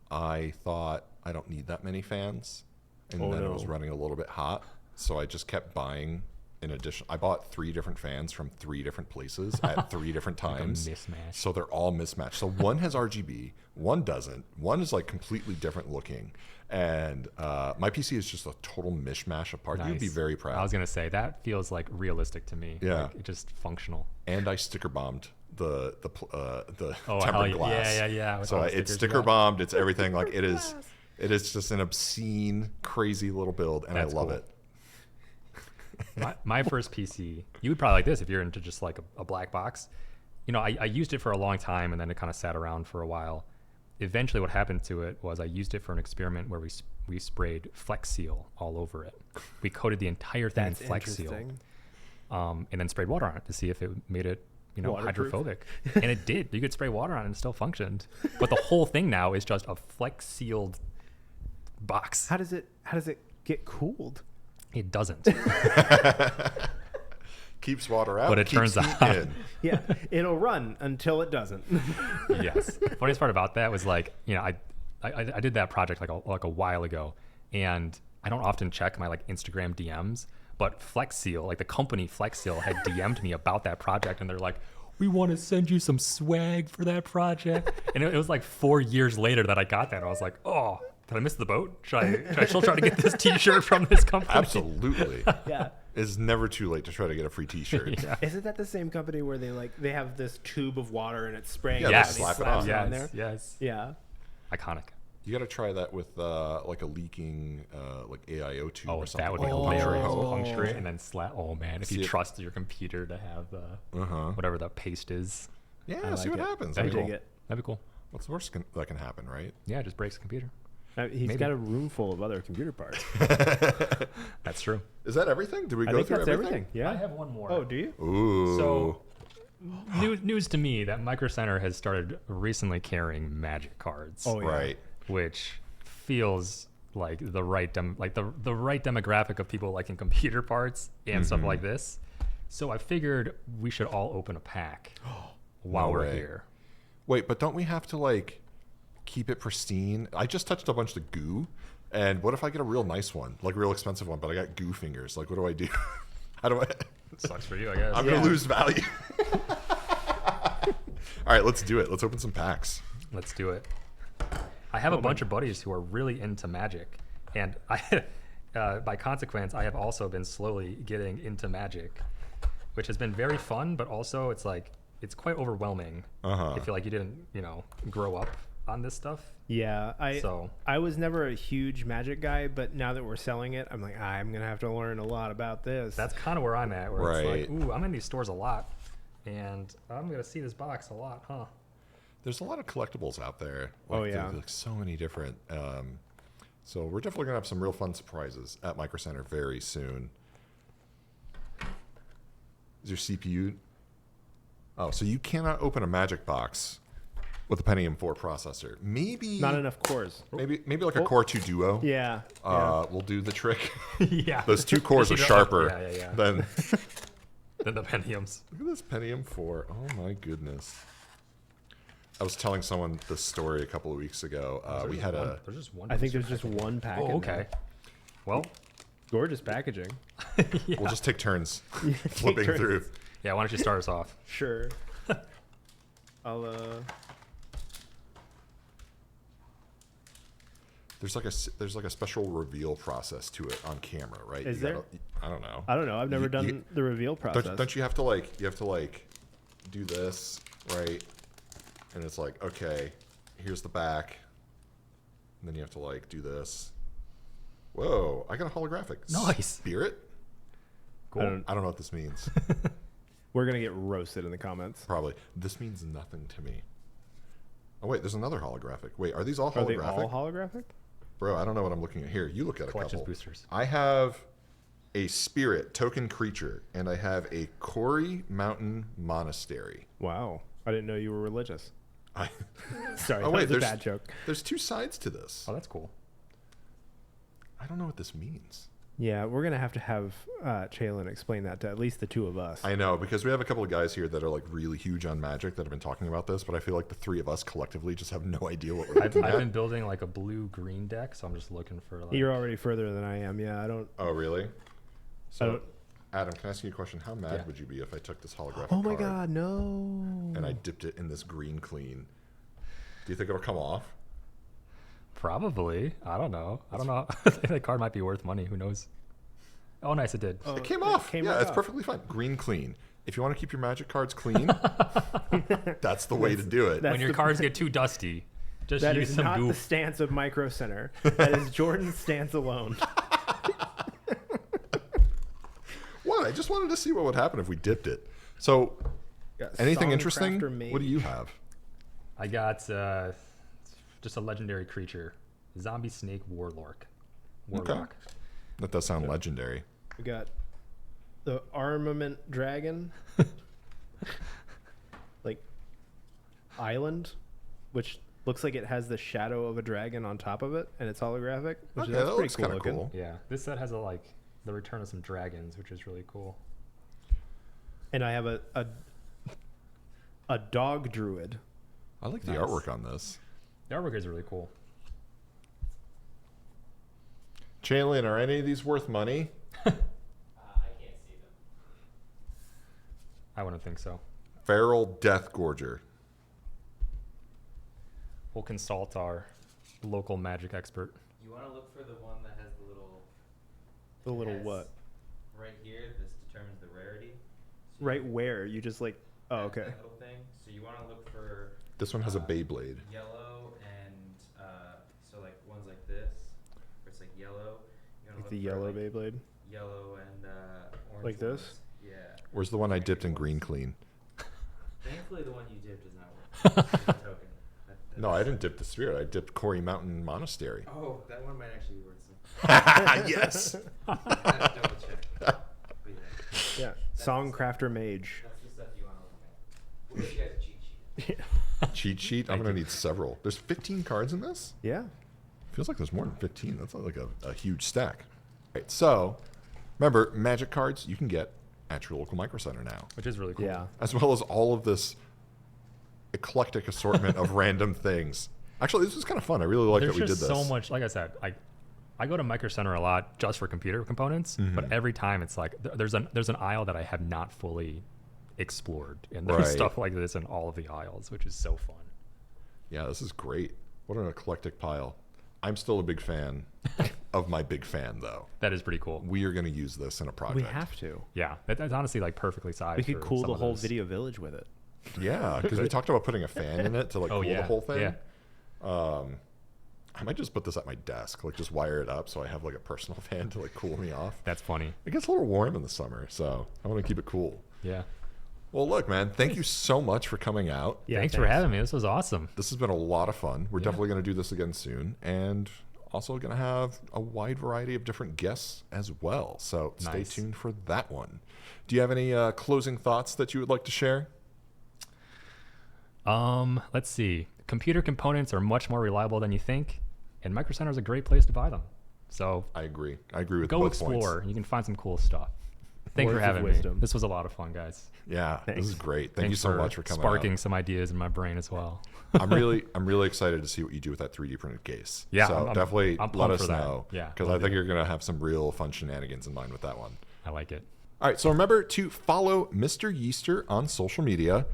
I thought I don't need that many fans, and then it was running a little bit hot, so I just kept buying. In addition, I bought 3 different fans from 3 different places at 3 different times. Like a mismatch. So they're all mismatched. So one has RGB, one doesn't. One is like completely different looking. And my PC is just a total mishmash of parts. Nice. You'd be very proud. I was going to say, that feels like realistic to me. Yeah. Like, it's just functional. And I sticker bombed the tempered glass. Yeah. So it's sticker bombed. It's everything. Like it is just an obscene, crazy little build. And I love it. My first PC, you would probably like this if you're into just like a black box. I used it for a long time, and then it kind of sat around for a while. Eventually what happened to it was I used it for an experiment where we sprayed Flex Seal all over it. We coated the entire thing in Flex Seal, and then sprayed water on it to see if it made it hydrophobic. And it did. You could spray water on it and it still functioned. But the whole thing now is just a Flex Sealed box. How does it get cooled? It doesn't. Keeps water out, but it turns out, yeah, it'll run until it doesn't. Yes. Funniest part about that was like, I did that project like a while ago, and I don't often check my like Instagram DMs, but Flex Seal, like the company Flex Seal, had DM'd me about that project, and they're like, we want to send you some swag for that project. And it was like 4 years later that I got that. I was like, oh, did I miss the boat? Should I still try to get this T-shirt from this company? Absolutely. Yeah. It's never too late to try to get a free T-shirt. Yeah. Isn't that the same company where they have this tube of water and it's spraying? Yeah, Yes. they slap it slaps on. on there? Yes. Yeah. Iconic. You got to try that with like a leaking like AIO tube Oh, or something. that would be like a hilarious. puncture hole. Puncture it and then slap. Oh man, if See you it- trust your computer to have whatever the paste is, Yeah, I see like what it. happens. I That'd be dig cool. it. that'd be cool. What's the worst that can happen, right? Yeah, it just breaks the computer. He's Maybe. got a room full of other computer parts. That's true. Is that everything? Did we I go think through that's everything? Yeah. I have one more. Oh, do you? Ooh. So, news to me that microcenter has started recently carrying magic cards. Oh, yeah. Right. Which feels like the right the right demographic of people liking computer parts and stuff like this. So I figured we should all open a pack while No we're way. here. Wait, but don't we have to like keep it pristine? I just touched a bunch of goo, and what if I get a real nice one, like a real expensive one, but I got goo fingers? Like, what do I do? How do I? Sucks for you, I guess. I'm gonna lose value. All right, let's do it. Let's open some packs. Let's do it. I have a bunch of buddies who are really into Magic, and I, by consequence, I have also been slowly getting into Magic, which has been very fun, but also it's quite overwhelming. I feel like you didn't, grow up on this stuff. Yeah, So- I was never a huge Magic guy, but now that we're selling it, I'm like, I'm gonna have to learn a lot about this. That's kind of where I'm at, where it's Right. like, ooh, I'm in these stores a lot, and I'm gonna see this box a lot, huh? There's a lot of collectibles out there. Oh, there's, yeah. like so many different. So we're definitely gonna have some real fun surprises at microcenter very soon. Is your CPU? Oh, so you cannot open a Magic box with a Pentium 4 processor. Maybe not enough cores. Maybe like a Core 2 Duo. Yeah. Will do the trick. Yeah. Those two cores are sharper Yeah. than. Than the Pentiums. Look at this Pentium 4. Oh my goodness. I was telling someone this story a couple of weeks ago. We had There's just one. I think there's just one pack. Oh, in okay. there. Well, Gorgeous packaging. We'll just take turns flipping turns. through. yeah. Why don't you start us off? Sure. I'll There's like a special reveal process to it on camera, right? Is You there? gotta- I don't know. I don't know. I've never You- done you- the reveal process. Don't you have to like do this, right? And it's like, okay, here's the back. And then you have to like do this. Whoa, I got a holographic. Nice. Spirit? Cool. I don't know what this means. We're gonna get roasted in the comments. Probably. This means nothing to me. Oh wait, there's another holographic. Wait, are these all Are they holographic? all holographic? Bro, I don't know what I'm looking at here. You look at a Collections couple. boosters. I have a spirit token creature, and I have a Kori Mountain Monastery. Wow. I didn't know you were religious. I, Sorry, Oh, that wait, was a there's- bad joke. there's two sides to this. Oh, that's cool. I don't know what this means. Yeah, we're gonna have Chaylin explain that to at least the two of us. I know, because we have a couple of guys here that are like really huge on Magic that have been talking about this, but I feel like the three of us collectively just have no idea what we're I've looking at. been building like a blue-green deck, so I'm just looking for like. You're already further than I am. Yeah, I don't. Oh, really? So, don't- Adam, can I ask you a question? How mad Yeah. would you be if I took this holographic Oh my card God, no! and I dipped it in this green clean? Do you think it'll come off? Probably. I don't know. I think that card might be worth money. Who knows? Oh, nice. It did. Oh, It came off. came Yeah, right it's off. perfectly fine. Green clean. If you want to keep your Magic cards clean, that's the way to do it. that's When your the- cards get too dusty, just That use is some not the goof. stance of Micro Center. That is Jordan's stance alone. What? I just wanted to see what would happen if we dipped it. So, Got anything Songcrafter interesting? Mage. What do you have? I got just a legendary creature, Zombie Snake Warlock. Warlock. That does sound legendary. We got the Armament Dragon, like island, which looks like it has the shadow of a dragon on top of it, and it's holographic, which Okay, is that pretty looks cool kind of looking. cool. Yeah, this set has the return of some dragons, which is really cool. And I have a dog druid. I like the Nice. artwork on this. The artwork is really cool. Chaylin, are any of these worth money? I can't see them. I wouldn't think so. Feral Death Gorger. We'll consult our local magic expert. You want to look for the one that has the little... The little what? Right here, this determines the rarity. So right where? You just like... Oh, okay. That little thing. So you want to look for... This one has a Beyblade. Yellow and... so like ones like this, where it's like yellow. You Like the yellow Beyblade? Yellow and orange. Like this? ones. Yeah. Where's the one I dipped in green clean? Thankfully, the one you dipped does not work. It's a token. No, I didn't dip the spirit. I dipped Quarry Mountain Monastery. Oh, that one might actually be worth some. Yes. I have to double check. But Yeah. Songcrafter Mage. that's the stuff you want to look at. We'll give you guys a cheat sheet. Cheat sheet? I'm going to need several. There's 15 cards in this? Yeah. Feels like there's more than 15. That's like a huge stack. All right, so remember, magic cards you can get at your local microcenter now. Which is really cool. Yeah. As well as all of this eclectic assortment of random things. Actually, this was kind of fun. I really like that we did this. There's just so much. Like I said, I go to microcenter a lot just for computer components, but every time it's like there's an aisle that I have not fully explored, and there's stuff like this in all of the aisles, which is so fun. Yeah, this is great. What an eclectic pile. I'm still a big fan of my big fan, though. That is pretty cool. We are going to use this in a project. We have to. Yeah, that's honestly like perfectly sized. We could for cool some the of whole those. video village with it. Yeah, because we talked about putting a fan in it to like cool the whole thing. Yeah. I might just put this at my desk, like just wire it up so I have like a personal fan to like cool me off. That's funny. It gets a little warm in the summer, so I want to keep it cool. Yeah. Well, look, man, thank you so much for coming out. Yeah, thanks for having me. This was awesome. This has been a lot of fun. We're definitely going to do this again soon, and also going to have a wide variety of different guests as well. So stay tuned for that one. Do you have any closing thoughts that you would like to share? Let's see. Computer components are much more reliable than you think, and microcenter is a great place to buy them. So I agree. I agree with go both explore. points. You can find some cool stuff. Thanks for Words of having me. wisdom. This was a lot of fun, guys. Yeah, Thanks. this is great. Thank you so much for coming sparking out. some ideas in my brain as well. I'm really excited to see what you do with that 3D printed case. Yeah, so I'm definitely pumped let us for that. know. Yeah, because I think you're going to have some real fun shenanigans in mind with that one. I like it. All right, so remember to follow Mr. Yeester on social media.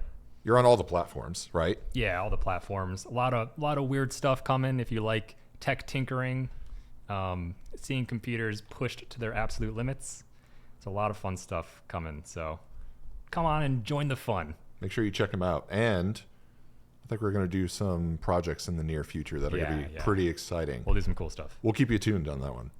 You're on all the platforms, right? Yeah, all the platforms. A lot of weird stuff coming. If you like tech tinkering, seeing computers pushed to their absolute limits, it's a lot of fun stuff coming. So come on and join the fun. Make sure you check them out. And I think we're going to do some projects in the near future that are going to be pretty exciting. We'll do some cool stuff. We'll keep you tuned on that one.